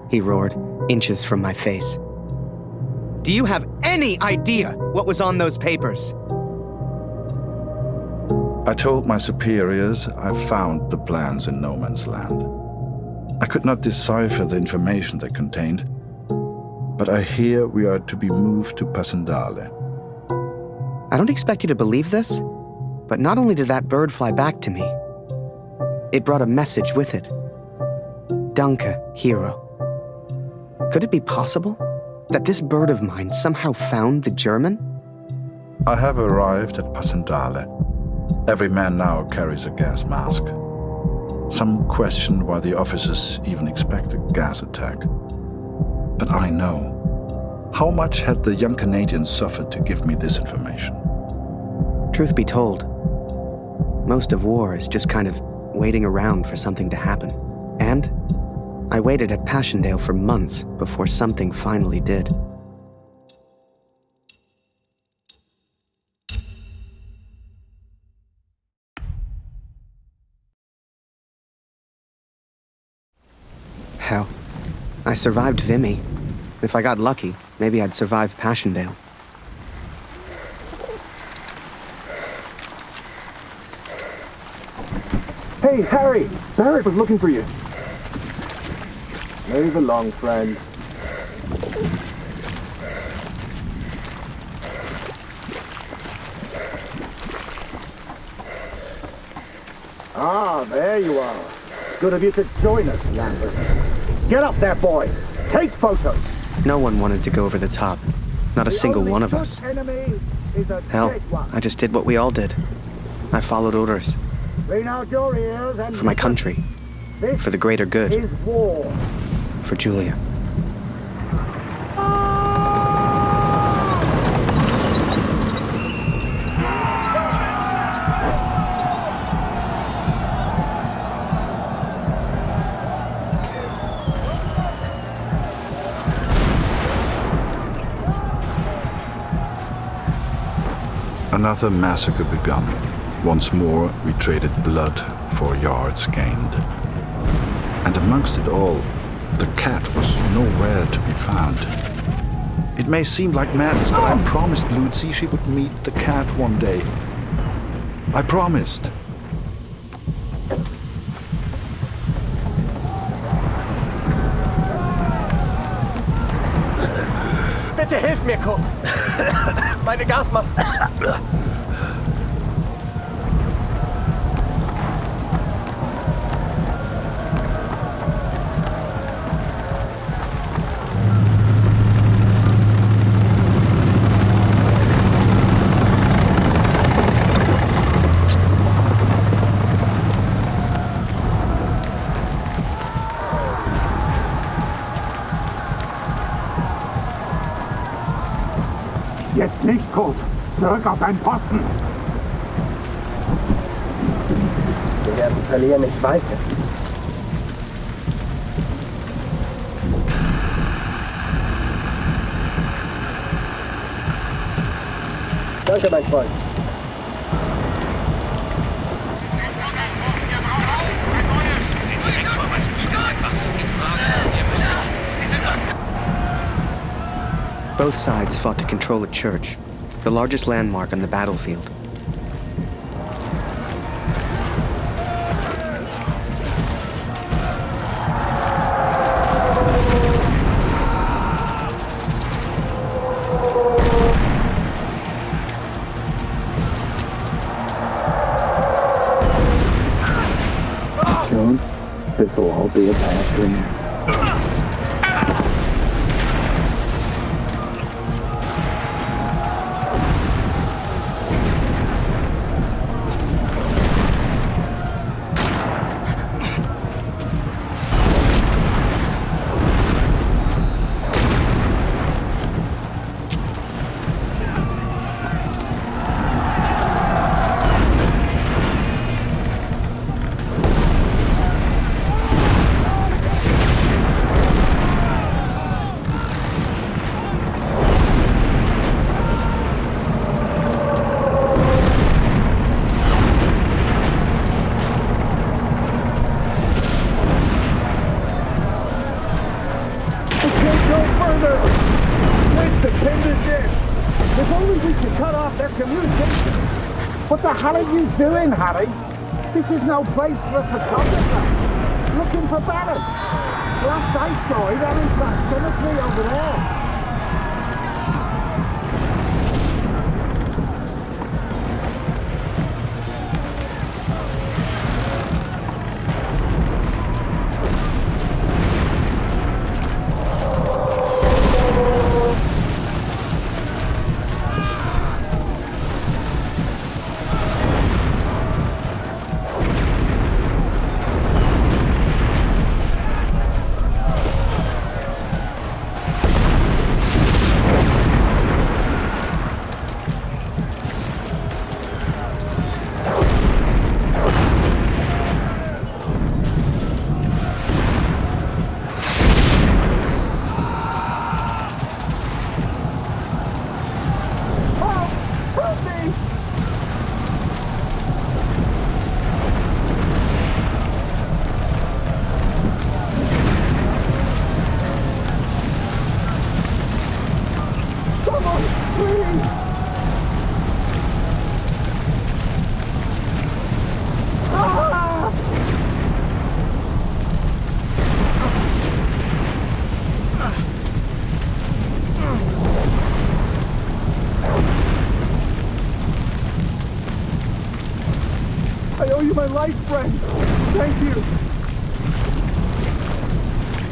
he roared, inches from my face. "Do you have any idea what was on those papers?"
I told my superiors I found the plans in no man's land. I could not decipher the information they contained, but I hear we are to be moved to Passendale.
I don't expect you to believe this, but not only did that bird fly back to me, it brought a message with it. Danke, hero. Could it be possible that this bird of mine somehow found the German?
I have arrived at Passendale. Every man now carries a gas mask. Some question why the officers even expect a gas attack. But I know. How much had the young Canadian suffered to give me this information?
Truth be told, most of war is just kind of waiting around for something to happen. And I waited at Passchendaele for months before something finally did. Hell, I survived Vimy. If I got lucky, maybe I'd survive Passchendaele.
Hey, Harry! Barret was looking for you. Move along, friend. Ah, there you are. Good of you to join us, Lambert. Get up there, boy. Take photos.
No one wanted to go over the top. Not a single one of us. Hell, I just did what we all did. I followed orders. For my country. For the greater good. For Julia.
Another massacre begun. Once more, we traded blood for yards gained. And amongst it all, the cat was nowhere to be found. It may seem like madness, but I promised Lucy she would meet the cat one day. I promised.
Bitte hilf mir, Kurt! Meine Gasmaske!
Jetzt nicht, Kurt. Zurück auf deinen Posten.
Wir werden verlieren nicht weiter. Danke, mein Freund.
Both sides fought to control a church, the largest landmark on the battlefield.
John, this will all be a bad dream. What the hell are you doing, Harry? This is no place for a photographer. Looking for Barret. Last I saw it, there is that cemetery over there.
I owe you my life, friend. Thank you.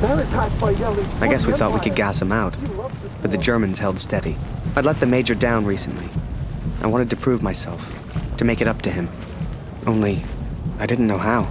They're attacked by yelling.
I guess we thought we could gas them out, but the Germans held steady. I'd let the Major down recently. I wanted to prove myself, to make it up to him. Only, I didn't know how.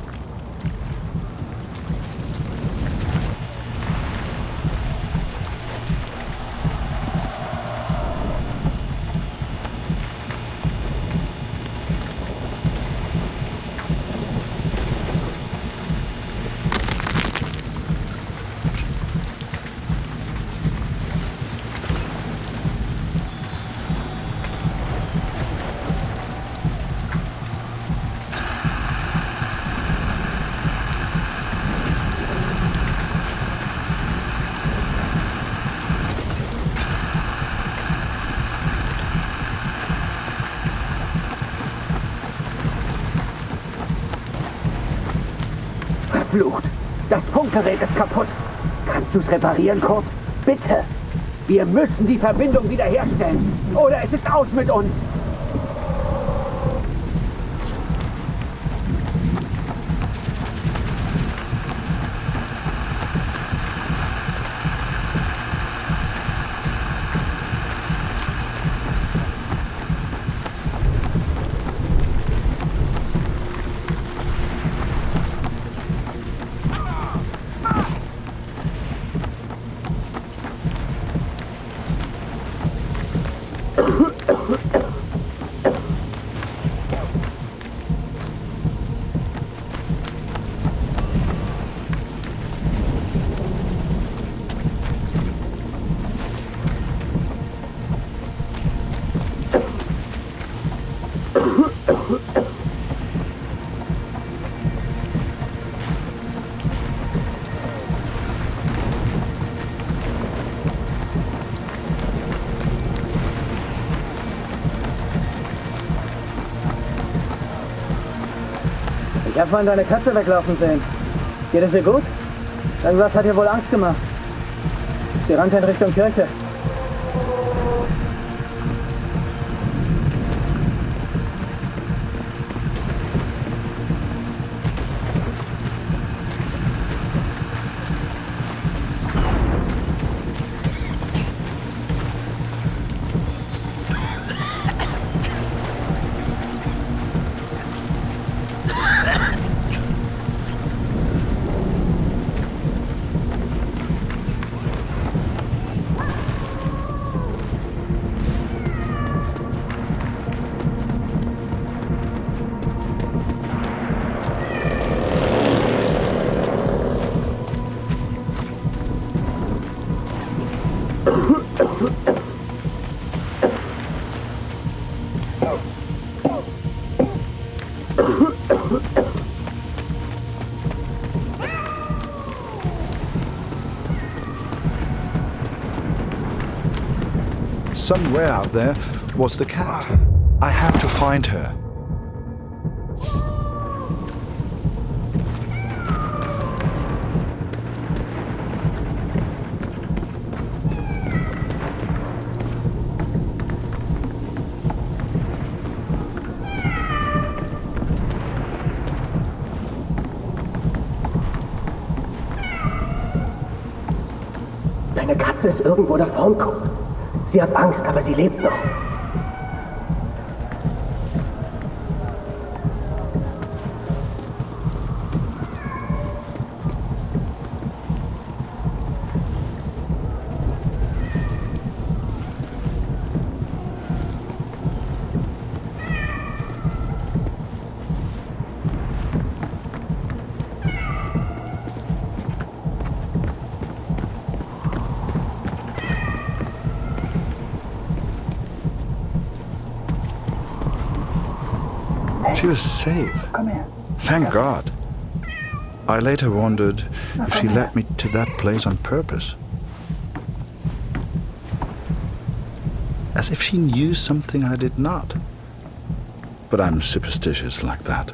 Verflucht! Das Funkgerät ist kaputt. Kannst du es reparieren, Kurt? Bitte! Wir müssen die Verbindung wiederherstellen. Oder es ist aus mit uns.
Ich hab vorhin deine Katze weglaufen sehen. Geht es ihr gut? Irgendwas hat ihr wohl Angst gemacht. Sie rannte in Richtung Kirche.
Somewhere out there was the cat. I had to find her.
Eine Katze ist irgendwo da vorn, guckt. Sie hat Angst, aber sie lebt noch.
She was safe.
Come here.
Thank God. I later wondered if she led me to that place on purpose. As if she knew something I did not. But I'm superstitious like that.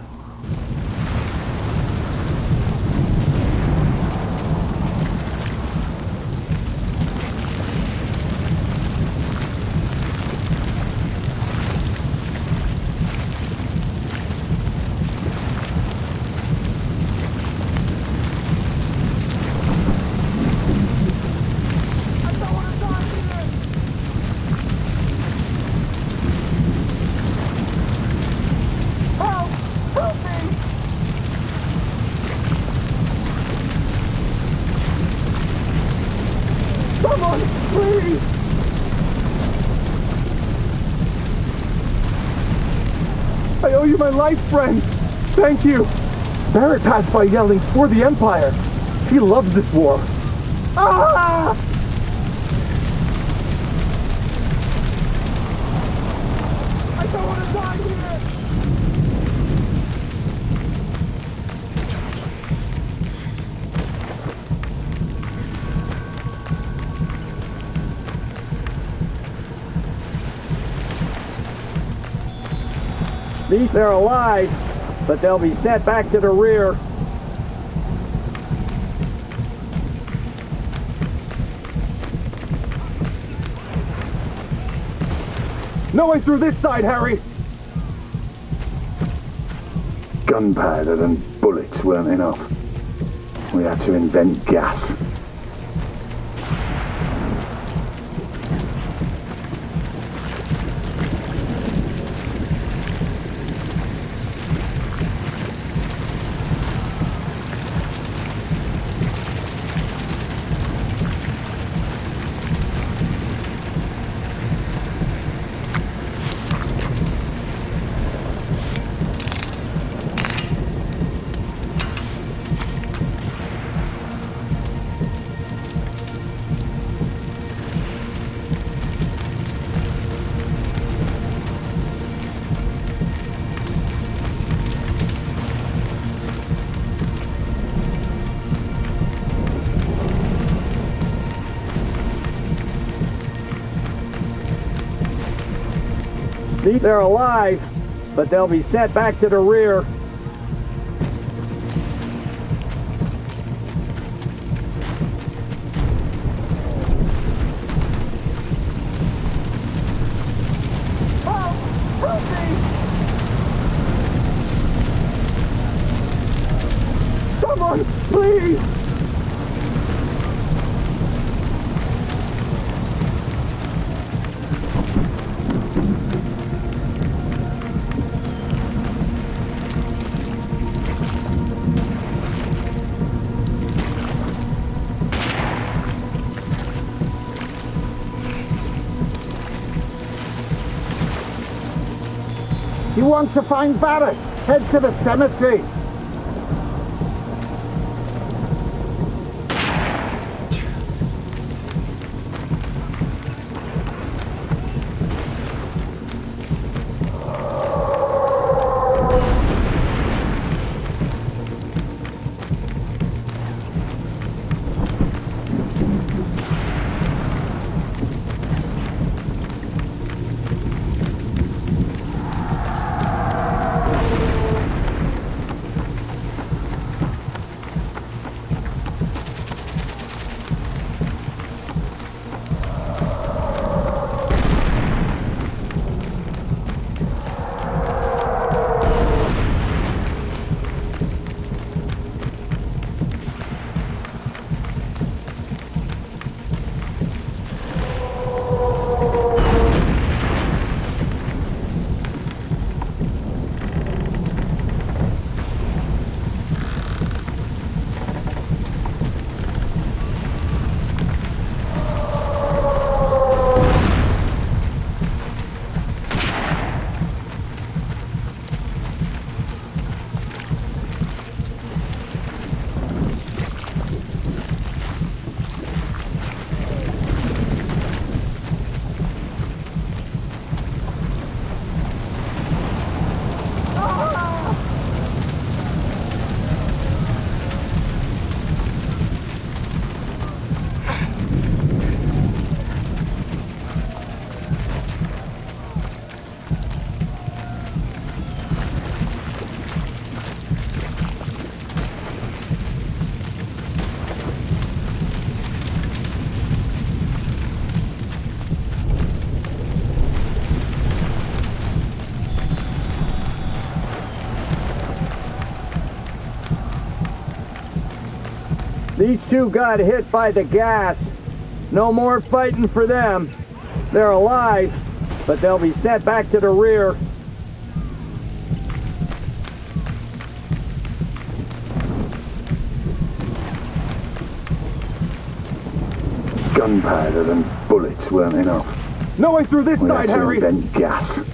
I owe you my life, friend. Thank you. Barret passed by yelling, "For the Empire." He loves this war. Ah! I don't want to die here.
These are alive, but they'll be sent back to the rear.
No way through this side, Harry.
Gunpowder and bullets weren't enough. We had to invent gas.
They're alive, but they'll be sent back to the rear.
Someone, please!
He wants to find Barret. Head to the cemetery. These two got hit by the gas. No more fighting for them. They're alive, but they'll be sent back to the rear.
Gunpowder and bullets weren't enough.
No way through this
We
side,
had to
Harry!
invent gas.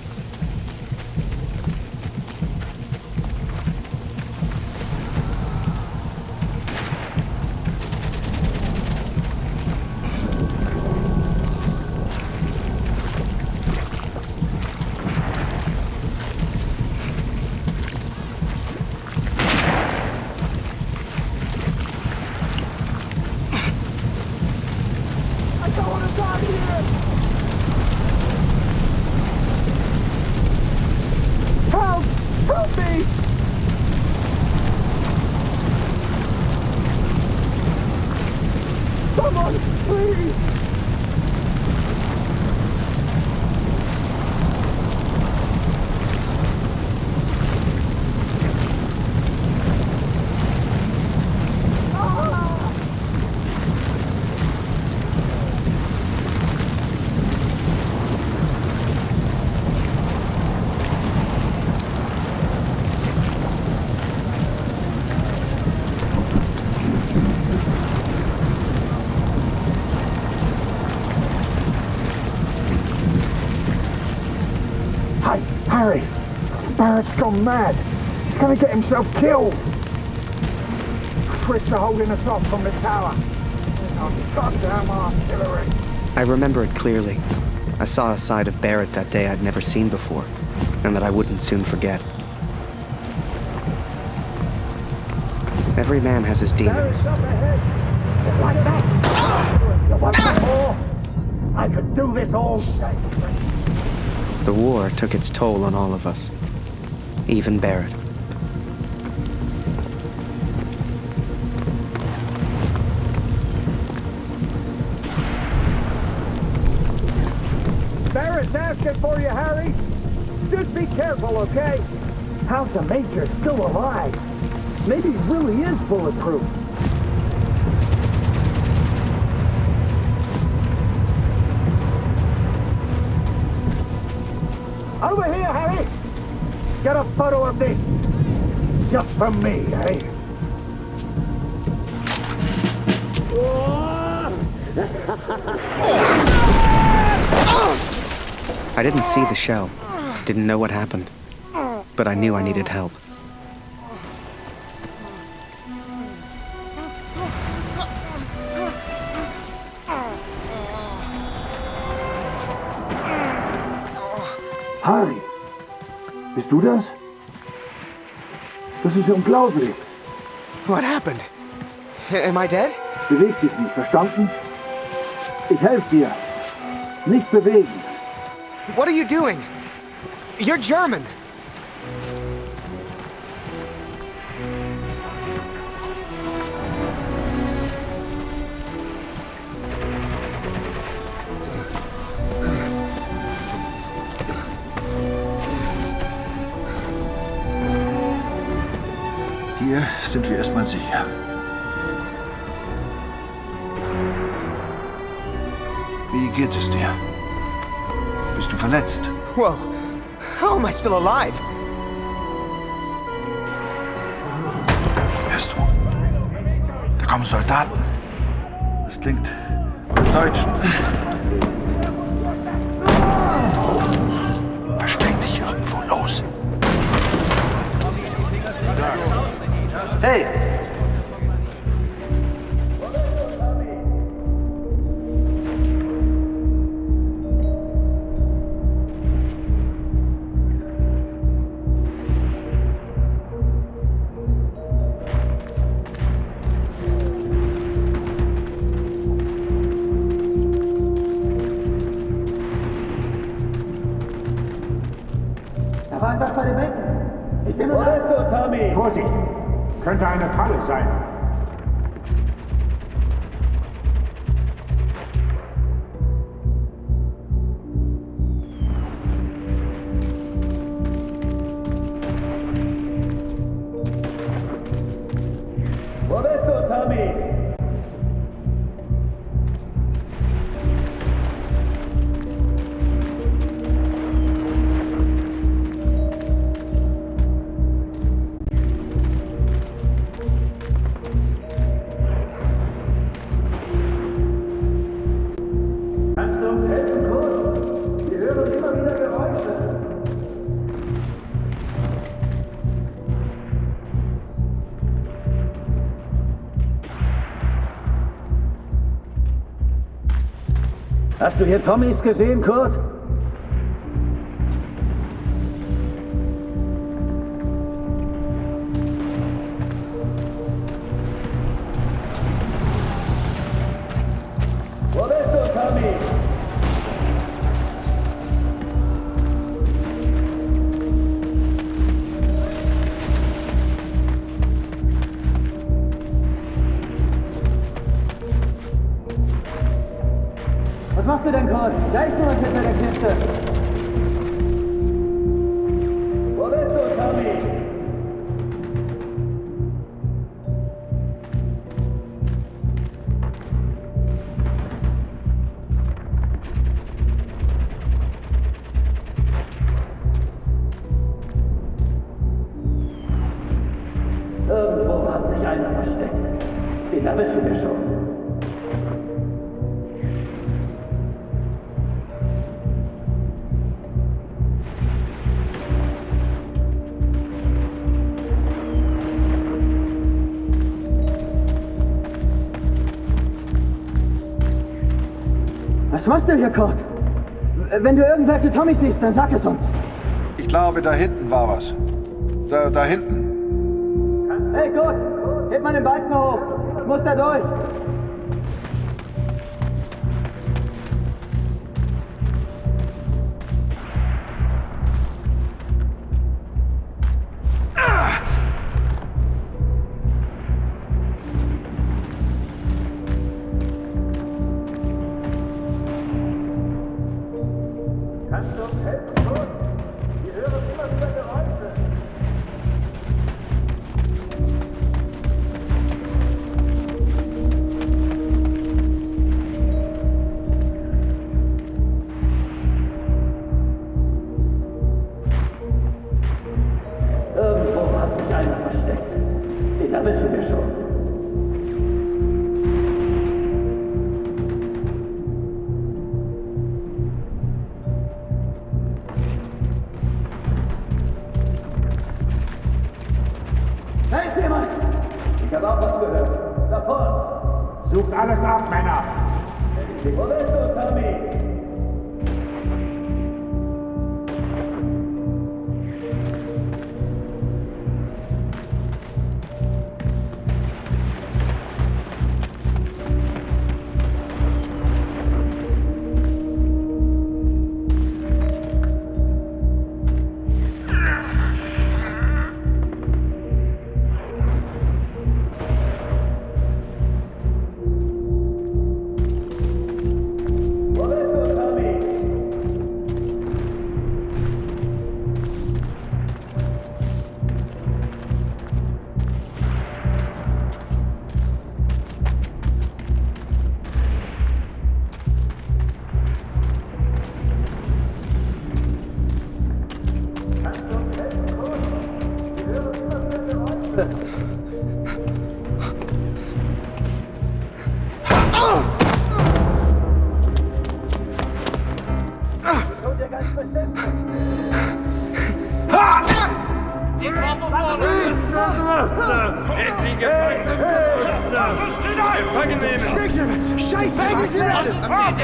Help! Help me! Someone, please! Hey, Harry! Barrett's gone mad. He's gonna get himself killed. Brits are holding us off from the tower. Oh, goddamn artillery.
I remember it clearly. I saw a side of Barret that day I'd never seen before, and that I wouldn't soon forget. Every man has his demons.
Like that! You want some more? I could do this all day.
The war took its toll on all of us, even Barret.
Barrett's asking for you, Harry. Just be careful, okay? How's the Major still alive? Maybe he really is bulletproof. Over here, Harry! Get a photo of this. Just for me, eh?
I didn't see the shell, didn't know what happened, but I knew I needed help.
Harry, bist du das? Das ist unglaublich.
What happened? Am I dead?
Beweg dich nicht, verstanden? Ich helfe dir. Nicht bewegen.
What are you doing? You're German.
Hier sind wir erstmal sicher. Wie geht es dir? Bist du verletzt?
Whoa. How am I still alive?
Hörst du? Da kommen Soldaten. Das klingt nach Deutschen. Versteck dich irgendwo, los. Hey!
Da war etwas bei den Bänken. Ich nehme mal. Wo bist du, Tommy?
Vorsicht! Könnte eine Falle sein.
Wo bist du, Tommy?
Hast du hier Tommys gesehen, Kurt? Wo bist du, Tommy? Was machst du denn, Kurt? Da ist jemand hinter der Kiste. Wo bist du, Tommy? Irgendwo hat sich einer versteckt. Den erwischen wir schon. Was machst du hier, Kurt? Wenn du irgendwelche Tommys siehst, dann sag es uns.
Ich glaube, da hinten war was. Da hinten.
Hey, Kurt! Heb mal den Balken hoch! Ich muss da durch! Kannst du uns helfen, Kurt? Wir hören immer wieder Geräusche. Irgendwo hat sich einer versteckt. Den erwischen wir schon. Da ist jemand! Ich habe auch was gehört. Da vorne!
Sucht alles ab, Männer!
Wo bist du, Tommy? Wo bist du, Tommy?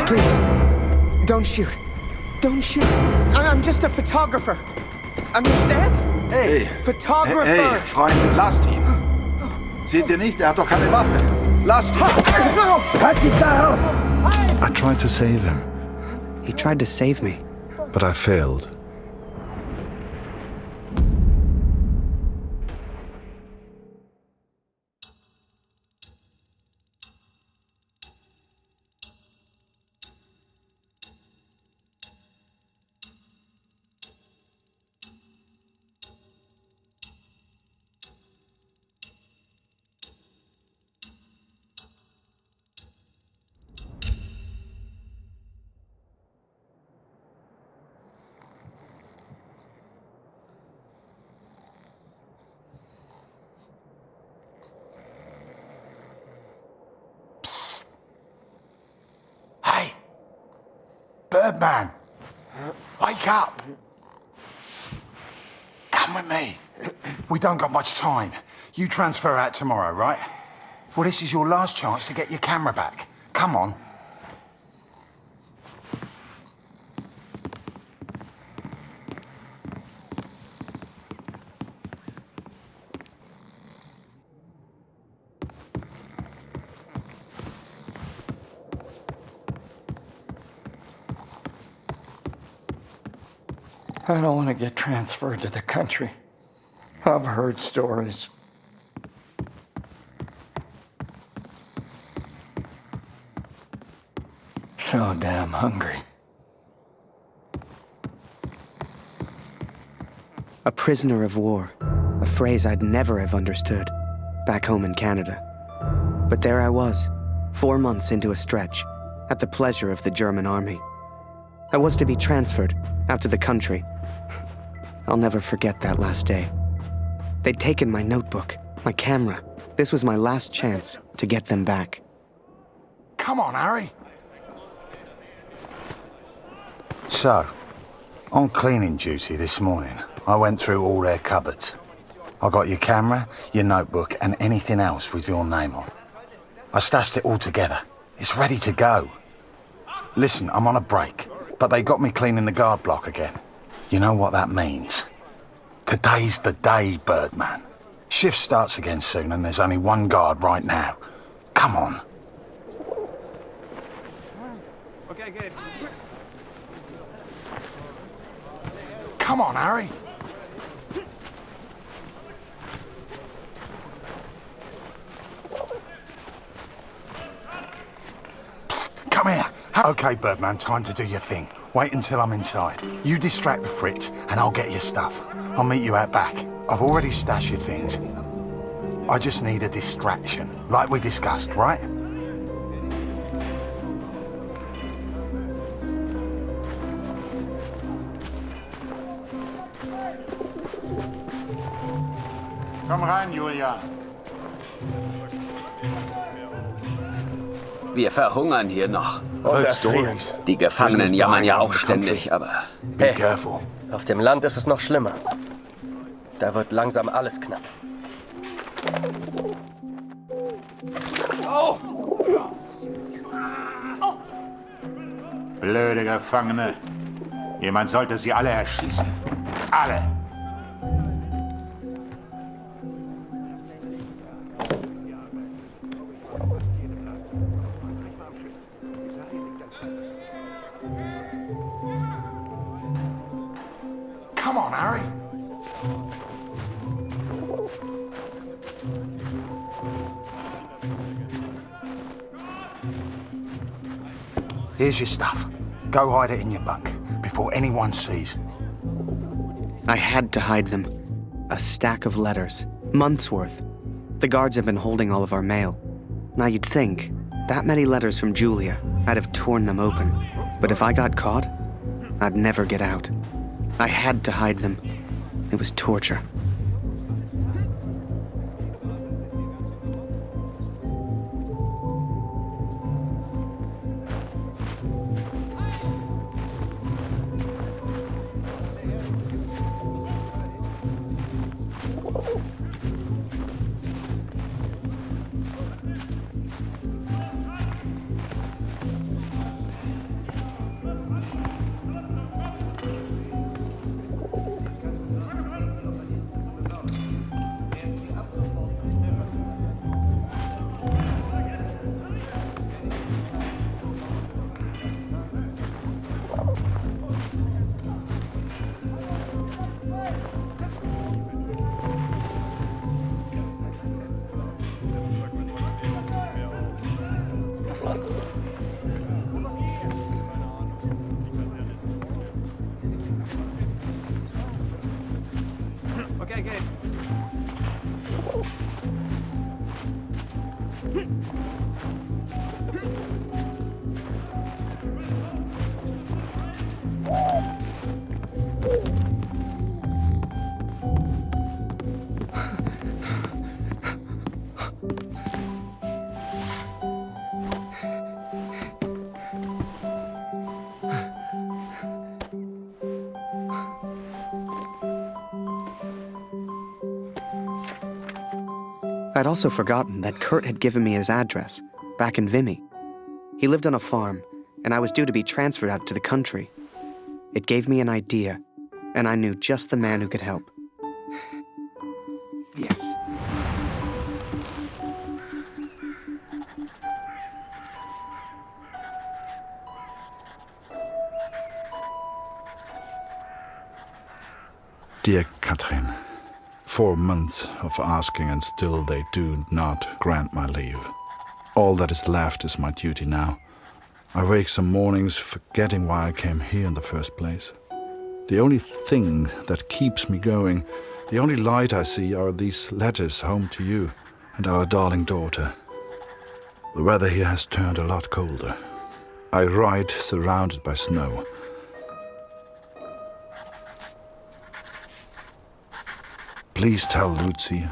Please, don't shoot. Don't shoot. I'm just a photographer. Understand?
Hey,
Photographer.
Hey, Freunde, lasst ihn. Seht ihr nicht? Er hat doch keine Waffe. Lasst ihn.
Halt dich da raus!
I tried to save him,
He tried to save me.
but I failed.
Birdman! Wake up! Come with me. We don't got much time. You transfer out tomorrow, right? Well, this is your last chance to get your camera back. Come on.
I don't want to get transferred to the country. I've heard stories. So damn hungry.
A prisoner of war, a phrase I'd never have understood back home in Canada. But there I was, 4 months into a stretch, at the pleasure of the German army. I was to be transferred out to the country. I'll never forget that last day. They'd taken my notebook, my camera. This was my last chance to get them back.
Come on, Harry. So, on cleaning duty this morning, I went through all their cupboards. I got your camera, your notebook, and anything else with your name on. I stashed it all together. It's ready to go. Listen, I'm on a break, but they got me cleaning the guard block again. You know what that means? Today's the day, Birdman. Shift starts again soon, and there's only one guard right now. Come on.
Okay, good.
Come on, Harry. Psst, come here. Okay, Birdman, time to do your thing. Wait until I'm inside. You distract the Fritz, and I'll get your stuff. I'll meet you out back. I've already stashed your things. I just need a distraction, like we discussed, right?
Komm rein, Julian.
Wir verhungern hier noch.
Unterfrieren.
Die Gefangenen jammern ja auch ständig, aber...
Hey, auf dem Land ist es noch schlimmer. Da wird langsam alles knapp.
Oh! Blöde Gefangene. Jemand sollte sie alle erschießen. Alle.
Come on, Harry. Here's your stuff. Go hide it in your bunk before anyone sees.
I had to hide them. A stack of letters, months worth. The guards have been holding all of our mail. Now you'd think, that many letters from Julia, I'd have torn them open. But if I got caught, I'd never get out. I had to hide them. It was torture.
Okay, good.
I'd also forgotten that Kurt had given me his address, back in Vimy. He lived on a farm, and I was due to be transferred out to the country. It gave me an idea, and I knew just the man who could help. Yes.
Dear Katrin, 4 months of asking and still they do not grant my leave. All that is left is my duty now. I wake some mornings forgetting why I came here in the first place. The only thing that keeps me going, the only light I see are these letters home to you and our darling daughter. The weather here has turned a lot colder. I ride surrounded by snow. Please tell Lucy.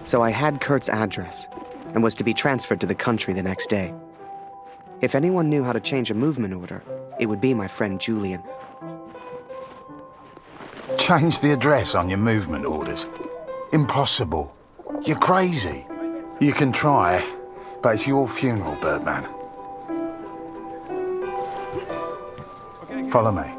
So I had Kurt's address and was to be transferred to the country the next day. If anyone knew how to change a movement order, it would be my friend Julian.
Change the address on your movement orders? Impossible. You're crazy. You can try, but it's your funeral, Birdman. Follow me.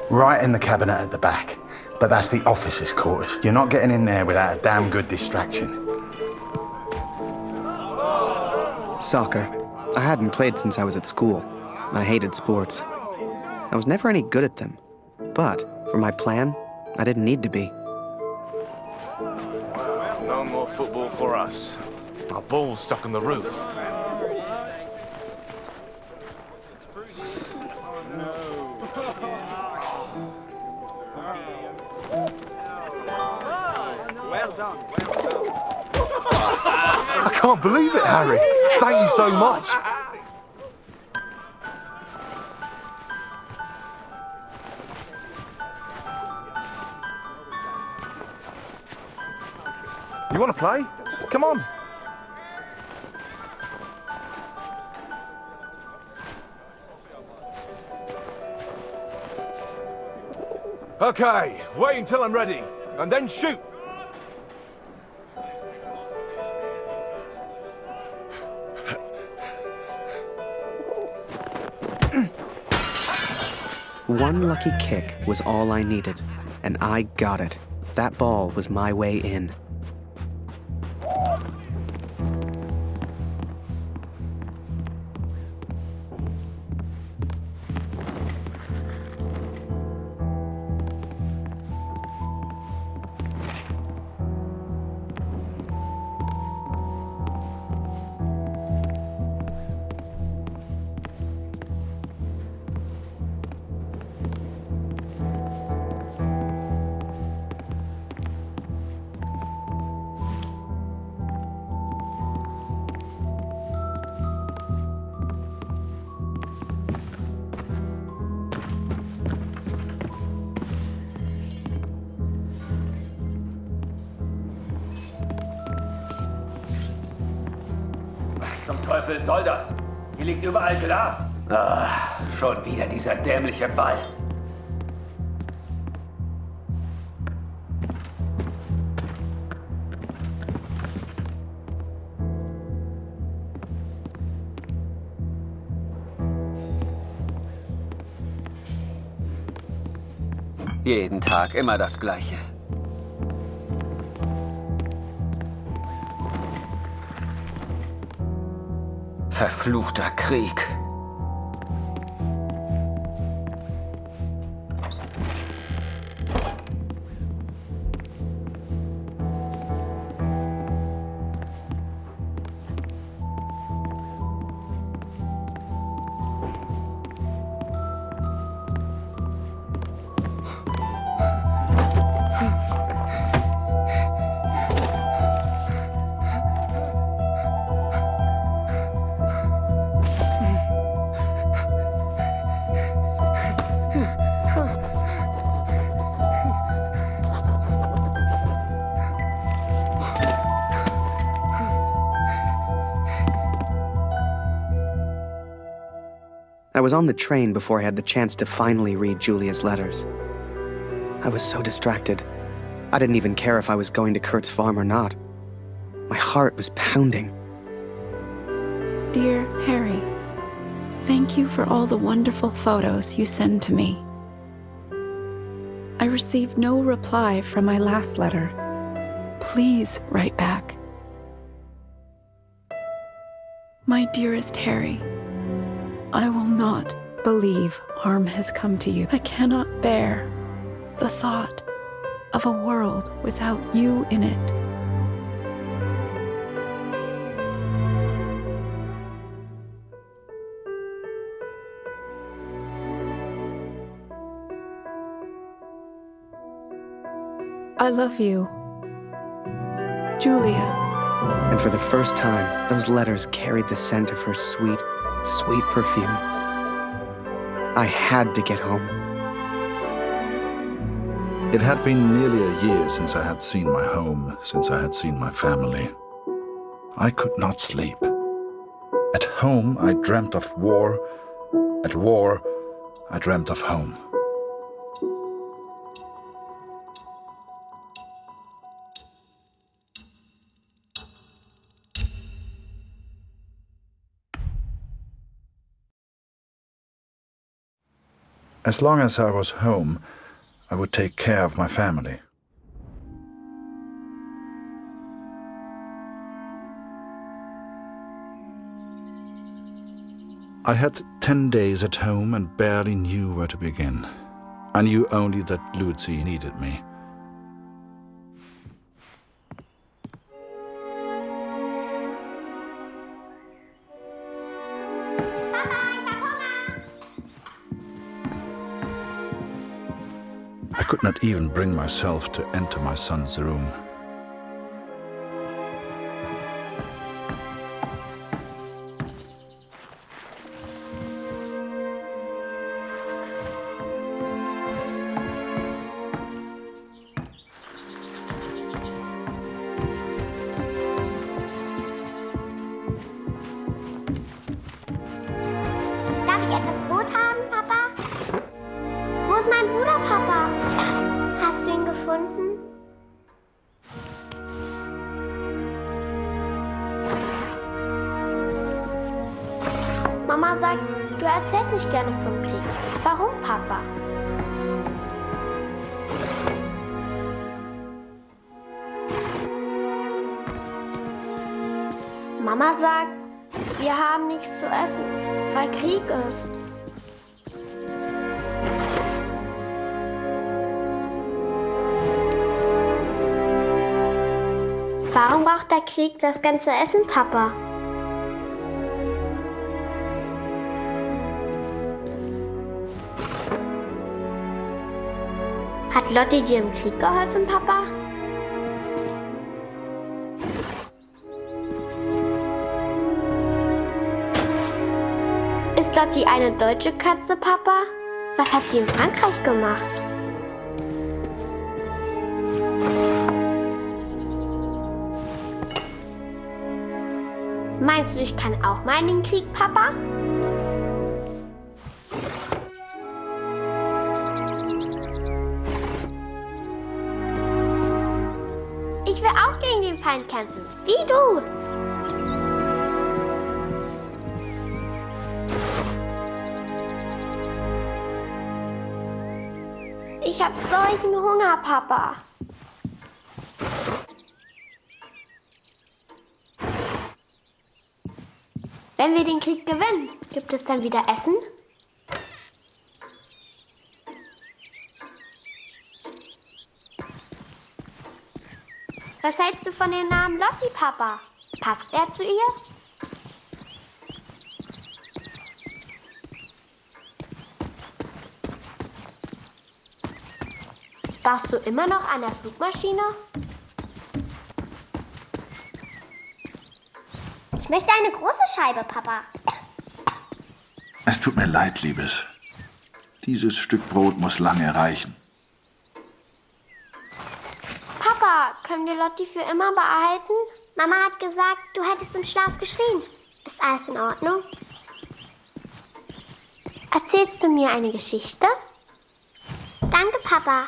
Right in the cabinet at the back. But that's the officers' quarters. You're not getting in there without a damn good distraction.
Soccer. I hadn't played since I was at school. I hated sports. I was never any good at them. But, for my plan, I didn't need to be.
No more football for us. Our ball's stuck on the roof.
I can't believe it, Harry. Thank you so much. You want to play? Come on. Okay, wait until I'm ready, and then shoot.
One lucky kick was all I needed, and I got it. That ball was my way in.
zum Teufel soll das? Hier liegt überall Glas. Ah, schon wieder dieser dämliche Ball. Jeden Tag immer das Gleiche. Verfluchter Krieg.
I was on the train before I had the chance to finally read Julia's letters. I was so distracted. I didn't even care if I was going to Kurt's farm or not. My heart was pounding.
Dear Harry, thank you for all the wonderful photos you send to me. I received no reply from my last letter. Please write back. My dearest Harry, I will not believe harm has come to you. I cannot bear the thought of a world without you in it. I love you, Julia.
And for the first time, those letters carried the scent of her sweet, sweet perfume. I had to get home.
It had been nearly a year since I had seen my home, since I had seen my family. I could not sleep. At home, I dreamt of war. At war, I dreamt of home. As long as I was home, I would take care of my family. I had 10 days at home and barely knew where to begin. I knew only that Lucy needed me. I could not even bring myself to enter my son's room.
Darf ich etwas Brot haben, Papa? Wo ist mein Bruder, Papa? Hast du ihn gefunden? Mama sagt, du erzählst nicht gerne vom Krieg. Warum, Papa? Mama sagt, wir haben nichts zu essen, weil Krieg ist. Warum braucht der Krieg das ganze Essen, Papa? Hat Lotti dir im Krieg geholfen, Papa? Ist Lotti eine deutsche Katze, Papa? Was hat sie in Frankreich gemacht? Meinst du, ich kann auch mal in den Krieg, Papa? Ich will auch gegen den Feind kämpfen, wie du. Ich hab solchen Hunger, Papa. Wenn wir den Krieg gewinnen, gibt es dann wieder Essen? Was hältst du von dem Namen Lotti, Papa? Passt er zu ihr? Baust du immer noch an der Flugmaschine? Ich möchte eine große Scheibe, Papa.
Es tut mir leid, Liebes. Dieses Stück Brot muss lange reichen.
Papa, können wir Lotti für immer behalten? Mama hat gesagt, du hättest im Schlaf geschrien. Ist alles in Ordnung? Erzählst du mir eine Geschichte? Danke, Papa.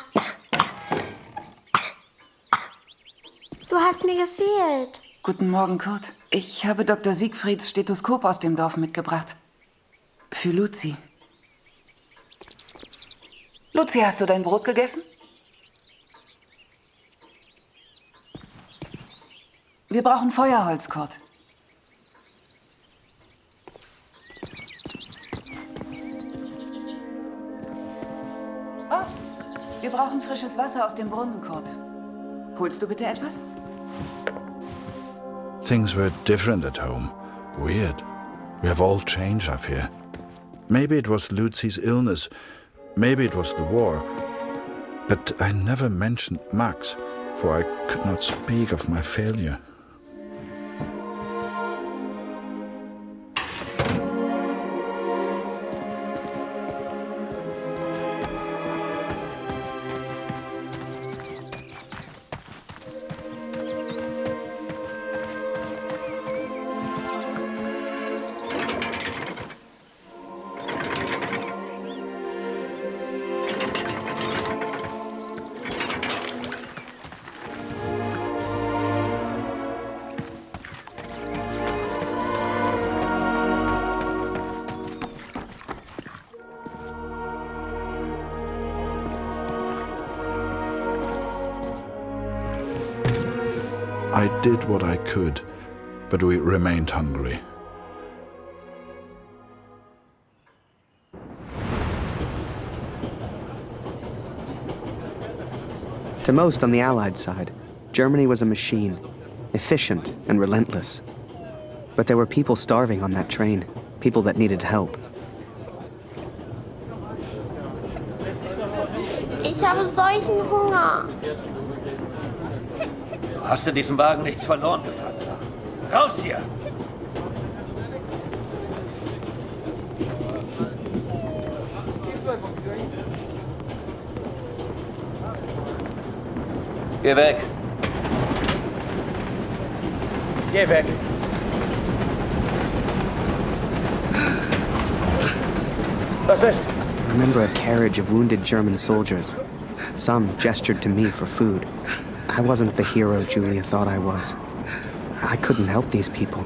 Du hast mir gefehlt.
Guten Morgen, Kurt. Ich habe Dr. Siegfrieds Stethoskop aus dem Dorf mitgebracht. Für Luzi. Luzi, hast du dein Brot gegessen? Wir brauchen Feuerholz, Kurt. Oh, wir brauchen frisches Wasser aus dem Brunnen, Kurt. Holst du bitte etwas?
Things were different at home. Weird. We have all changed, I fear. Maybe it was Luzi's illness. Maybe it was the war. But I never mentioned Max, for I could not speak of my failure. I did what I could, but we remained hungry.
To most on the Allied side, Germany was a machine, efficient and relentless. But there were people starving on that train, people that needed help.
Ich habe solchen Hunger.
Hast in diesem Wagen nichts verloren, Gefangener? Raus hier!
Geh weg. Geh weg. Was ist?
I remember a carriage of wounded German soldiers. Some gestured to me for food. I wasn't the hero Julia thought I was. I couldn't help these people.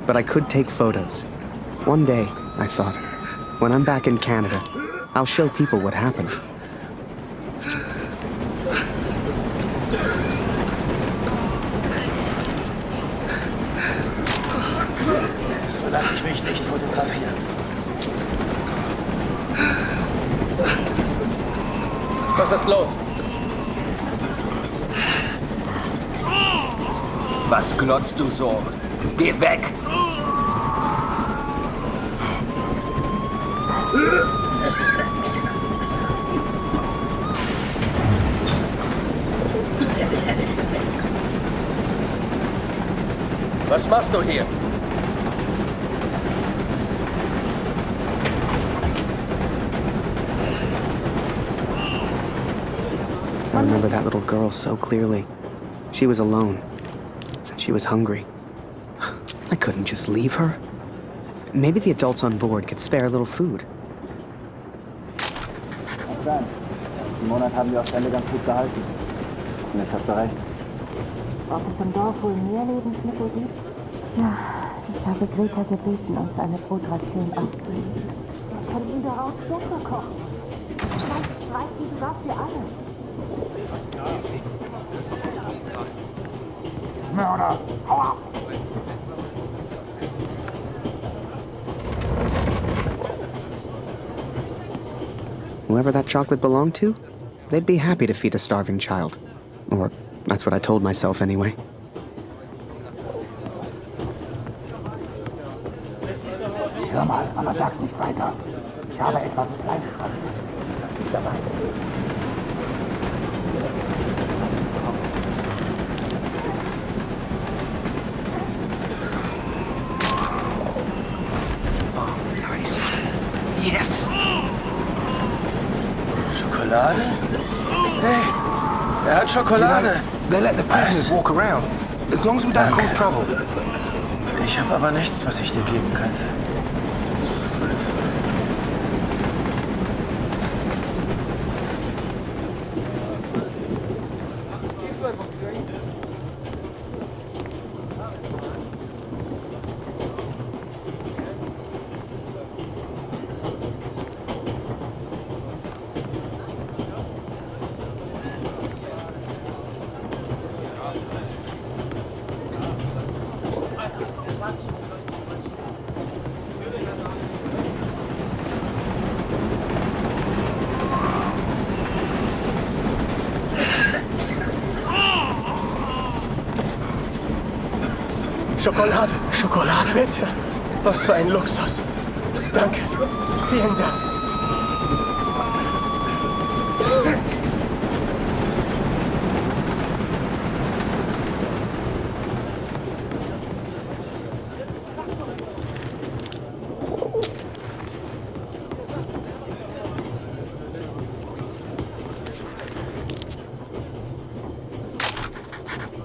But I could take photos. One day, I thought, when I'm back in Canada, I'll show people what happened.
So lasse ich mich nicht fotografieren.
Was ist los?
Was glotzt du so? Geh weg!
Was machst du hier?
I remember that little girl so clearly. She was alone. And she was hungry. I couldn't just leave her. Maybe the adults on board could spare a little food.
Sein. Diesen Monat haben wir aufs Ende ganz gut gehalten. Vielleicht hast du recht.
Ob es im Dorf wohl mehr Lebensmittel gibt? Ja, ich habe Greta gebeten, uns eine Brotration auszulegen. Wir könnten daraus Suppe kochen. Ich weiß, wie du was für alle.
Mörder, hau ab!
Whoever that chocolate belonged to, they'd be happy to feed a starving child. Or that's what I told myself anyway.
Hör mal, aber sag's nicht weiter. Ich habe etwas Fleischfresses. Das ist dabei.
Oh, nice. Yes!
Schokolade? Hey, hat Schokolade.
They let the prisoners walk around, as long as we don't cause trouble.
Ich habe aber nichts, was ich dir geben könnte.
Schokolade, Schokolade, bitte. Was für ein Luxus. Danke. Vielen Dank.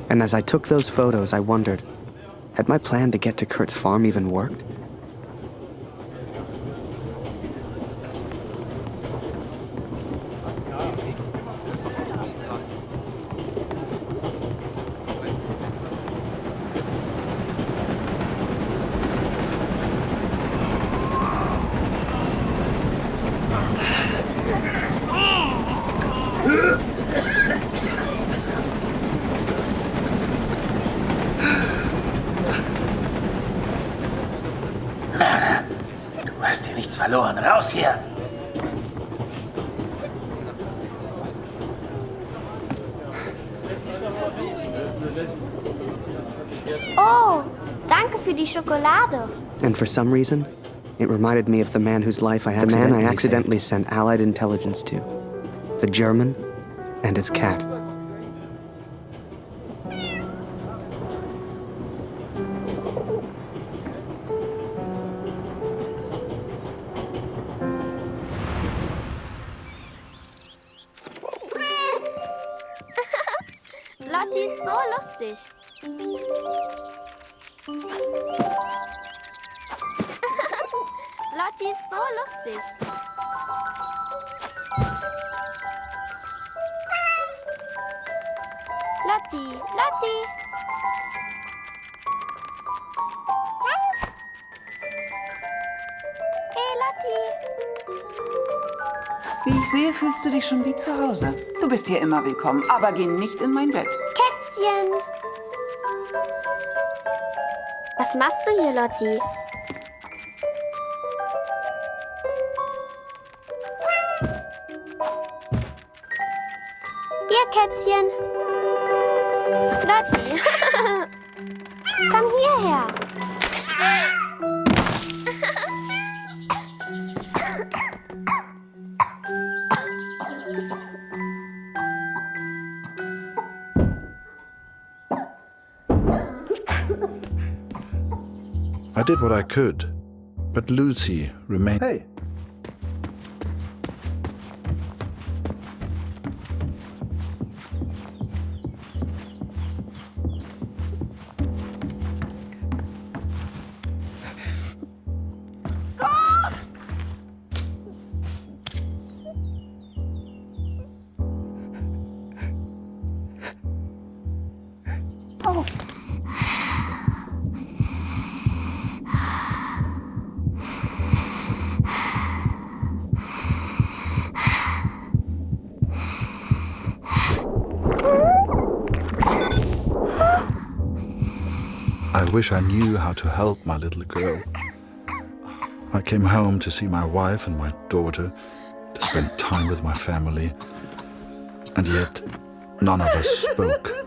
And as I took those photos, I wondered, had my plan to get to Kurt's farm even worked?
Du hast hier nichts verloren. Raus hier!
Oh, danke für die Schokolade.
And for some reason, it reminded me of the man whose life I accidentally sent Allied intelligence to. The German and his cat.
Lotti ist so lustig. Lotti ist so lustig. Lotti, Lotti. Hey, Lotti.
Wie ich sehe, fühlst du dich schon wie zu Hause. Du bist hier immer willkommen, aber geh nicht in mein Bett.
Kätzchen. Was machst du hier, Lotti? Hier, Kätzchen. Lotti. Komm hierher.
I did what I could, but Lucy remained.
Hey.
I wish I knew how to help my little girl. I came home to see my wife and my daughter, to spend time with my family, and yet none of us spoke.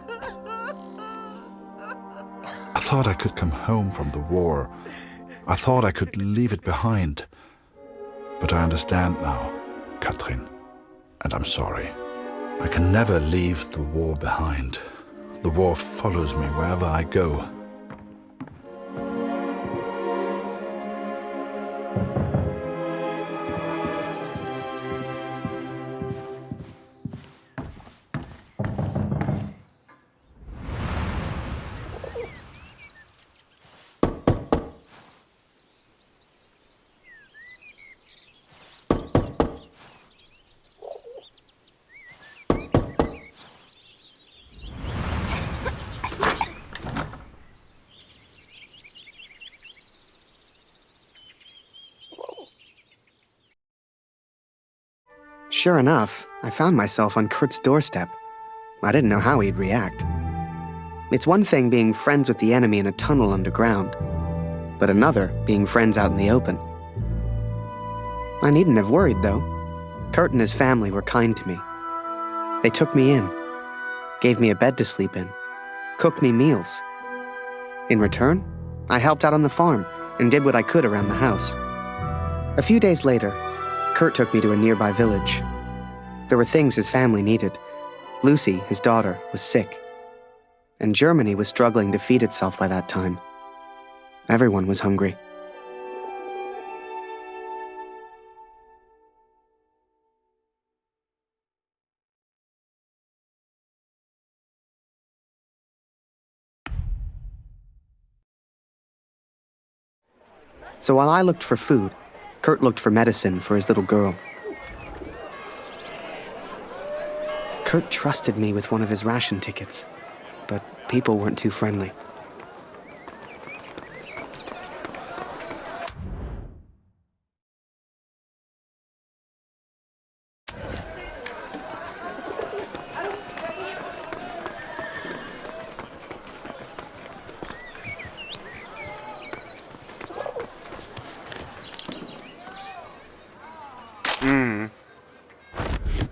I thought I could come home from the war. I thought I could leave it behind. But I understand now, Katrin, and I'm sorry. I can never leave the war behind. The war follows me wherever I go.
Sure enough, I found myself on Kurt's doorstep. I didn't know how he'd react. It's one thing being friends with the enemy in a tunnel underground, but another being friends out in the open. I needn't have worried, though. Kurt and his family were kind to me. They took me in, gave me a bed to sleep in, cooked me meals. In return, I helped out on the farm and did what I could around the house. A few days later, Kurt took me to a nearby village. There were things his family needed. Lucy, his daughter, was sick. And Germany was struggling to feed itself by that time. Everyone was hungry. So while I looked for food, Kurt looked for medicine for his little girl. Kurt trusted me with one of his ration tickets, but people weren't too friendly.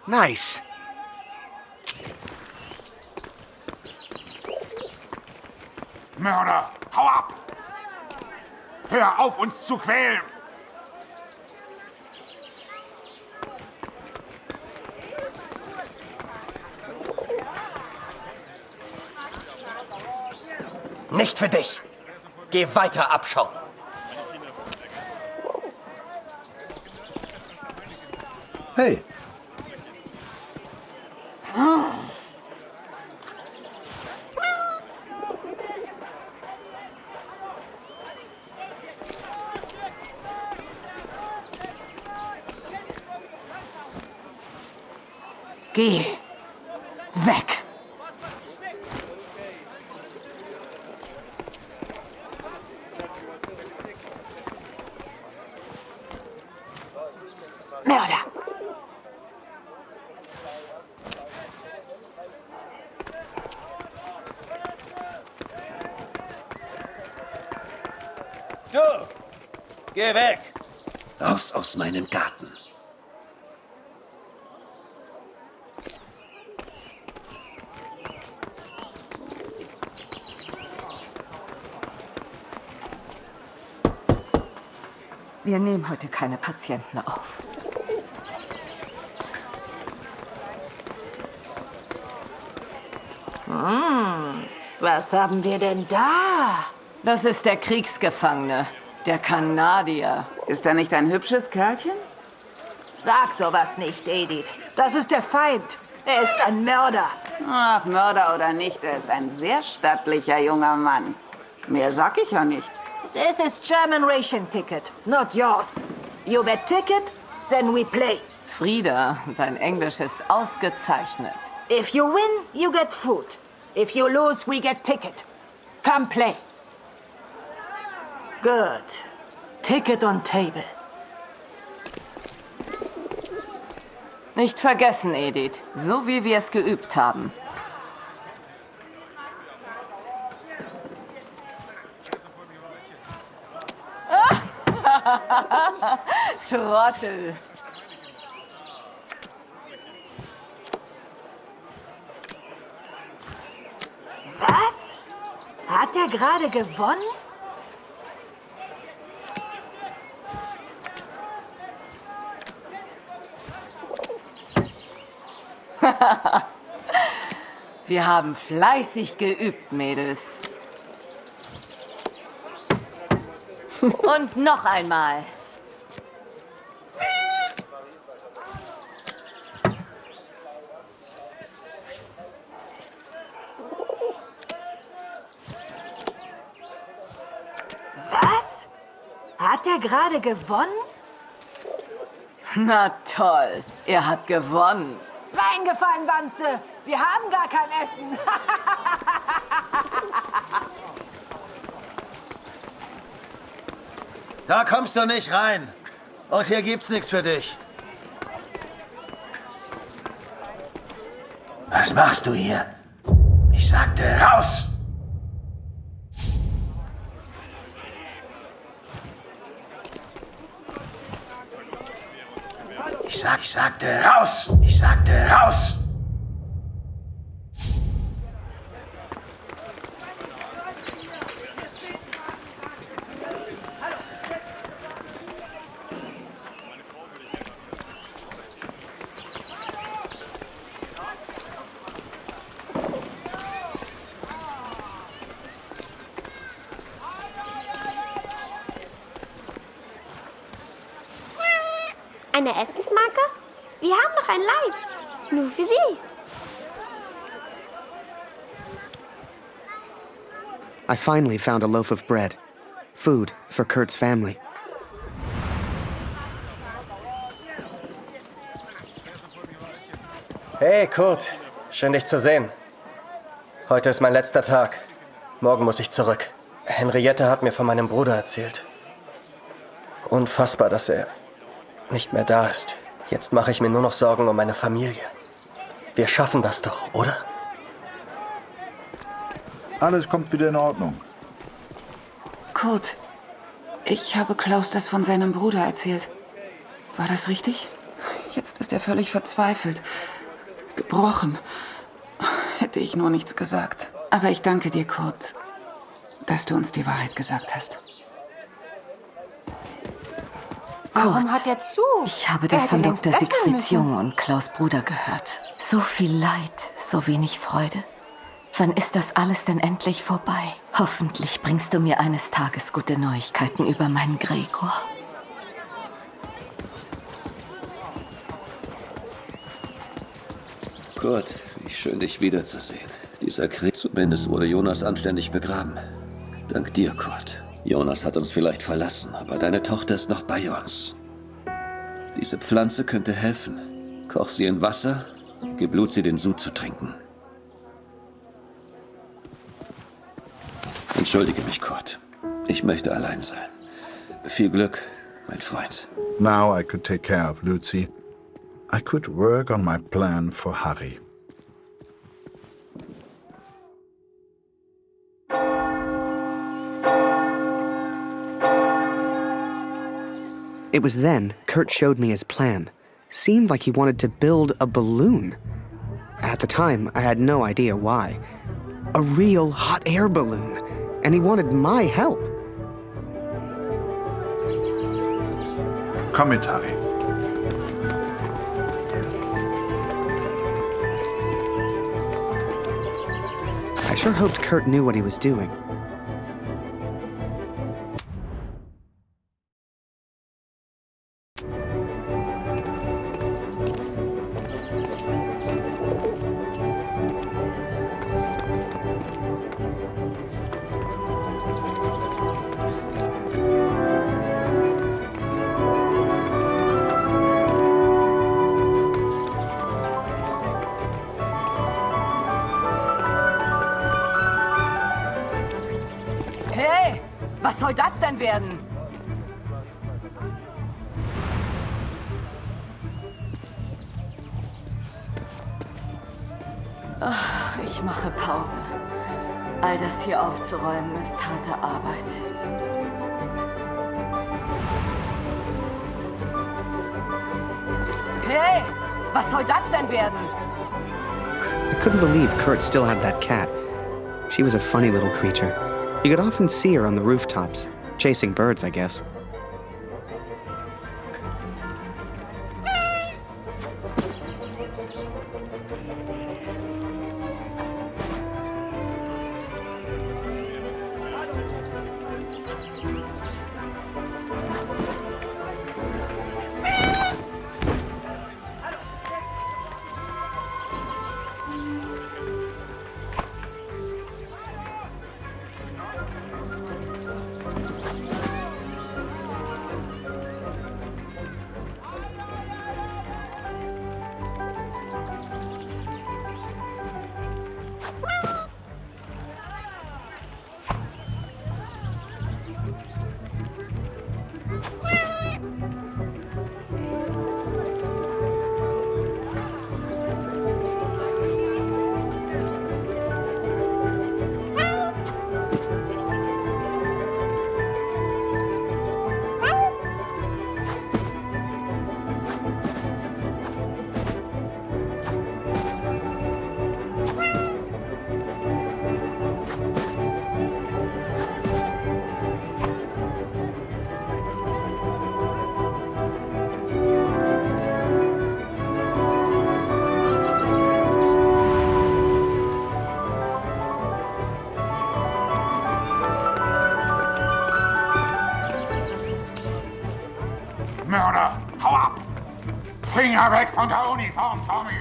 Nice.
Mörder, hau ab! Hör auf, uns zu quälen!
Nicht für dich. Geh weiter abschauen.
Hey.
Geh weg. Mörder.
Du, geh weg.
Raus aus meinem Garten.
Wir nehmen heute keine Patienten auf.
Was haben wir denn da?
Das ist der Kriegsgefangene, der Kanadier.
Ist er nicht ein hübsches Kerlchen? Sag sowas nicht, Edith. Das ist der Feind. Er ist ein Mörder. Ach, Mörder oder nicht, er ist ein sehr stattlicher junger Mann. Mehr sag ich ja nicht. This is German ration ticket, not yours. You bet ticket, then we play.
Frieda, dein Englisch ist ausgezeichnet.
If you win, you get food. If you lose, we get ticket. Come play. Good. Ticket on table.
Nicht vergessen, Edith, so wie wir es geübt haben.
Trottel. Was? Hat er gerade gewonnen? Wir haben fleißig geübt, Mädels. Und noch einmal. Was? Hat er gerade gewonnen? Na toll, er hat gewonnen. Reingefallen, Wanze! Wir haben gar kein Essen!
Da kommst du nicht rein. Und hier gibt's nichts für dich. Was machst du hier? Ich sagte, raus! Ich sagte, raus! Ich sagte, raus!
Eine Essensmarke? Wir haben noch ein Leib. Nur für Sie.
I finally found a loaf of bread. Food for Kurt's family.
Hey, Kurt. Schön, dich zu sehen. Heute ist mein letzter Tag. Morgen muss ich zurück. Henriette hat mir von meinem Bruder erzählt. Unfassbar, dass er nicht mehr da ist. Jetzt mache ich mir nur noch Sorgen um meine Familie. Wir schaffen das doch, oder?
Alles kommt wieder in Ordnung.
Kurt, ich habe Klaus das von seinem Bruder erzählt. War das richtig? Jetzt ist er völlig verzweifelt. Gebrochen. Hätte ich nur nichts gesagt. Aber ich danke dir, Kurt, dass du uns die Wahrheit gesagt hast.
Warum hat er zu?
Ich habe das von Dr. Siegfrieds Jung und Klaus' Bruder gehört. So viel Leid, so wenig Freude. Wann ist das alles denn endlich vorbei? Hoffentlich bringst du mir eines Tages gute Neuigkeiten über meinen Gregor.
Kurt, wie schön, dich wiederzusehen. Dieser Krieg, zumindest wurde Jonas anständig begraben. Dank dir, Kurt. Jonas hat uns vielleicht verlassen, aber deine Tochter ist noch bei uns. Diese Pflanze könnte helfen. Koch sie in Wasser, gib Blut sie den Sud zu trinken. Entschuldige mich, Kurt. Ich möchte allein sein. Viel Glück, mein Freund.
Now I could take care of Lucy. I could work on my plan for Harry.
It was then Kurt showed me his plan. Seemed like he wanted to build a balloon. At the time, I had no idea why. A real hot air balloon. And he wanted my help.
Komm mit, Harry.
I sure hoped Kurt knew what he was doing.
Hey, was soll das denn werden?
Ich mache Pause. All das hier aufzuräumen ist harte Arbeit. Hey, was soll das denn werden?
I couldn't believe Kurt still had that cat. She was a funny little creature. You could often see her on the rooftops, chasing birds, I guess.
Mörder, hau ab! Finger weg von der Uniform, Tommy!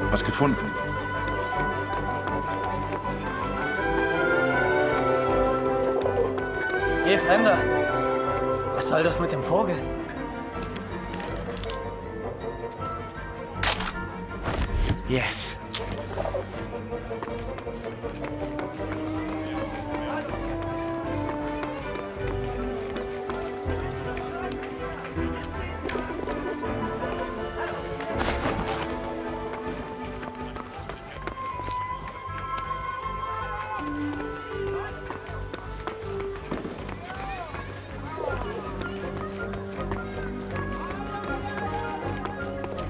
Was gefunden?
Geh, Fremder! Was soll das mit dem Vogel?
Yes.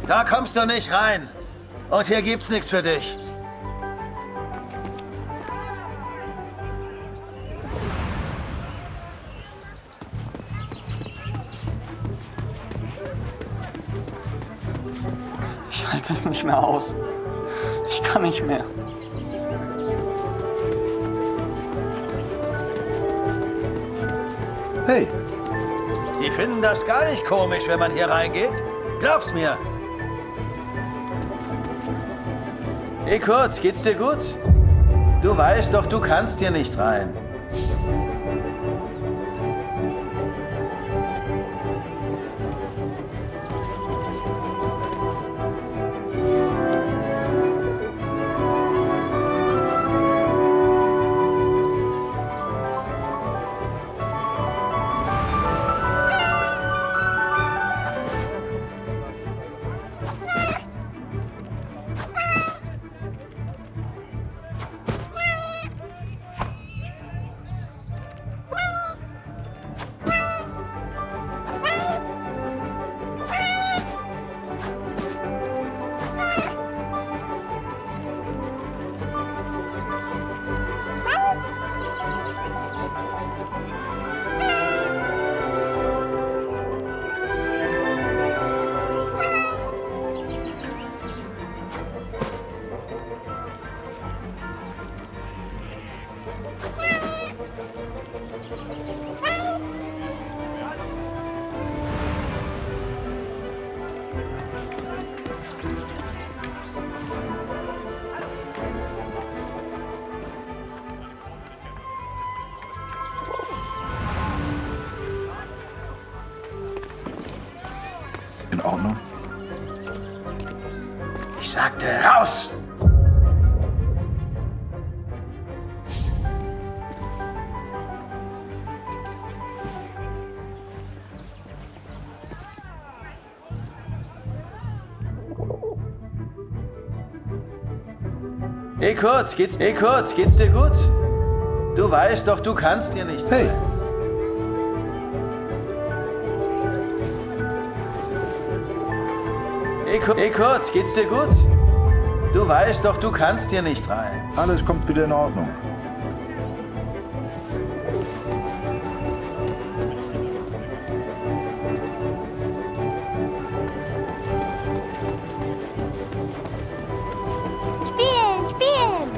Da kommst du nicht rein. Und hier gibt's nichts für dich.
Ich halte es nicht mehr aus. Ich kann nicht mehr.
Hey. Die finden das gar nicht komisch, wenn man hier reingeht. Glaub's mir. Hey Kurt, geht's dir gut? Du weißt doch, du kannst hier nicht rein.
In Ordnung?
Ich sagte, raus! Hey Kurt, geht's dir gut? Du weißt doch, du kannst dir nicht.
Hey!
Hey Kurt, geht's dir gut? Du weißt doch, du kannst hier nicht rein.
Alles kommt wieder in Ordnung.
Spielen, spielen!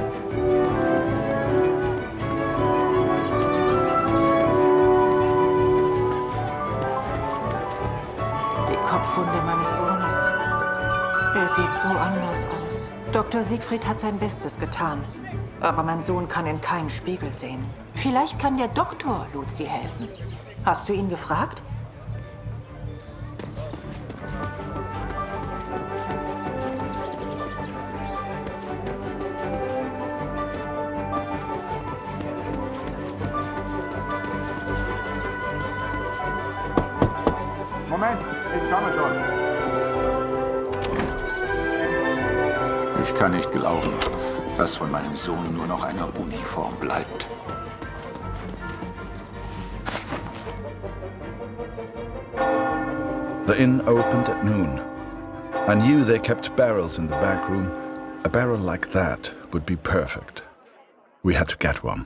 Die Kopfwunde meines Sohnes. Er sieht so anders aus. Dr. Siegfried hat sein Bestes getan. Aber mein Sohn kann in keinen Spiegel sehen. Vielleicht kann der Doktor Luzi helfen. Hast du ihn gefragt?
Moment, ich komme schon. Ich kann nicht glauben, dass von meinem Sohn nur noch eine Uniform bleibt.
The inn opened at noon. I knew they kept barrels in the back room. A barrel like that would be perfect. We had to get one.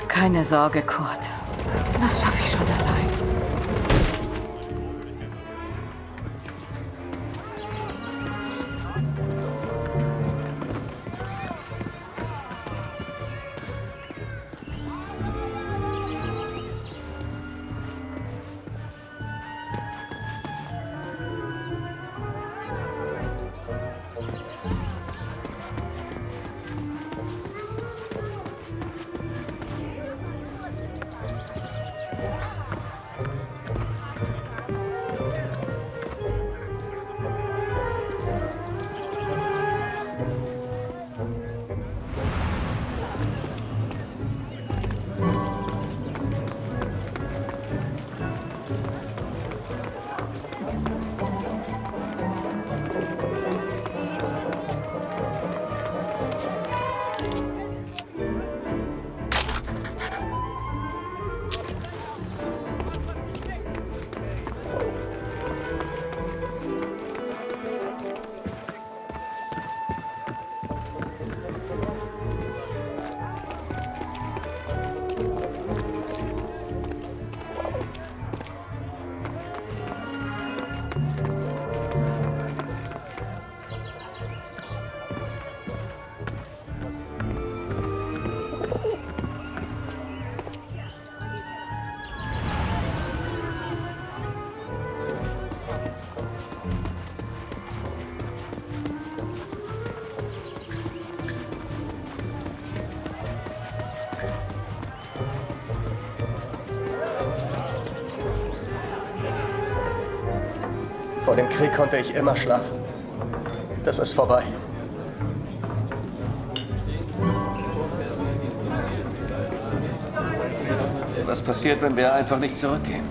Keine Sorge, Kurt. Das schaffe ich schon allein.
Vor dem Krieg konnte ich immer schlafen. Das ist vorbei.
Was passiert, wenn wir einfach nicht zurückgehen?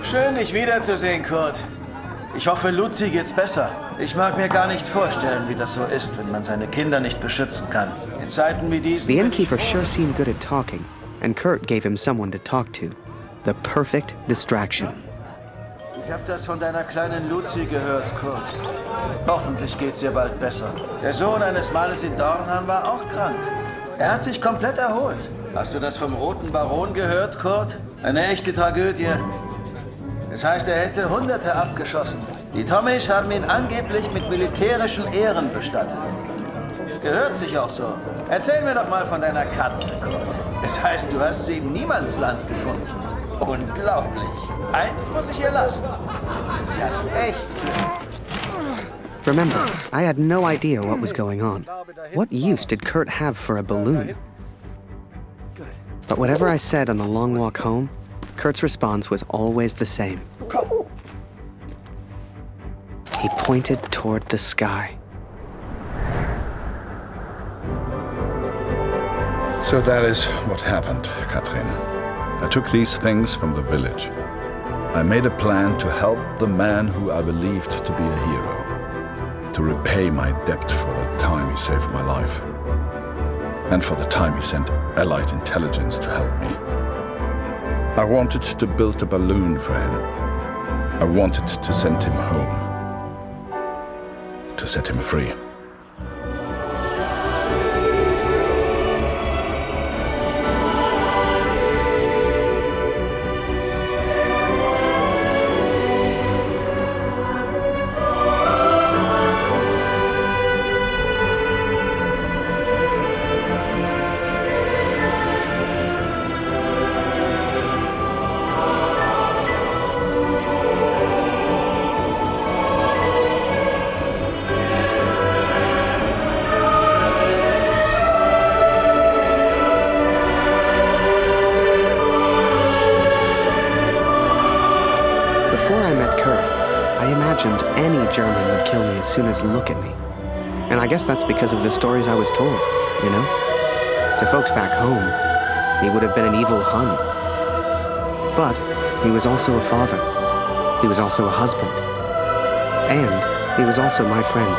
Schön, dich wiederzusehen, Kurt. Ich hoffe, Luzi geht's besser. Ich mag mir gar nicht vorstellen, wie das so ist, wenn man seine Kinder nicht beschützen kann. In Zeiten wie diesen...
The innkeeper sure seemed good at talking, and Kurt gave him someone to talk to. The perfect distraction.
Ich hab das von deiner kleinen Luzi gehört, Kurt. Hoffentlich geht's ihr bald besser. Der Sohn eines Mannes in Dornhan war auch krank. Er hat sich komplett erholt. Hast du das vom Roten Baron gehört, Kurt? Eine echte Tragödie. Das heißt, er hätte Hunderte abgeschossen. Die Tommies haben ihn angeblich mit militärischen Ehren bestattet. Gehört sich auch so. Erzähl mir doch mal von deiner Katze, Kurt. Es heißt, du hast sie im Niemandsland gefunden. Unglaublich. Eins muss ich ihr lassen. Sie hat echt Glück.
Remember, I had no idea what was going on. What use did Kurt have for a balloon? But whatever I said on the long walk home, Kurt's response was always the same. He pointed toward the sky.
So that is what happened, Katrin. I took these things from the village. I made a plan to help the man who I believed to be a hero, to repay my debt for the time he saved my life, and for the time he sent Allied intelligence to help me. I wanted to build a balloon for him. I wanted to send him home, to set him free.
Any German would kill me as soon as look at me. And I guess that's because of the stories I was told, you know? To folks back home, he would have been an evil Hun. But he was also a father. He was also a husband. And he was also my friend.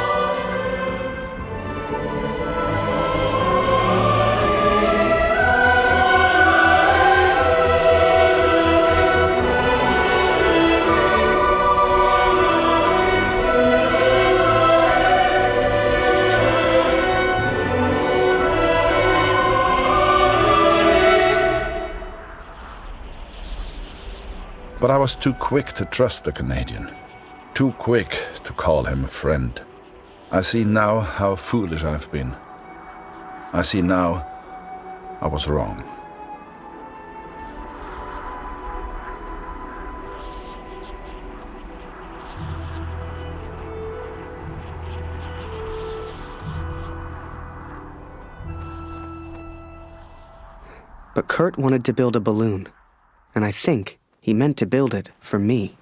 But I was too quick to trust the Canadian, too quick to call him a friend. I see now how foolish I've been. I see now I was wrong.
But Kurt wanted to build a balloon, and I think he meant to build it for me.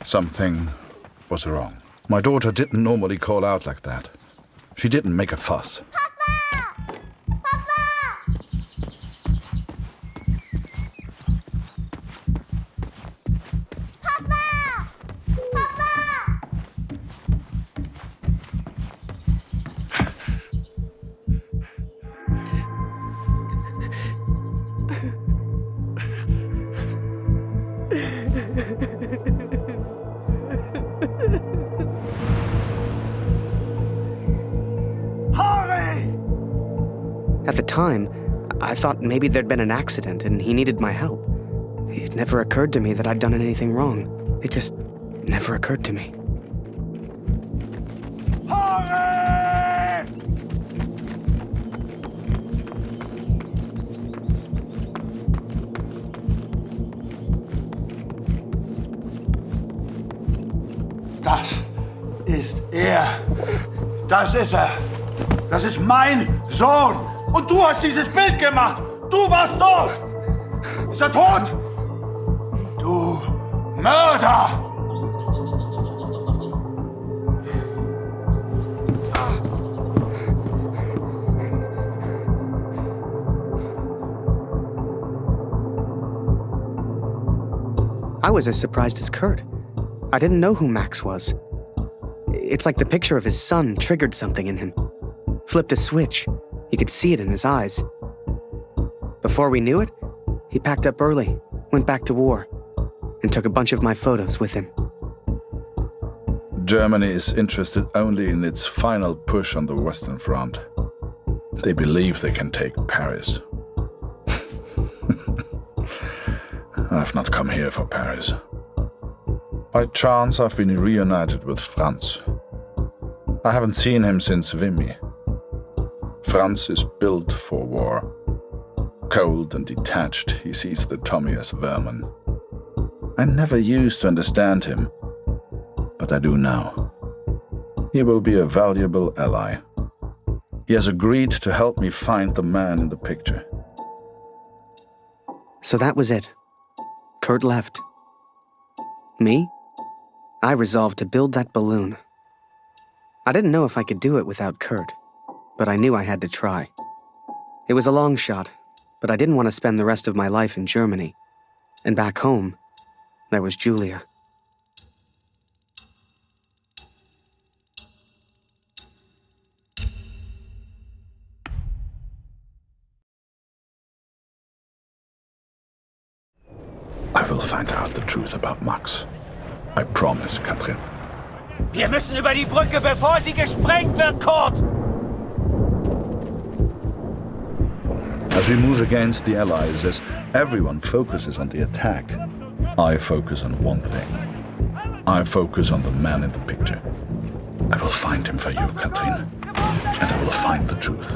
Something was wrong. My daughter didn't normally call out like that. She didn't make a fuss.
At the time, I thought maybe there'd been an accident and he needed my help. It never occurred to me that I'd done anything wrong. It just never occurred to me.
Das ist er. Das ist er. Das ist mein Sohn. Und du hast dieses Bild gemacht. Du warst dort. Ist er tot? Du Mörder!
I was as surprised as Kurt. I didn't know who Max was. It's like the picture of his son triggered something in him. Flipped a switch. You could see it in his eyes. Before we knew it, he packed up early, went back to war, and took a bunch of my photos with him.
Germany is interested only in its final push on the Western Front. They believe they can take Paris. I've not come here for Paris. By chance, I've been reunited with Franz. I haven't seen him since Vimy. Franz is built for war. Cold and detached, he sees the Tommy as vermin. I never used to understand him, but I do now. He will be a valuable ally. He has agreed to help me find the man in the picture.
So that was it. Kurt left. Me? I resolved to build that balloon. I didn't know if I could do it without Kurt, but I knew I had to try. It was a long shot, but I didn't want to spend the rest of my life in Germany. And back home, there was Julia.
I will find out the truth about Max. I promise, Katrin.
Wir müssen über die Brücke, bevor sie gesprengt wird, Kurt!
As we move against the Allies, as everyone focuses on the attack, I focus on one thing. I focus on the man in the picture. I will find him for you, Katrin. And I will find the truth.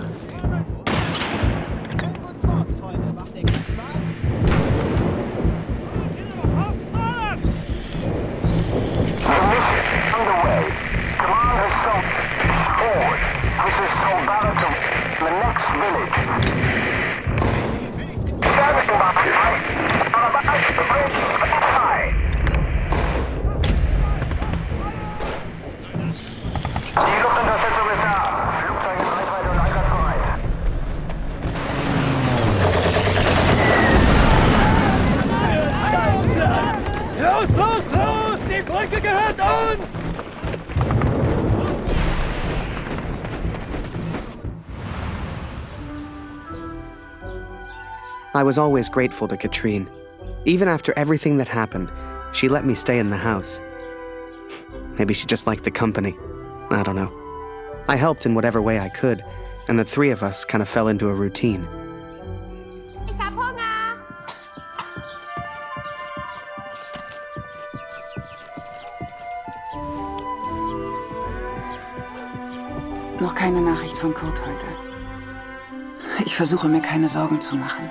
Los, los, los! Die Brücke gehört uns!
I was always grateful to Katrine. Even after everything that happened, she let me stay in the house. Maybe she just liked the company. I don't know. I helped in whatever way I could, and the three of us kind of fell into a routine.
Ich hab Hunger!
Noch keine Nachricht von Kurt heute. Ich versuche mir keine Sorgen zu machen.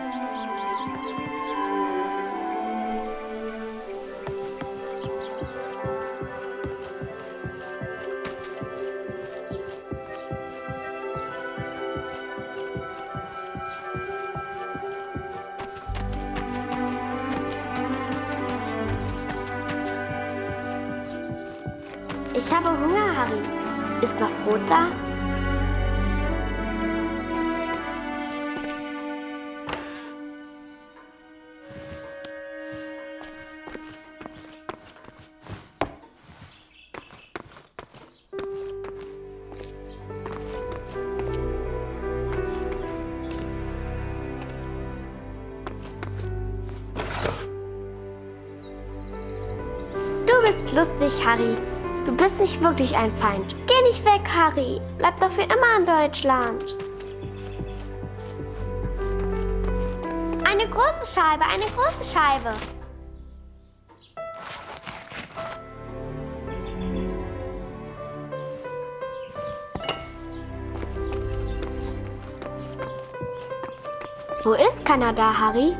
Ich habe Hunger, Harry. Ist noch Brot da? Du bist lustig, Harry. Du bist nicht wirklich ein Feind. Geh nicht weg, Harry. Bleib doch für immer in Deutschland. Eine große Scheibe, eine große Scheibe. Wo ist Kanada, Harry?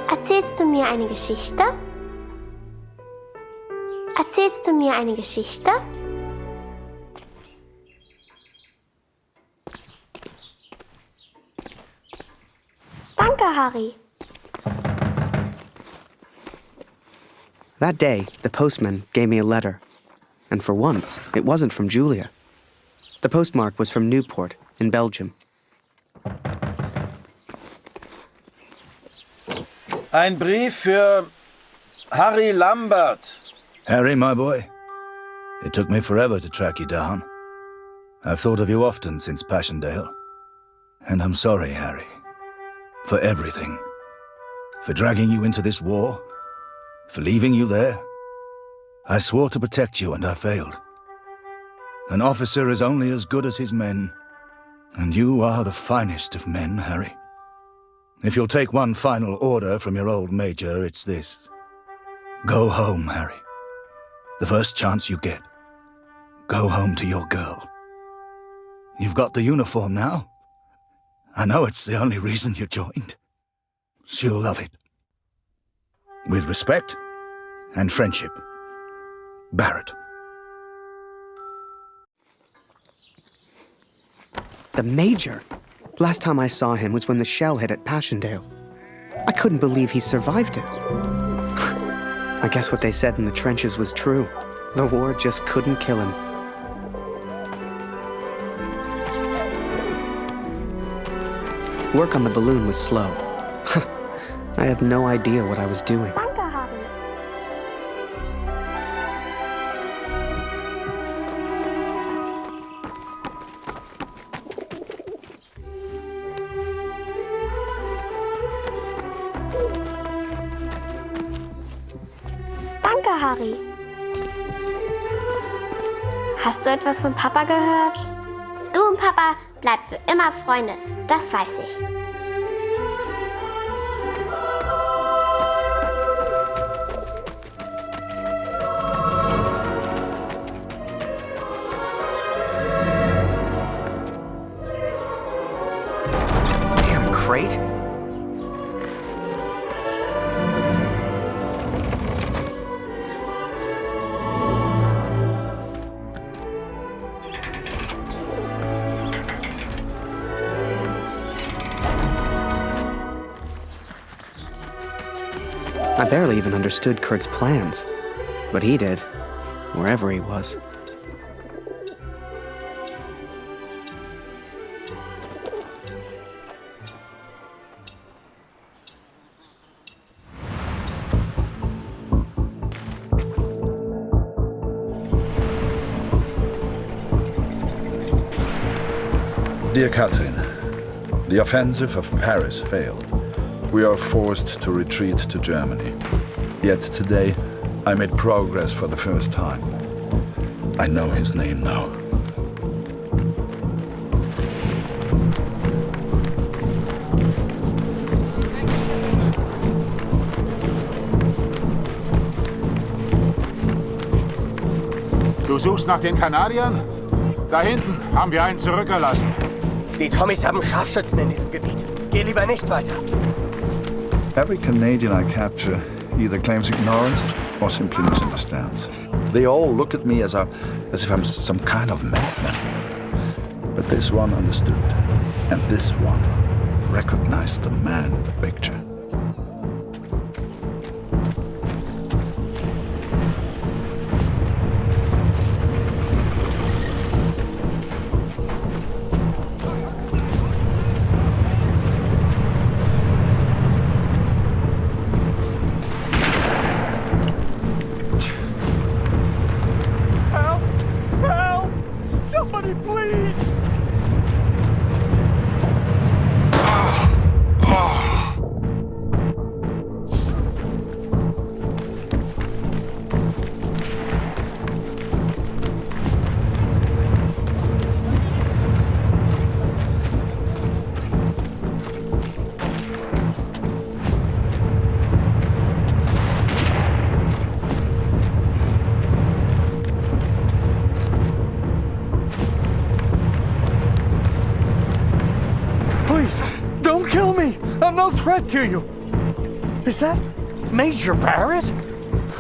Erzählst du mir eine Geschichte? Erzählst du mir eine Geschichte? Danke, Harry.
That day, the postman gave me a letter. And for once, it wasn't from Julia. The postmark was from Newport, in Belgium.
Ein Brief für Harry Lambert.
Harry, my boy. It took me forever to track you down. I've thought of you often since Passchendaele. And I'm sorry, Harry. For everything. For dragging you into this war. For leaving you there. I swore to protect you and I failed. An officer is only as good as his men. And you are the finest of men, Harry. If you'll take one final order from your old major, it's this. Go home, Harry. The first chance you get. Go home to your girl. You've got the uniform now. I know it's the only reason you joined. She'll love it. With respect and friendship. Barret.
The Major? Last time I saw him was when the shell hit at Passchendaele. I couldn't believe he survived it. I guess what they said in the trenches was true. The war just couldn't kill him. Work on the balloon was slow. I had no idea what I was doing.
Danke, Harry. Hast du etwas von Papa gehört? Du und Papa bleibt für immer Freunde, das weiß ich.
Damn crate. I barely even understood Kurt's plans, but he did, wherever he was.
Dear Catherine, the offensive of Paris failed. We are forced to retreat to Germany. Yet today, I made progress for the first time. I know his name now.
Du suchst nach den Kanadiern? Da hinten haben wir einen zurückgelassen.
Die Tommies haben Scharfschützen in diesem Gebiet. Geh lieber nicht weiter.
Every Canadian I capture either claims ignorance or simply misunderstands. They all look at me as if I'm some kind of madman. But this one understood, and this one recognized the man in the picture.
Somebody, please! Don't kill me! I'm no threat to you! Is that Major Barret?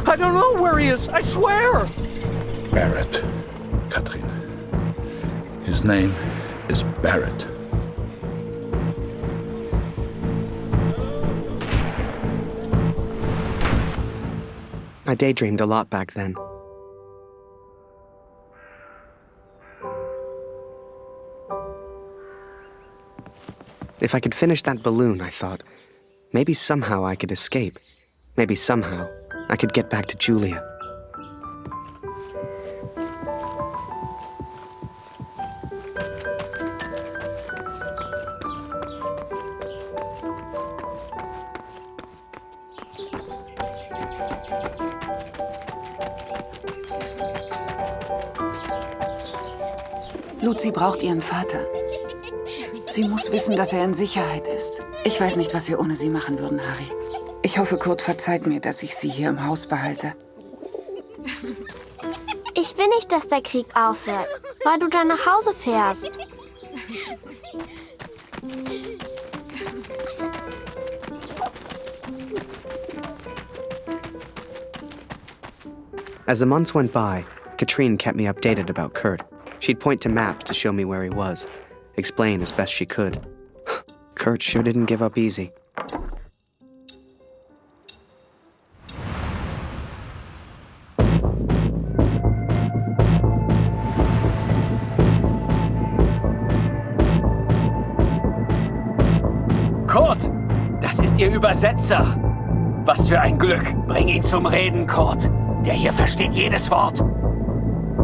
I don't know where he is, I swear!
Barret, Catherine. His name is Barret.
I daydreamed a lot back then. If I could finish that balloon, I thought, Maybe somehow I could escape. Maybe somehow I could get back to Julia.
Luzi braucht ihren Vater. Sie muss wissen, dass er in Sicherheit ist. Ich weiß nicht, was wir ohne sie machen würden, Harry. Ich hoffe, Kurt verzeiht mir, dass ich sie hier im Haus behalte.
Ich will nicht, dass der Krieg aufhört, weil du dann nach Hause fährst.
As the months went by, Katrine kept me updated about Kurt. She'd point to maps to show me where he was, explain as best she could. Kurt sure didn't give up easy.
Kurt, das ist Ihr Übersetzer. Was für ein Glück. Bring ihn zum Reden, Kurt. Der hier versteht jedes Wort.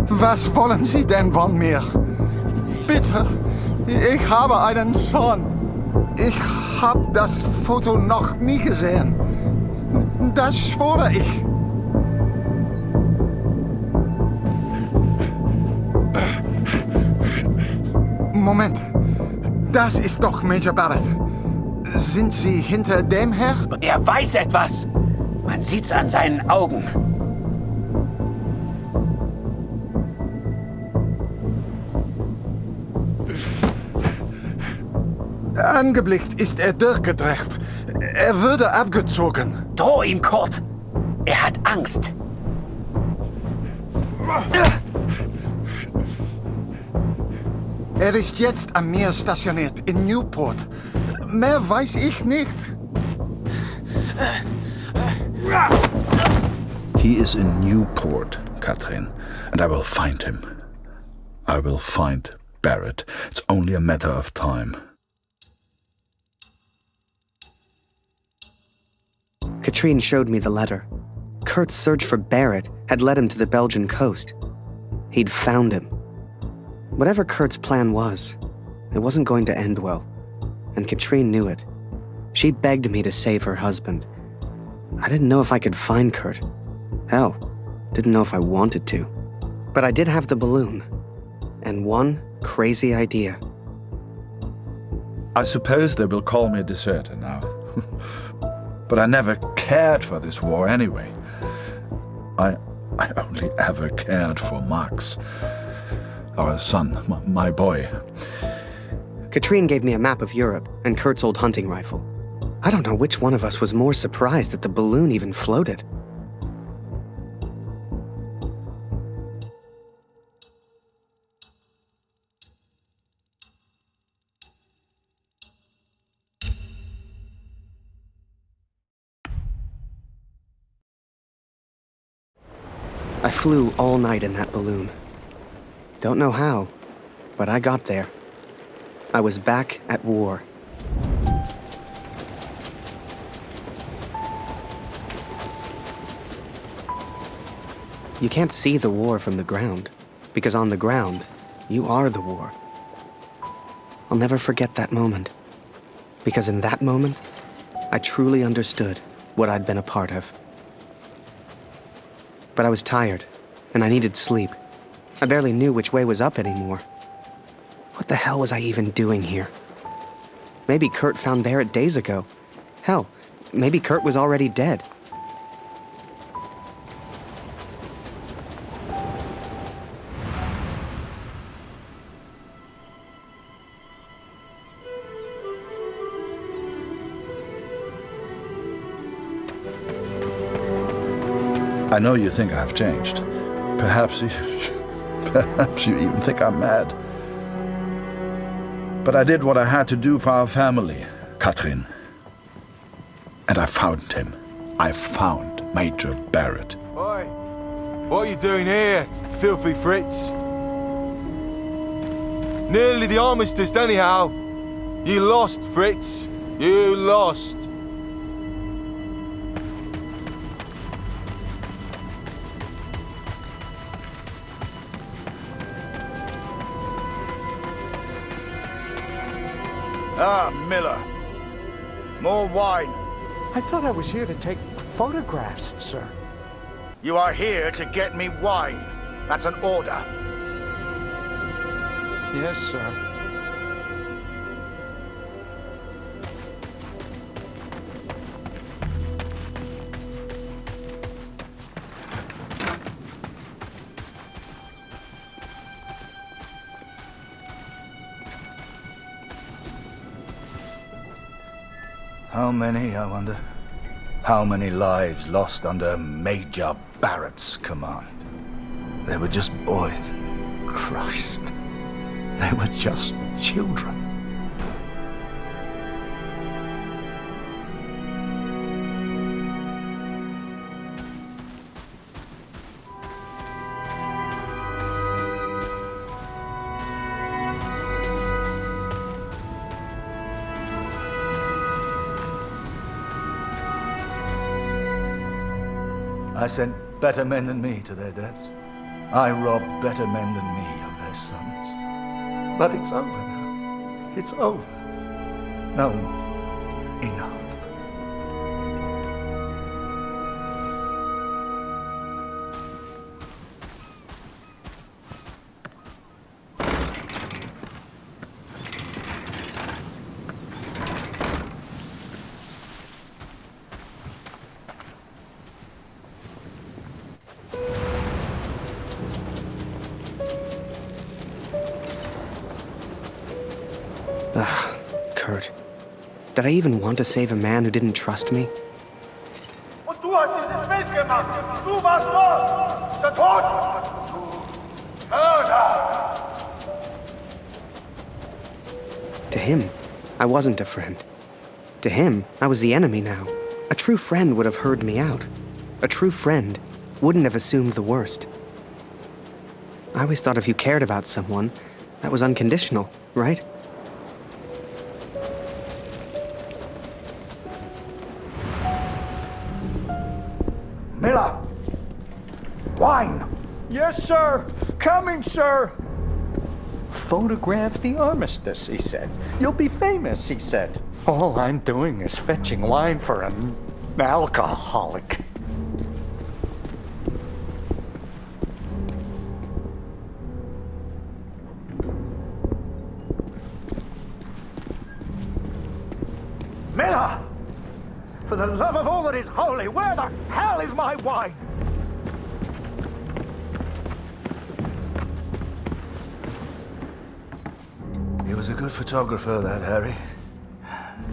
Was wollen Sie denn von mir? Bitte, ich habe einen Sohn. Ich habe das Foto noch nie gesehen. Das schwöre ich. Moment, das ist doch Major Barret. Sind Sie hinter dem her?
Er weiß etwas. Man sieht's an seinen Augen.
Angeblickt ist er durchgedreht. Er würde abgezogen.
Droh ihm, Kurt. Er hat Angst.
Er ist jetzt am Meer stationiert, in Newport. Mehr weiß ich nicht.
He is in Newport, Katrin, and I will find him. I will find Barret. It's only a matter of time.
Katrine showed me the letter. Kurt's search for Barret had led him to the Belgian coast. He'd found him. Whatever Kurt's plan was, it wasn't going to end well, and Katrine knew it. She'd begged me to save her husband. I didn't know if I could find Kurt. Hell, didn't know if I wanted to. But I did have the balloon, and one crazy idea.
I suppose they will call me a deserter now. But I never cared for this war anyway. I only ever cared for Max, our son, my boy.
Katrine gave me a map of Europe and Kurt's old hunting rifle. I don't know which one of us was more surprised that the balloon even floated. I flew all night in that balloon. Don't know how, but I got there. I was back at war. You can't see the war from the ground, because on the ground, you are the war. I'll never forget that moment, because in that moment, I truly understood what I'd been a part of. But I was tired, and I needed sleep. I barely knew which way was up anymore. What the hell was I even doing here? Maybe Kurt found Barret days ago. Hell, maybe Kurt was already dead.
I know you think I've changed. Perhaps you even think I'm mad. But I did what I had to do for our family, Katrin. And I found him. I found Major Barret.
Oi, what are you doing here, filthy Fritz? Nearly the armistice anyhow. You lost, Fritz. You lost.
Ah, Miller. More wine.
I thought I was here to take photographs, sir.
You are here to get me wine. That's an order.
Yes, sir.
How many, I wonder? How many lives lost under Major Barret's command? They were just boys. Christ. They were just children. I sent better men than me to their deaths. I robbed better men than me of their sons. But it's over now. It's over. No, enough.
Kurt. Did I even want to save a man who didn't trust me?
Und du hast dieses Bild gemacht. Du warst dort. Der Tod. Mörder.
To him, I wasn't a friend. To him, I was the enemy now. A true friend would have heard me out. A true friend wouldn't have assumed the worst. I always thought if you cared about someone, that was unconditional, right?
Miller! Wine! Yes, sir! Coming, sir! Photograph the armistice, he said. You'll be famous, he said. All I'm doing is fetching wine for an alcoholic. Miller! For the love of all that is holy, where the hell is my wine?
He was a good photographer, that Harry.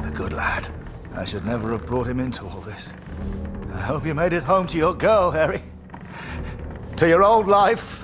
A good lad. I should never have brought him into all this. I hope you made it home to your girl, Harry. To your old life.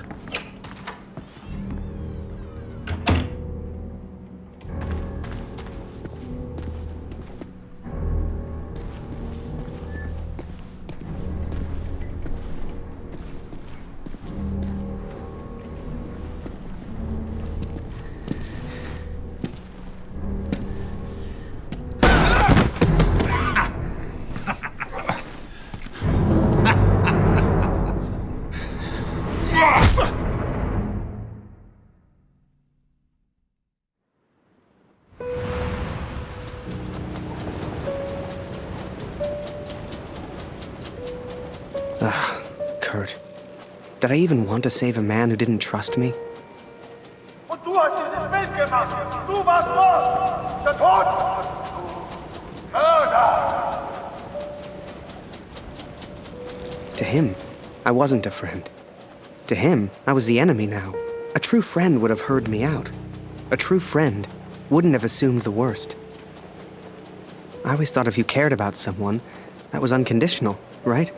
Kurt. Did I even want to save a man who didn't trust me?
Und du hast dieses Bild gemacht. Du warst dort. Der Tod. Mörder.
To him, I wasn't a friend. To him, I was the enemy now. A true friend would have heard me out. A true friend wouldn't have assumed the worst. I always thought if you cared about someone, that was unconditional, right?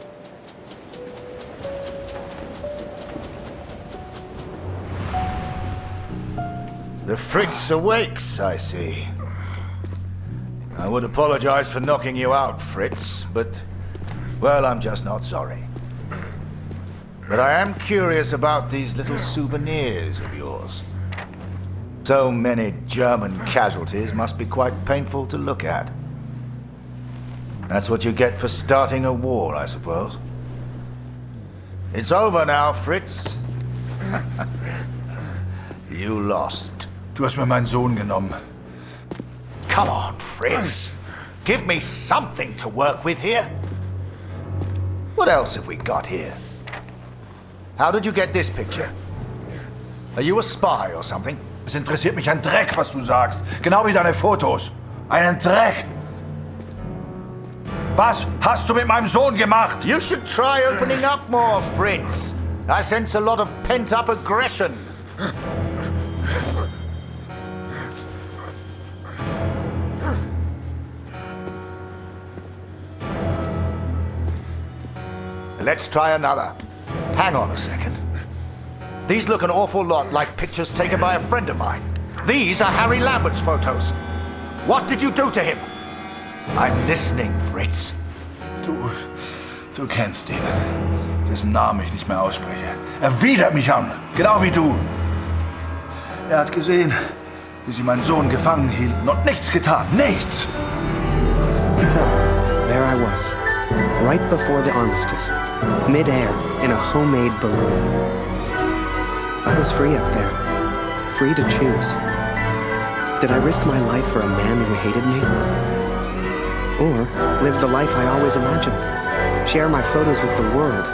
The Fritz awakes, I see. I would apologize for knocking you out, Fritz, but, well, I'm just not sorry. But I am curious about these little souvenirs of yours. So many German casualties must be quite painful to look at. That's what you get for starting a war, I suppose. It's over now, Fritz. You lost. Du hast mir meinen Sohn genommen.
Come on, Fritz. Give me something to work with here. What else have we got here? How did you get this picture? Are you a spy or something?
Es interessiert mich ein Dreck, was du sagst. Genau wie deine Fotos. Einen Dreck. Was hast du mit meinem Sohn gemacht?
You should try opening up more, Fritz. I sense a lot of pent-up aggression. Let's try another. Hang on a second. These look an awful lot like pictures taken by a friend of mine. These are Harry Lambert's photos. What did you do to him? I'm listening, Fritz.
Du kennst ihn. Dessen Namen ich nicht mehr ausspreche. Er widert mich an, genau wie du. Er hat gesehen, wie sie meinen Sohn gefangen hielten und nichts getan. Nichts!
So, there I was, right before the armistice, mid-air in a homemade balloon. I was free up there, free to choose. Did I risk my life for a man who hated me? Or live the life I always imagined? Share my photos with the world?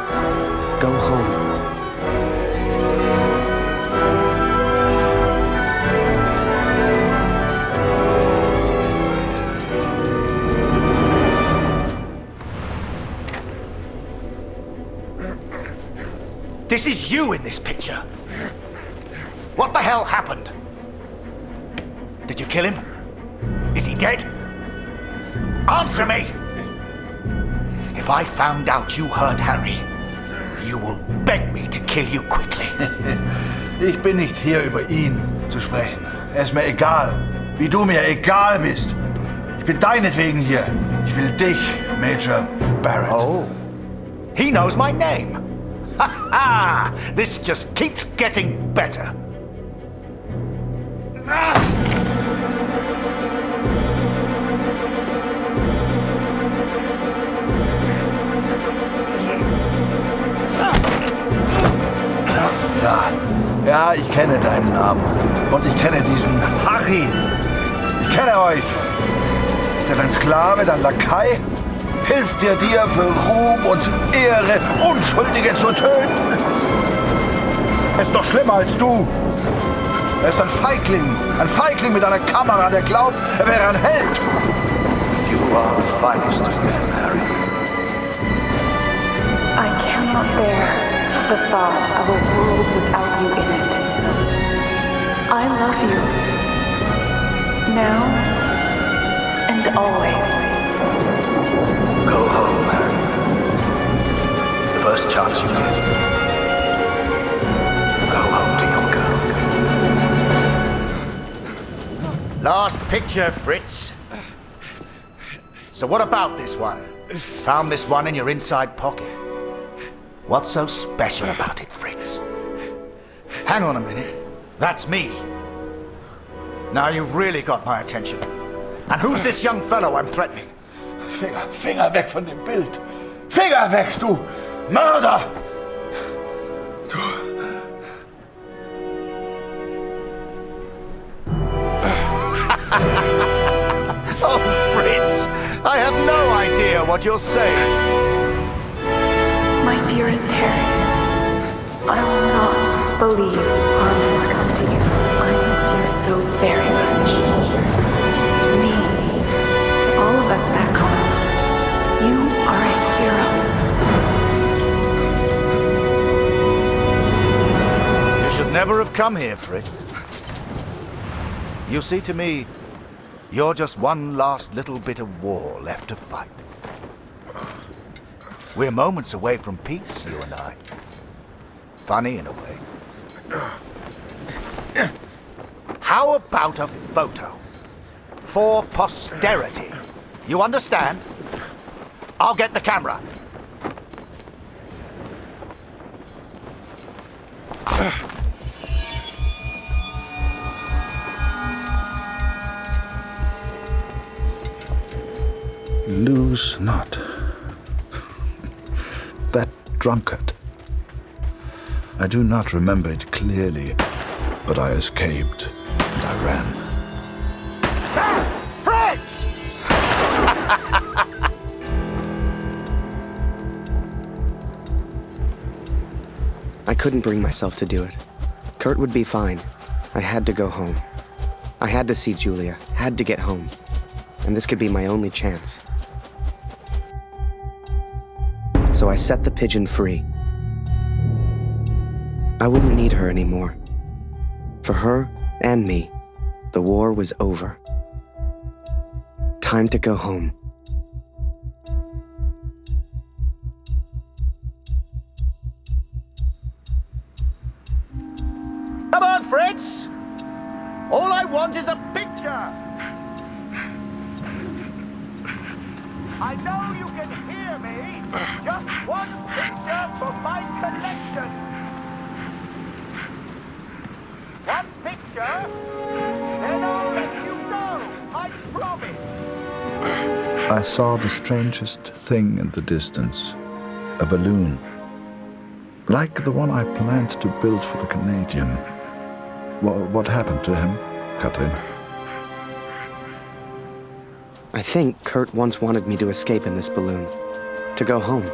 Go home?
This is you in this picture. What the hell happened? Did you kill him? Is he dead? Answer me! If I found out you hurt Harry, you will beg me to kill you quickly.
Ich bin nicht hier, über ihn zu sprechen. Er ist mir egal, wie du mir egal bist. Ich bin deinetwegen hier. Ich will dich, Major Barret.
Oh, he knows my name. Ha ha! This just keeps getting better.
Ja, ich kenne deinen Namen. Und ich kenne diesen Harry. Ich kenne euch. Ist er dein Sklave, dein Lakai? Hilft er dir für Ruhm und Ehre, Unschuldige zu töten? Er ist doch schlimmer als du. Er ist ein Feigling mit einer Kamera, der glaubt, er wäre ein Held.
You are the finest of men, Harry.
I cannot bear the thought of a world without you in it. I love you. Now and always.
Go home, Harry. The first chance you get. Go home to your girl.
Last picture, Fritz. So what about this one? Found this one in your inside pocket. What's so special about it, Fritz? Hang on a minute. That's me. Now you've really got my attention. And who's this young fellow I'm threatening?
Finger weg von dem Bild. Finger weg, du Mörder!
Oh, Fritz, I have no idea what you're saying.
My dearest Harry, I will not believe harm has come to you. I miss you so very much. To me, to all of us back home, you are a hero.
You should never have come here, Fritz. You see, to me, you're just one last little bit of war left to fight. We're moments away from peace, you and I. Funny in a way. How about a photo? For posterity. You understand? I'll get the camera.
Lose not. That drunkard. I do not remember it clearly, but I escaped and I ran.
I couldn't bring myself to do it. Kurt would be fine. I had to go home. I had to see Julia, had to get home. And this could be my only chance. So I set the pigeon free. I wouldn't need her anymore. For her and me, the war was over. Time to go home.
Come on, Fritz! All I want is a picture! I know you can hear me! Just one picture for my collection! One picture, then I'll let you go! I promise!
I saw the strangest thing in the distance. A balloon. Like the one I planned to build for the Canadian. What happened to him, Katrin?
I think Kurt once wanted me to escape in this balloon. To go home.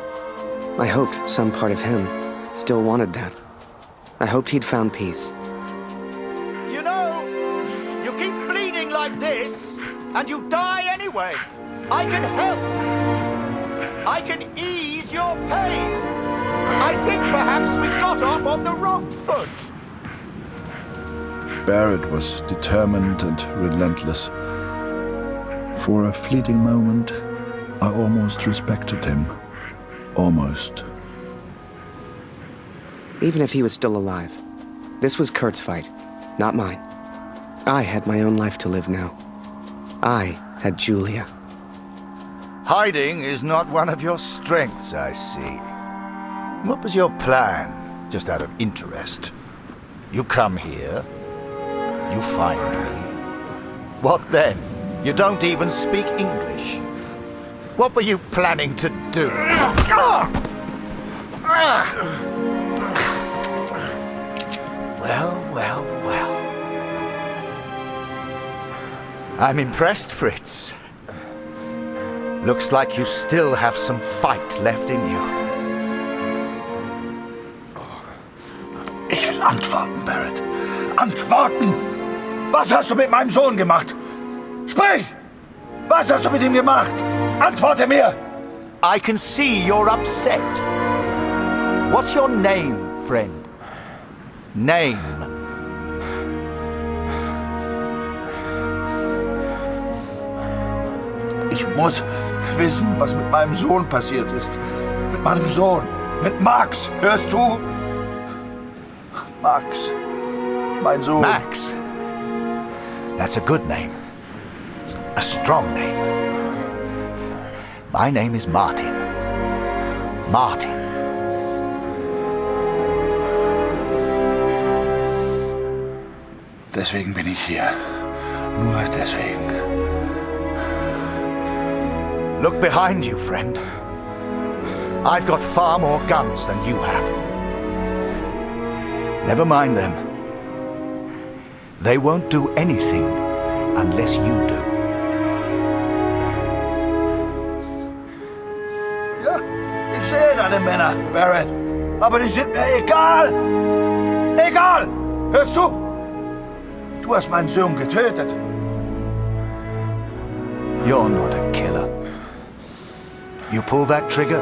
I hoped some part of him still wanted that. I hoped he'd found peace.
You know, you keep bleeding like this, and you die anyway. I can help. I can ease your pain. I think perhaps we got off on the wrong foot.
Barret was determined and relentless. For a fleeting moment, I almost respected him. Almost.
Even if he was still alive, this was Kurt's fight, not mine. I had my own life to live now. I had Julia.
Hiding is not one of your strengths, I see. What was your plan, just out of interest? You come here, you find me. What then? You don't even speak English. What were you planning to do? Well. I'm impressed, Fritz. Looks like you still have some fight left in you.
Ich will antworten, Barret. Antworten! Was hast du mit meinem Sohn gemacht? Sprich! Was hast du mit ihm gemacht? Antworte mir!
I can see you're upset. What's your name, friend? Name.
Ich muss wissen, was mit meinem Sohn passiert ist. Mit meinem Sohn. Mit Max. Hörst du? Max. Mein Sohn.
Max. That's a good name. A strong name. My name is Martin. Martin.
Deswegen bin ich hier. Nur deswegen.
Look behind you, friend. I've got far more guns than you have. Never mind them. They won't do anything unless you do.
Ja, ich sehe deine Männer, Barret. Aber die sind mir egal. Egal! Hörst du? Du hast meinen Sohn getötet.
You're not a killer. You pull that trigger,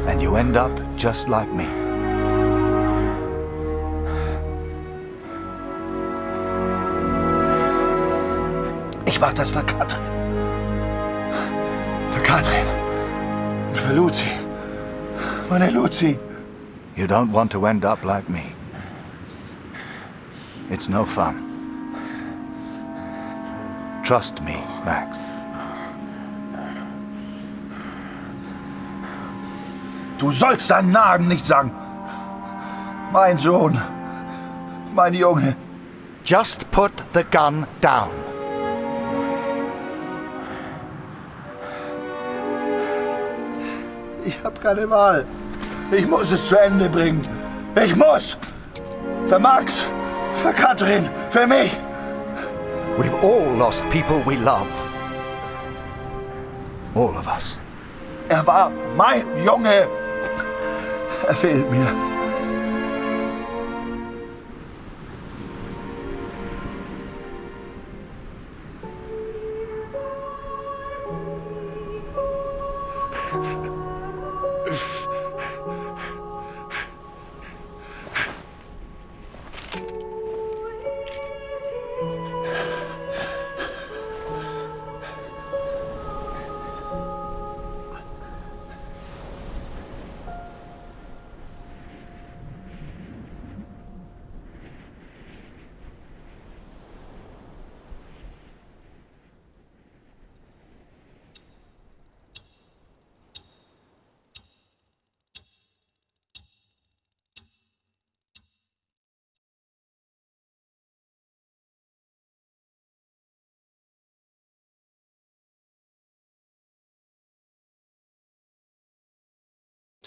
and you end up just like me.
Ich mach das für Katrin. Für Katrin. Und für Lucy. Meine Lucy.
You don't want to end up like me. It's no fun. Trust me, Max.
Du sollst deinen Namen nicht sagen. Mein Sohn. Mein Junge.
Just put the gun down.
Ich habe keine Wahl. Ich muss es zu Ende bringen. Ich muss. Für Max, für Katrin, für mich.
We've all lost people we love. All of us.
Er war mein Junge. Er fehlt mir.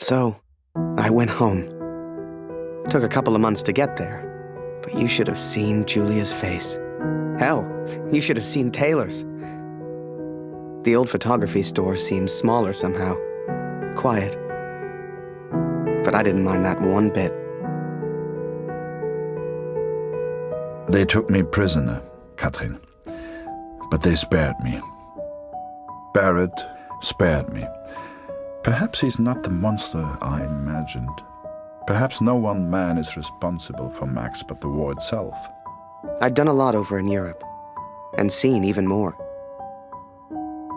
So, I went home. Took a couple of months to get there, but you should have seen Julia's face. Hell, you should have seen Taylor's. The old photography store seems smaller somehow. Quiet. But I didn't mind that one bit.
They took me prisoner, Katrin. But they spared me. Barret spared me. Perhaps he's not the monster I imagined. Perhaps no one man is responsible for Max but the war itself.
I'd done a lot over in Europe, and seen even more.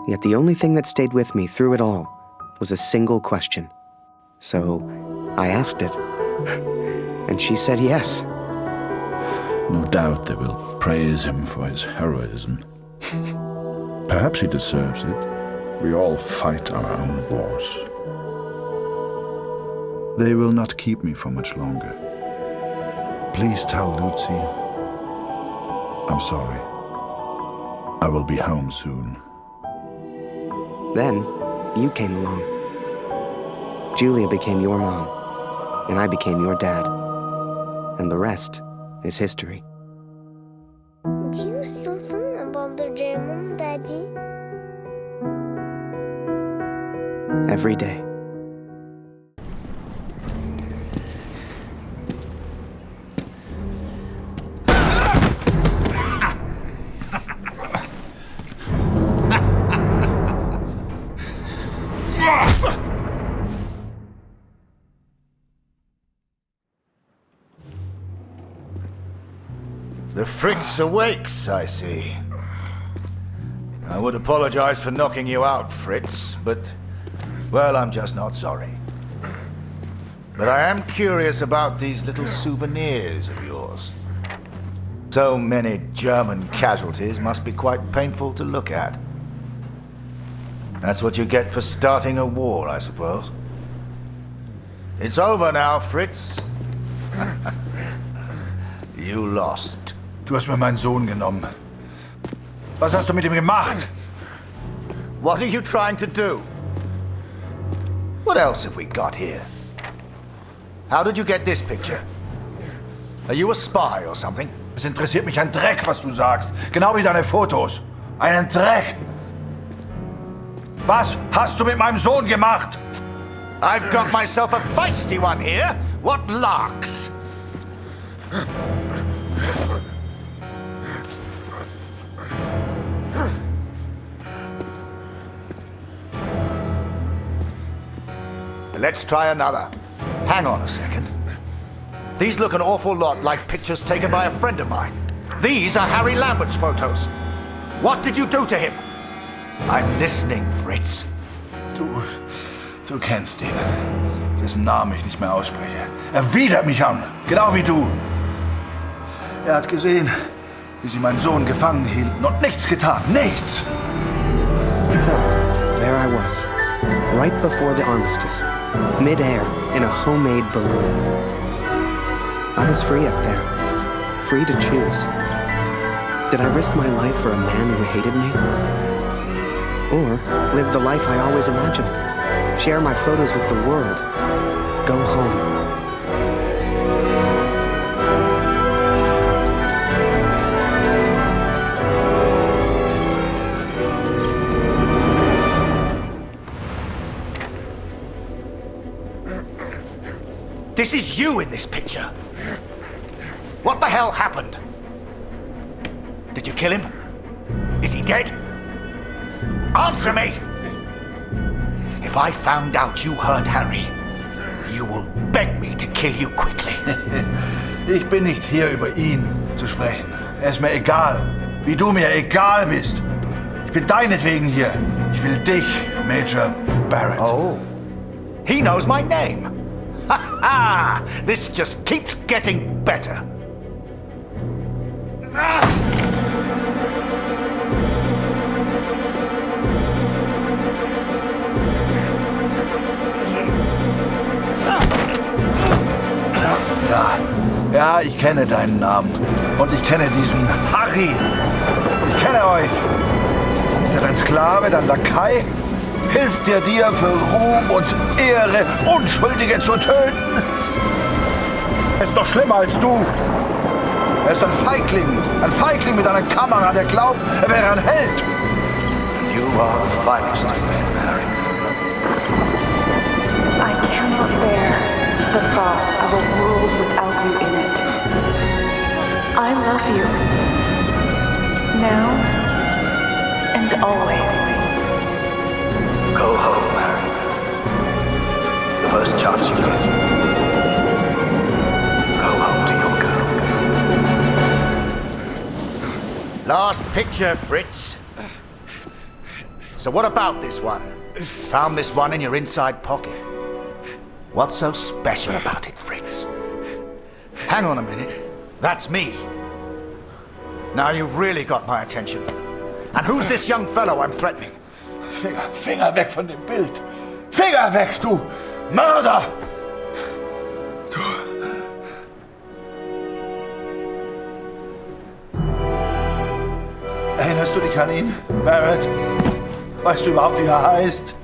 Yet the only thing that stayed with me through it all was a single question. So I asked it, and she said yes.
No doubt they will praise him for his heroism. Perhaps he deserves it. We all fight our own wars. They will not keep me for much longer. Please tell Lucy I'm sorry. I will be home soon.
Then, you came along. Julia became your mom, and I became your dad. And the rest is history.
Do you still think about the German, Daddy?
Every day.
The Fritz awakes, I see. I would apologize for knocking you out, Fritz, but, well, I'm just not sorry. But I am curious about these little souvenirs of yours. So many German casualties must be quite painful to look at. That's what you get for starting a war, I suppose. It's over now, Fritz. You lost.
Du hast mir meinen Sohn genommen. Was hast du mit ihm gemacht?
What are you trying to do? What else have we got here? How did you get this picture? Are you a spy or something?
Es interessiert mich ein Dreck, was du sagst. Genau wie deine Fotos. Einen Dreck. Was hast du mit meinem Sohn gemacht?
I've got myself a feisty one here. What larks? Let's try another. Hang on a second. These look an awful lot like pictures taken by a friend of mine. These are Harry Lambert's photos. What did you do to him? I'm listening, Fritz.
Du kennst ihn. Dessen Namen ich nicht mehr ausspreche. Er widert mich an, genau wie du. Er hat gesehen, wie sie meinen Sohn gefangen hielten und nichts getan. Nichts!
So, there I was, right before the armistice, mid-air in a homemade balloon. I was free up there, free to choose. Did I risk my life for a man who hated me? Or live the life I always imagined? Share my photos with the world? Go home?
This is you in this picture. What the hell happened? Did you kill him? Is he dead? Answer me! If I found out you hurt Harry, you will beg me to kill you quickly.
Ich bin nicht hier, über ihn zu sprechen. Es ist mir egal, wie du mir egal bist. Ich bin deinetwegen hier. Ich will dich, Major Barret.
Oh, he knows my name. Ha ha! This just keeps getting better.
Ja, ich kenne deinen Namen. Und ich kenne diesen Harry. Ich kenne euch. Ist er dein Sklave, dein Lakai? Hilft er dir für Ruhm und Ehre, Unschuldige zu töten? Er ist doch schlimmer als du. Er ist ein Feigling mit einer Kamera, der glaubt, er wäre ein Held.
You are the finest of men, Harry.
I cannot bear the thought of a world without you in it. I love you. Now and always.
Go home, Harry. The first chance you get. Go home to your girl. Last picture, Fritz. So what about this one? Found this one in your inside pocket. What's so special about it, Fritz? Hang on a minute. That's me. Now you've really got my attention. And who's this young fellow I'm threatening?
Finger weg von dem Bild. Finger weg, du Mörder! Erinnerst du dich an ihn, Barret? Weißt du überhaupt, wie er heißt?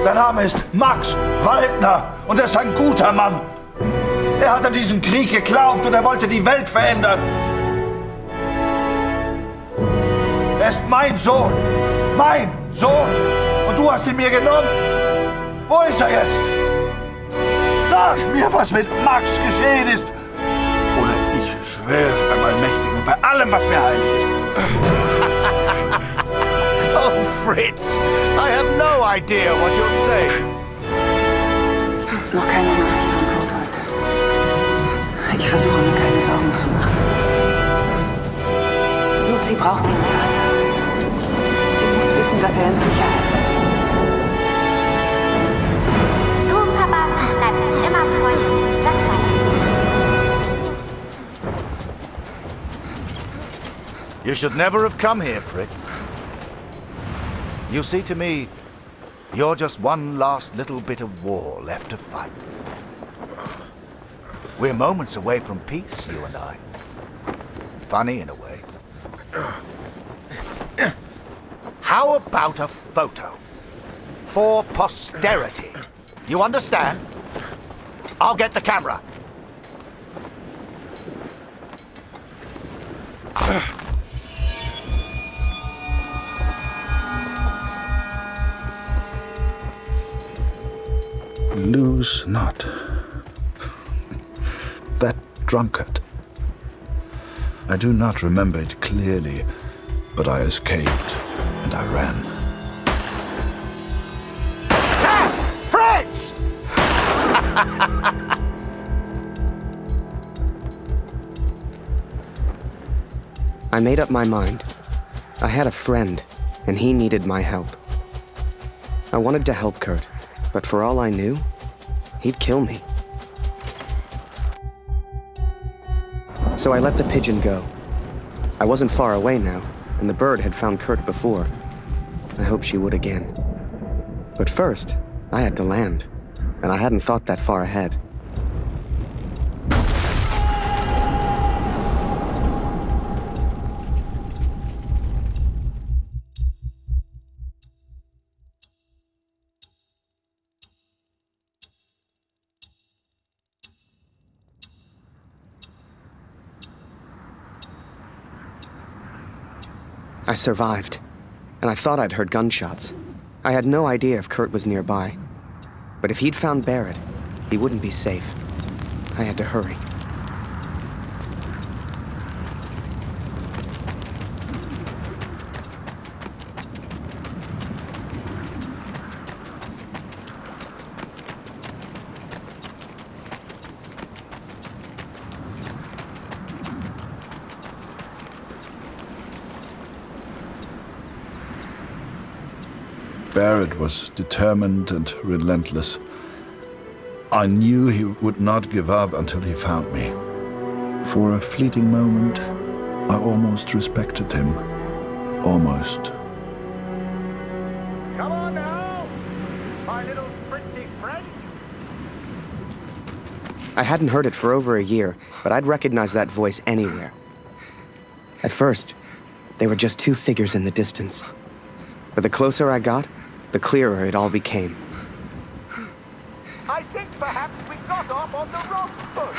Sein Name ist Max Waldner und er ist ein guter Mann. Er hat an diesen Krieg geglaubt und er wollte die Welt verändern. Er ist mein Sohn. Mein Sohn. Und du hast ihn mir genommen. Wo ist er jetzt? Sag mir, was mit Max geschehen ist. Oder ich schwöre beim Allmächtigen und bei allem, was mir heilig ist.
Oh, Fritz, I have no idea what you're saying.
Noch keine Nachricht von Kurt heute. Ich versuche mir keine Sorgen zu machen. Lucy braucht ihren Vater. Sie muss wissen, dass er in Sicherheit ist.
Du und Papa bleiben immer Freunde. Das weiß ich.
You should never have come here, Fritz. You see, to me, you're just one last little bit of war left to fight. We're moments away from peace, you and I. Funny in a way. How about a photo? For posterity. You understand? I'll get the camera.
Lose not. That drunkard. I do not remember it clearly, but I escaped and I ran.
Fritz!
I made up my mind. I had a friend, and he needed my help. I wanted to help Kurt, but for all I knew, he'd kill me. So I let the pigeon go. I wasn't far away now, and the bird had found Kurt before. I hoped she would again. But first, I had to land, and I hadn't thought that far ahead. I survived, and I thought I'd heard gunshots. I had no idea if Kurt was nearby. But if he'd found Barret, he wouldn't be safe. I had to hurry.
Barret was determined and relentless. I knew he would not give up until he found me. For a fleeting moment, I almost respected him. Almost.
Come on now, my little pretty friend.
I hadn't heard it for over a year, but I'd recognize that voice anywhere. At first, they were just two figures in the distance. But the closer I got, the clearer it all became.
I think perhaps we got off on the wrong foot.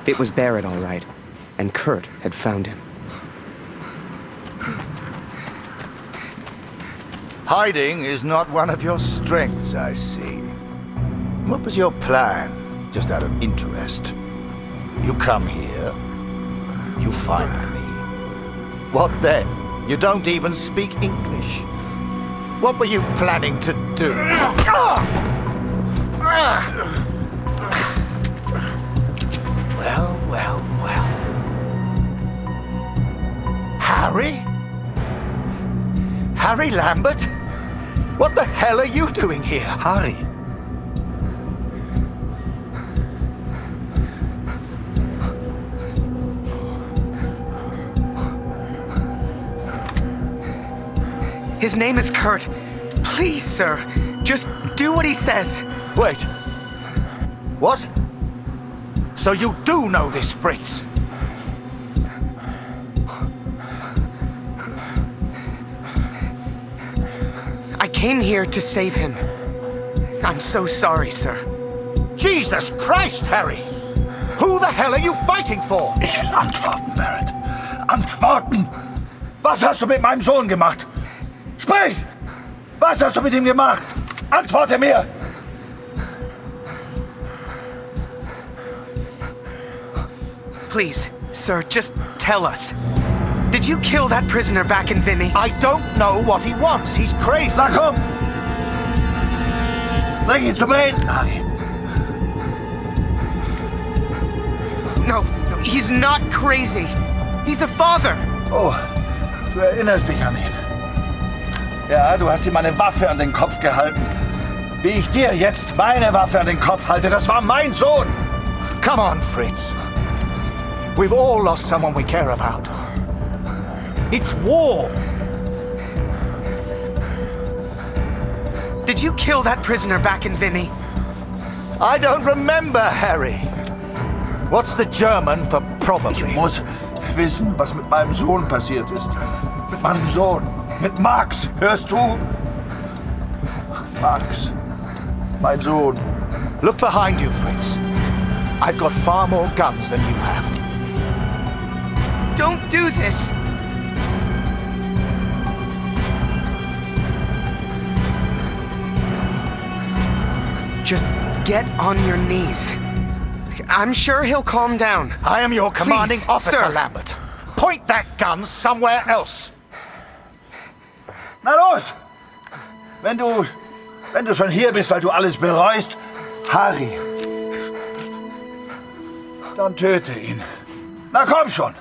It was Barret, all right, and Kurt had found him.
Hiding is not one of your strengths, I see. What was your plan, just out of interest? You come here, you find me. What then? You don't even speak English. What were you planning to do? Well, well, well. Harry? Harry Lambert? What the hell are you doing here?
Harry.
His name is Kurt. Please, sir, just do what he says.
Wait. What? So you do know this Fritz?
I came here to save him. I'm so sorry, sir.
Jesus Christ, Harry! Who the hell are you fighting for?
Ich will antworten, Barret. Antworten! Was hast du mit meinem Sohn gemacht? Sprich! Was hast du mit ihm gemacht? Antworte mir!
Please, sir, just tell us. Did you kill that prisoner back in Vimy?
I don't know what he wants. He's crazy.
Na komm! Bring ihn zum Reden, Harry.
No, he's not crazy. He's a father.
Oh, du erinnerst dich an ihn. Ja, du hast ihm eine Waffe an den Kopf gehalten. Wie ich dir jetzt meine Waffe an den Kopf halte, das war mein Sohn.
Come on, Fritz. We've all lost someone we care about. It's war.
Did you kill that prisoner back in Vimy?
I don't remember, Harry. What's the German for probably?
Ich muss wissen, was mit meinem Sohn passiert ist. Mit meinem Sohn. Mit Max. Hörst du? Max. Mein Sohn.
Look behind you, Fritz. I've got far more guns than you have.
Don't do this! Just get on your knees. I'm sure he'll calm down.
I am your commanding
Please,
officer,
sir.
Lambert. Point that gun somewhere else.
Na los! Wenn du schon hier bist, weil du alles bereust, Harry, dann töte ihn. Na komm schon!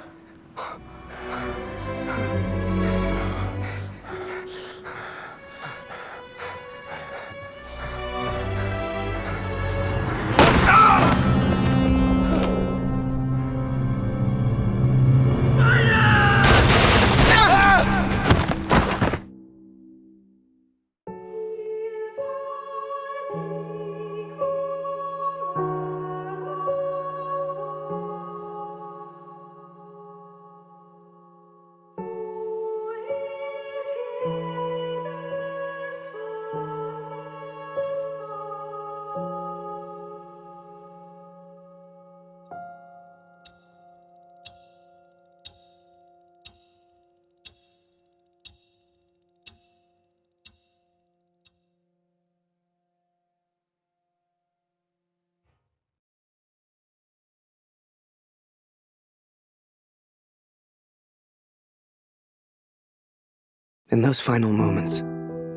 In those final moments,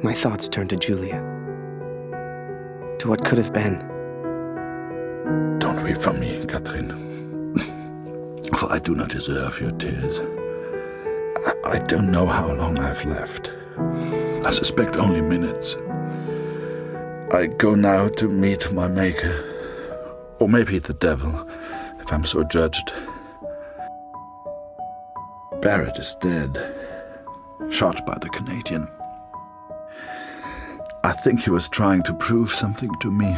my thoughts turned to Julia. To what could have been.
Don't weep for me, Katrin. For I do not deserve your tears. I don't know how long I've left. I suspect only minutes. I go now to meet my maker. Or maybe the devil, if I'm so judged. Barret is dead. Shot by the Canadian. I think he was trying to prove something to me.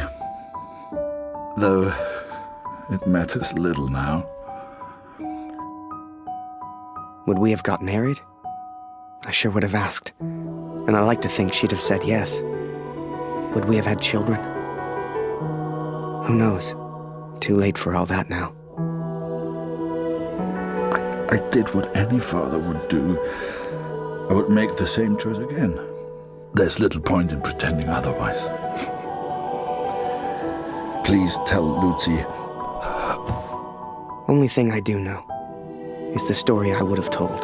Though it matters little now.
Would we have got married? I sure would have asked. And I like to think she'd have said yes. Would we have had children? Who knows? Too late for all that now.
I did what any father would do. I would make the same choice again. There's little point in pretending otherwise. Please tell Lucy.
Only thing I do know is the story I would have told.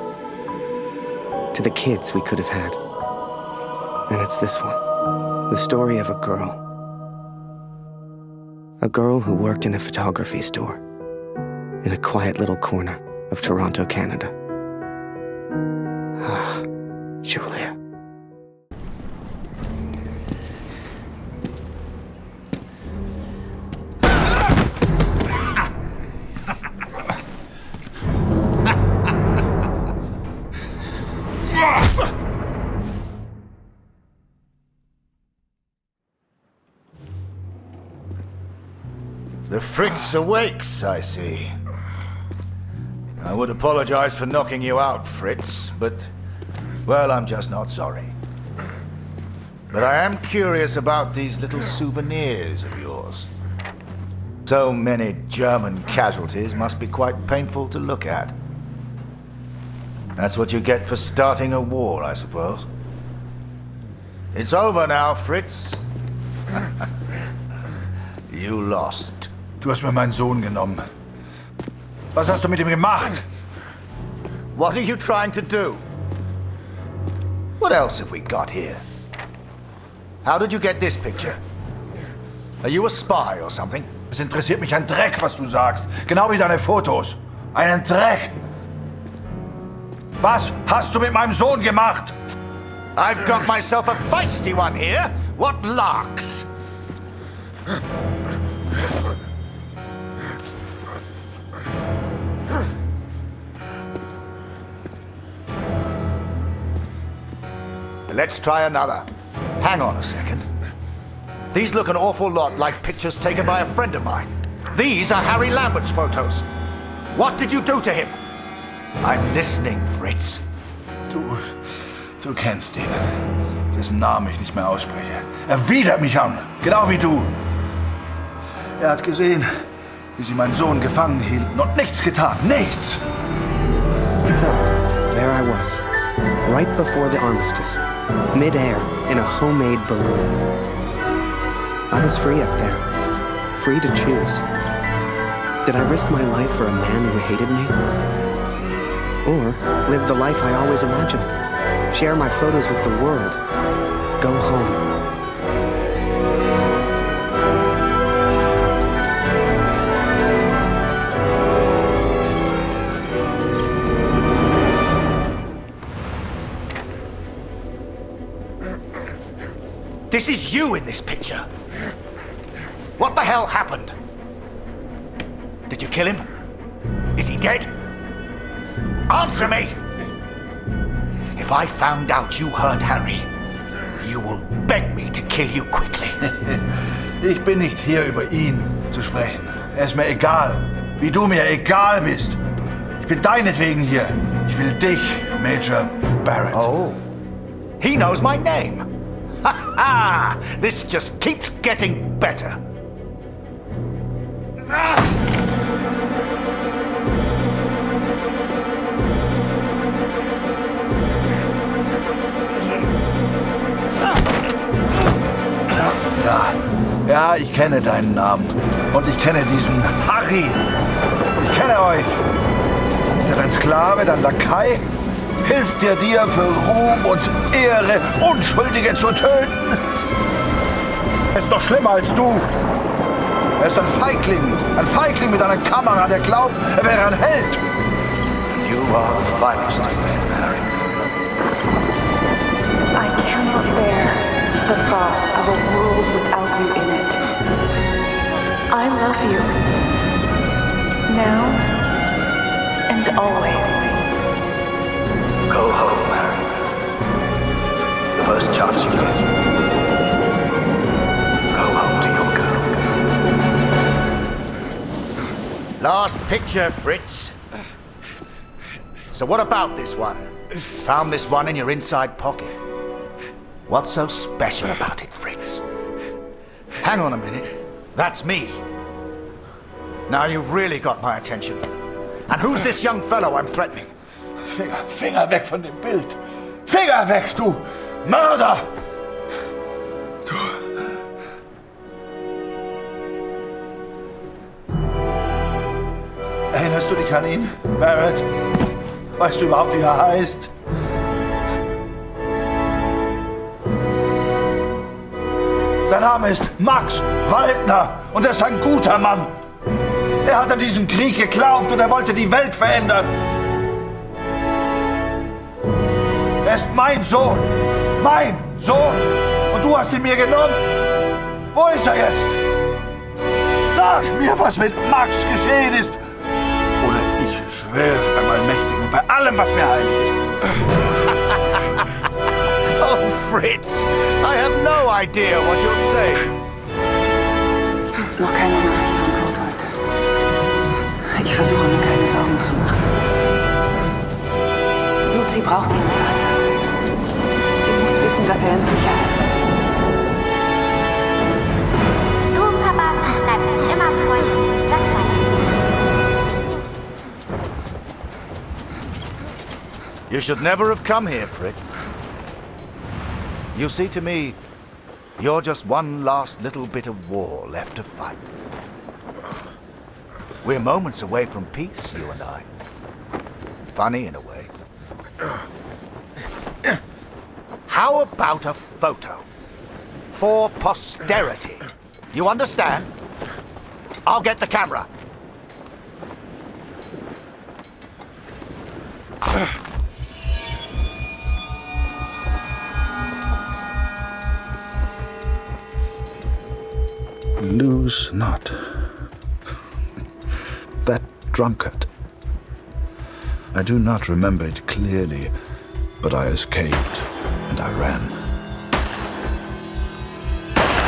To the kids we could have had. And it's this one. The story of a girl. A girl who worked in a photography store. In a quiet little corner of Toronto, Canada. Ah, Julia.
The Fritz awakes, I see. I would apologize for knocking you out, Fritz, but, well, I'm just not sorry. But I am curious about these little souvenirs of yours. So many German casualties must be quite painful to look at. That's what you get for starting a war, I suppose. It's over now, Fritz. You lost.
Du hast mir meinen Sohn genommen. Was hast du mit ihm gemacht?
What are you trying to do? What else have we got here? How did you get this picture? Are you a spy or something?
Es interessiert mich ein Dreck, was du sagst. Genau wie deine Fotos. Einen Dreck. Was hast du mit meinem Sohn gemacht?
I've got myself a feisty one here. What larks? Let's try another. Hang on a second. These look an awful lot like pictures taken by a friend of mine. These are Harry Lambert's photos. What did you do to him? I'm listening, Fritz.
Du kennst ihn. Dessen Namen ich nicht mehr ausspreche. Er widert mich an. Genau wie du. Er hat gesehen, wie sie meinen Sohn gefangen hielten und nichts getan. Nichts!
So, there I was. Right before the armistice. Mid-air, in a homemade balloon. I was free up there. Free to choose. Did I risk my life for a man who hated me? Or live the life I always imagined? Share my photos with the world? Go home?
This is you in this picture. What the hell happened? Did you kill him? Is he dead? Answer me! If I found out you hurt Harry, you will beg me to kill you quickly.
Ich bin nicht hier, über ihn zu sprechen. Er ist mir egal, wie du mir egal bist. Ich bin deinetwegen hier. Ich will dich, Major Barret.
Oh, he knows my name. Ha ha! This just keeps getting better.
Ja, ich kenne deinen Namen. Und ich kenne diesen Harry. Ich kenne euch. Ist er dein Sklave, dein Lakai?
Hilft er dir für Ruhm und Ehre, Unschuldige zu töten? Er ist doch schlimmer als du. Er ist ein Feigling mit einer Kamera, der glaubt, er wäre ein Held. You are the finest of men, Harry.
I cannot bear the thought of a world without you in it. I love you. Now and always.
Go home, Harry. The first chance you get. Go home to your girl.
Last picture, Fritz. So what about this one? Found this one in your inside pocket. What's so special about it, Fritz? Hang on a minute. That's me. Now you've really got my attention. And who's this young fellow I'm threatening?
Finger weg von dem Bild! Finger weg, du Mörder! Erinnerst du dich an ihn, Barret? Weißt du überhaupt, wie er heißt? Sein Name ist Max Waldner und er ist ein guter Mann. Er hat an diesen Krieg geglaubt und er wollte die Welt verändern. Er ist mein Sohn. Mein Sohn. Und du hast ihn mir genommen. Wo ist er jetzt? Sag mir, was mit Max geschehen ist. Oder ich schwöre beim Allmächtigen und bei allem, was mir heilig ist.
Oh, Fritz, I have no idea what you're saying.
Noch keine Nachricht von Kurt heute. Ich versuche mir keine Sorgen zu machen. Lucy braucht ihren Vater. Sie muss wissen, dass er in Sicherheit ist.
Du und Papa bleiben immer Freunde. Das weiß ich.
You should never have come here, Fritz. You see, to me, you're just one last little bit of war left to fight. We're moments away from peace, you and I. Funny in a way. How about a photo? For posterity. You understand? I'll get the camera.
Lose not. That drunkard. I do not remember it clearly, but I escaped and I ran.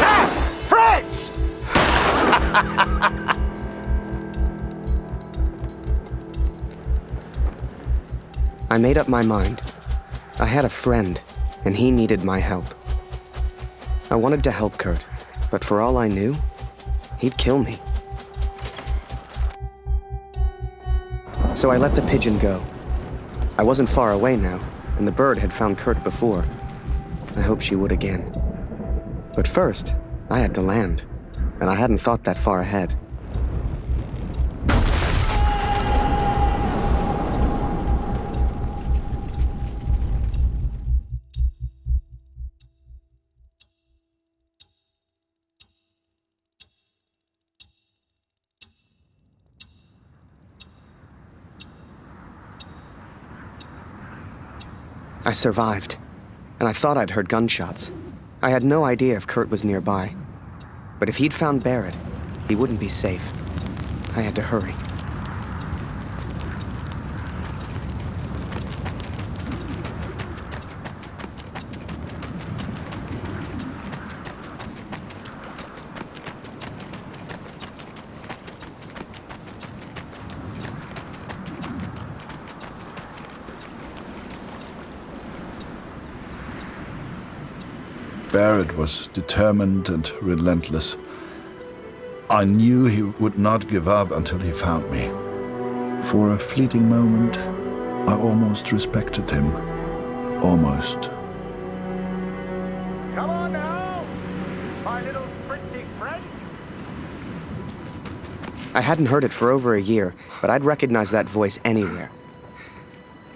Ah! Fritz!
I made up my mind. I had a friend, and he needed my help. I wanted to help Kurt, but for all I knew, he'd kill me. So I let the pigeon go. I wasn't far away now, and the bird had found Kurt before. I hoped she would again. But first, I had to land, and I hadn't thought that far ahead. I survived, and I thought I'd heard gunshots. I had no idea if Kurt was nearby. But if he'd found Barret, he wouldn't be safe. I had to hurry.
Barret was determined and relentless. I knew he would not give up until he found me. For a fleeting moment, I almost respected him. Almost.
Come on now, my little pretty friend.
I hadn't heard it for over a year, but I'd recognize that voice anywhere.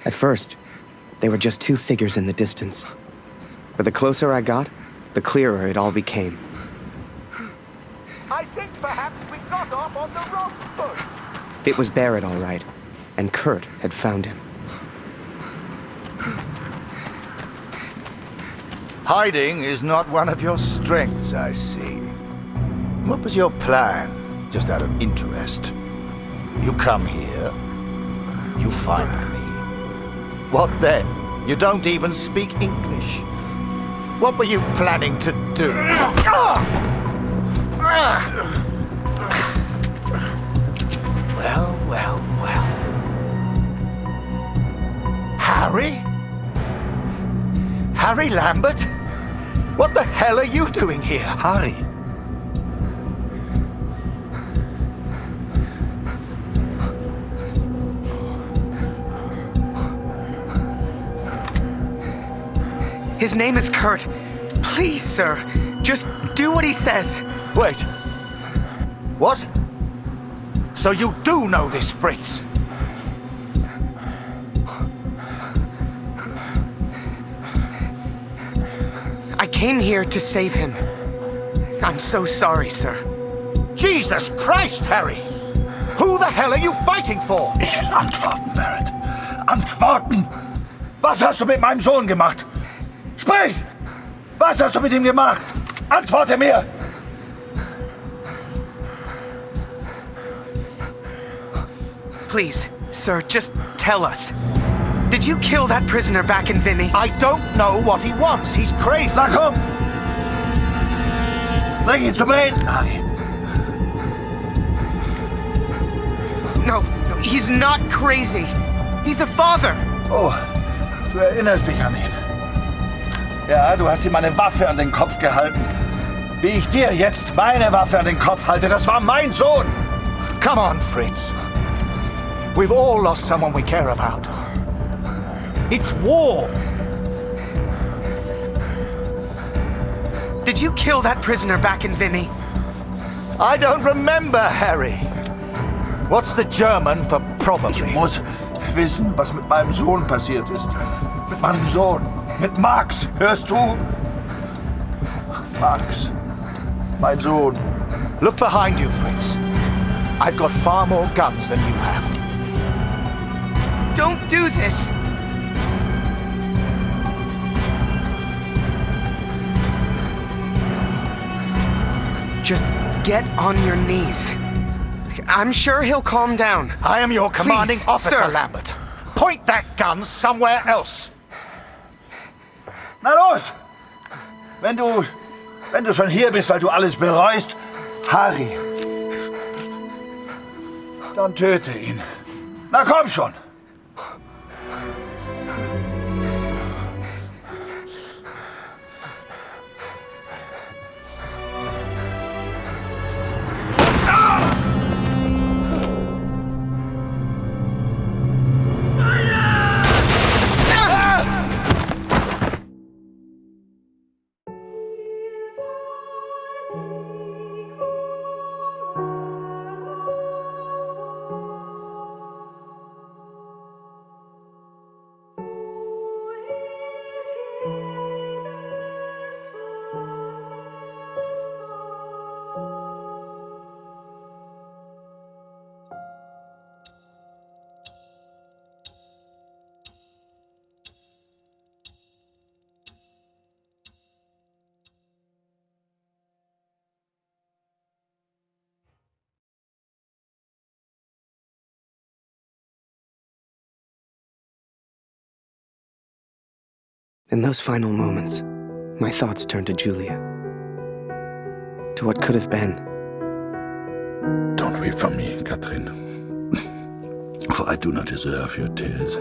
At first, They were just two figures in the distance. But the closer I got, the clearer it all became.
I think perhaps we got off on the wrong foot.
It was Barret, all right, and Kurt had found him.
Hiding is not one of your strengths, I see. What was your plan, just out of interest? You come here, you find me. What then? You don't even speak English. What were you planning to do? Well, well, well. Harry? Harry Lambert? What the hell are you doing here?
Harry.
His name is Kurt. Please, sir, just do what he says.
Wait. What? So you do know this, Fritz?
I came here to save him. I'm so sorry, sir.
Jesus Christ, Harry! Who the hell are you fighting for?
Ich will antworten, Barret. Antworten! Was hast du mit meinem Sohn gemacht? Sprich! Was hast du mit ihm gemacht? Antworte mir!
Please, sir, just tell us. Did you kill that prisoner back in Vimy?
I don't know what he wants. He's crazy.
Na komm! Bring ihn zum Reden, Harry.
No, he's not crazy. He's a father.
Oh, du erinnerst dich an ihn. Ja, du hast ihm eine Waffe an den Kopf gehalten. Wie ich dir jetzt meine Waffe an den Kopf halte, das war mein Sohn.
Come on, Fritz. We've all lost someone we care about. It's war.
Did you kill that prisoner back in Vimy?
I don't remember, Harry. What's the German for probably?
Ich muss wissen, was mit meinem Sohn passiert ist. Mit meinem Sohn. Mit Max. Hörst du? Max. Mein Sohn.
Look behind you, Fritz. I've got far more guns than you have.
Don't do this! Just get on your knees. I'm sure he'll calm down.
I am your commanding
Please,
officer,
sir.
Lambert. Point that gun somewhere else.
Na los! Wenn du schon hier bist, weil du alles bereust, Harry, dann töte ihn. Na komm schon!
In those final moments, my thoughts turned to Julia. To what could have been.
Don't weep for me, Katrin. For I do not deserve your tears.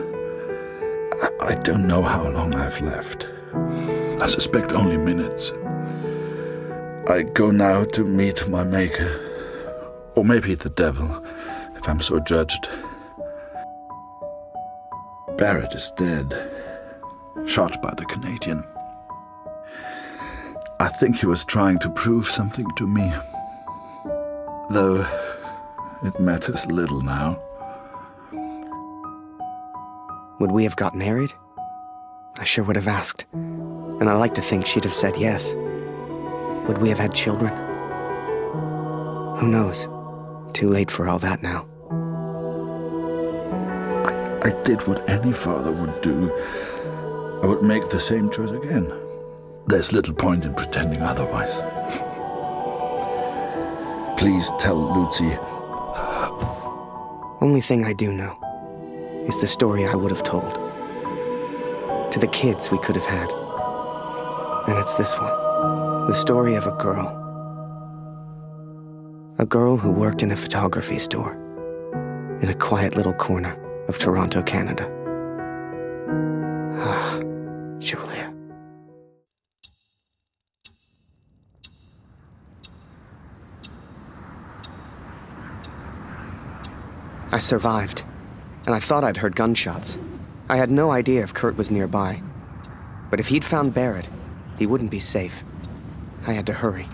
I don't know how long I've left. I suspect only minutes. I go now to meet my maker. Or maybe the devil, if I'm so judged. Barret is dead. Shot by the Canadian. I think he was trying to prove something to me. Though it matters little now.
Would we have got married? I sure would have asked. And I like to think she'd have said yes. Would we have had children? Who knows? Too late for all that now.
I did what any father would do. I would make the same choice again. There's little point in pretending otherwise. Please tell Lucy.
Only thing I do know is the story I would have told. To the kids we could have had. And it's this one. The story of a girl. A girl who worked in a photography store in a quiet little corner of Toronto, Canada. Ah, Julia. I survived, and I thought I'd heard gunshots. I had no idea if Kurt was nearby. But if he'd found Barret, he wouldn't be safe. I had to hurry.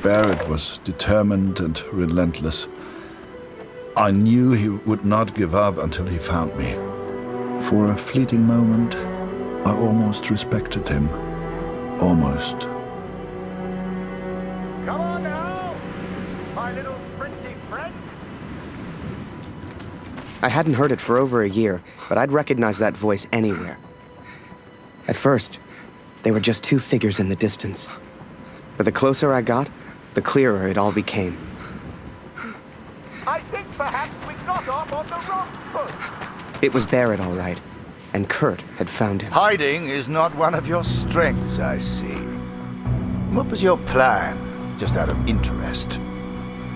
Barret was determined and relentless. I knew he would not give up until he found me. For a fleeting moment, I almost respected him. Almost.
Come on now, my little pretty friend.
I hadn't heard it for over a year, but I'd recognize that voice anywhere. At first, they were just two figures in the distance. But the closer I got, the clearer it all became.
I think perhaps we got off on the wrong foot.
It was Barret, all right, and Kurt had found him.
Hiding is not one of your strengths, I see. What was your plan, just out of interest?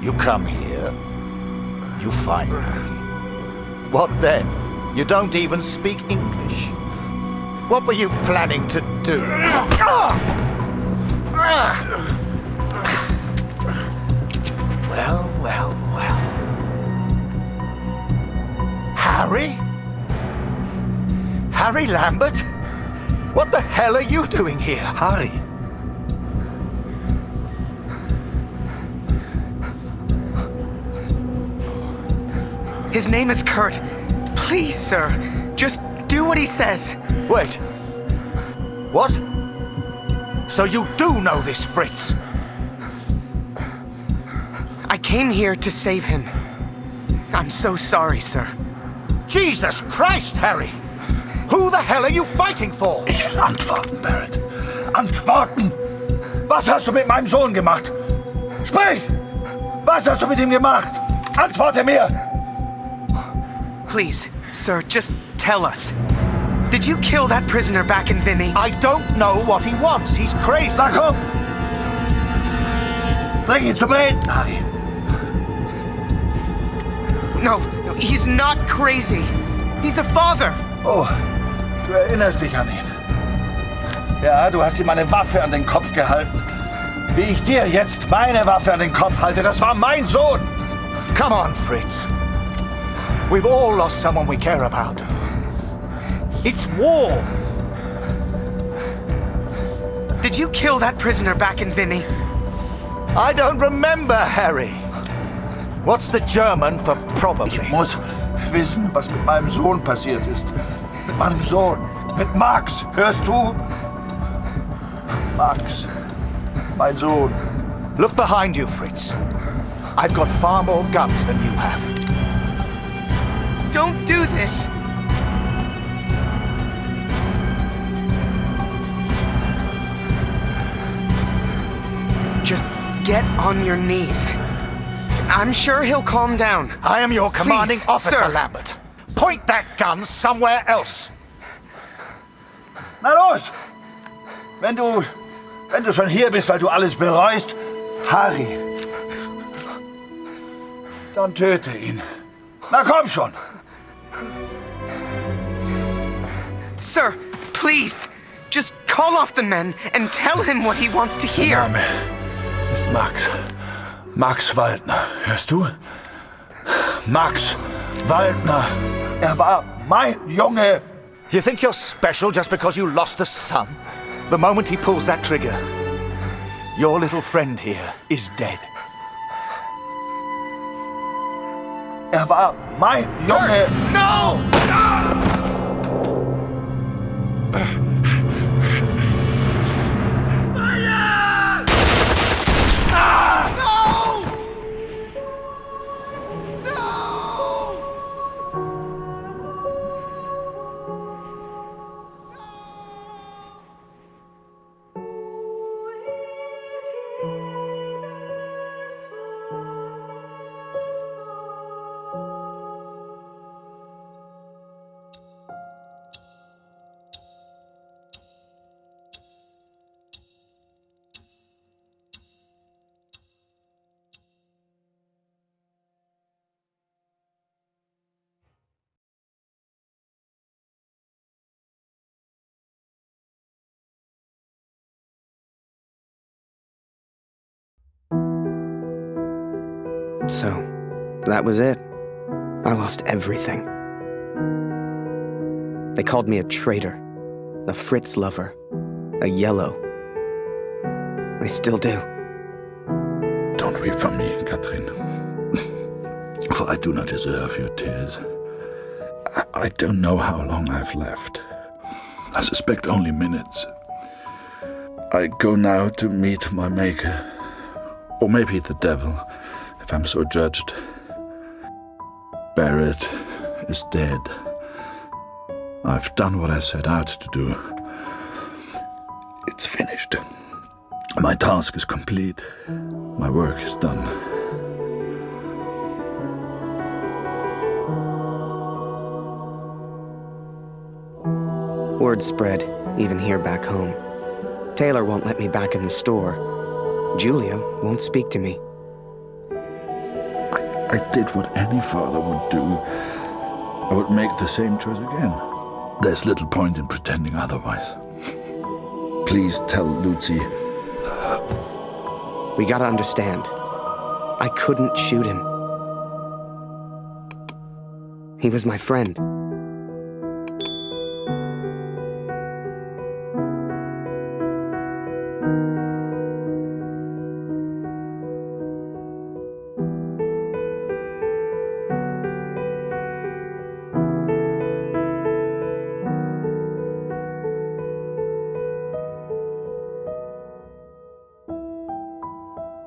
You come here, you find me. What then? You don't even speak English. What were you planning to do? Well, well, well. Harry? Harry Lambert? What the hell are you doing here?
Harry.
His name is Kurt. Please, sir, just do what he says.
Wait. What? So you do know this Fritz?
I came here to save him. I'm so sorry, sir.
Jesus Christ, Harry! Who the hell are you fighting for?
Ich will antworten, Barret. Antworten! Was hast du mit meinem Sohn gemacht? Sprich! Was hast du mit ihm gemacht? Antworte mir!
Please, sir, just tell us. Did you kill that prisoner back in Vinny?
I don't know what he wants. He's crazy.
Na komm! Bring ihn zum Reden, Harry.
No, he's not crazy. He's a father.
Oh, du erinnerst dich an ihn. Ja, du hast ihm eine Waffe an den Kopf gehalten. Wie ich dir jetzt meine Waffe an den Kopf halte, das war mein Sohn.
Come on, Fritz. We've all lost someone we care about. It's war.
Did you kill that prisoner back in Vinny?
I don't remember, Harry. What's the German for probably?
Ich muss wissen, was mit meinem Sohn passiert ist. Mit meinem Sohn. Mit Max. Hörst du? Max. Mein Sohn.
Look behind you, Fritz. I've got far more guns than you have.
Don't do this. Just get on your knees. I'm sure he'll calm down.
I am your commanding
Please,
officer,
sir.
Lambert. Point that gun somewhere else.
Na los! Wenn du schon hier bist, weil du alles bereust, Harry, dann töte ihn. Na komm schon!
Sir, please, just call off the men and tell him what he wants to hear.
Der Name ist Max.
Max Waldner, hörst du? Max Waldner.
war mein Junge. You think you're special just because you lost a son? The moment he pulls that trigger, your little friend here is dead.
war mein Junge.
No!
So, that was it. I lost everything. They called me a traitor, a Fritz lover, a yellow. I still do.
Don't weep for me, Katrin. For I do not deserve your tears. I don't know how long I've left. I suspect only minutes. I go now to meet my maker. Or maybe the devil, if I'm so judged. Barret is dead. I've done what I set out to do. It's finished. My task is complete. My work is done.
Word spread, even here back home. Taylor won't let me back in the store. Julia won't speak to me.
I did what any father would do. I would make the same choice again. There's little point in pretending otherwise. Please tell Lucy.
We gotta understand. I couldn't shoot him. He was my friend.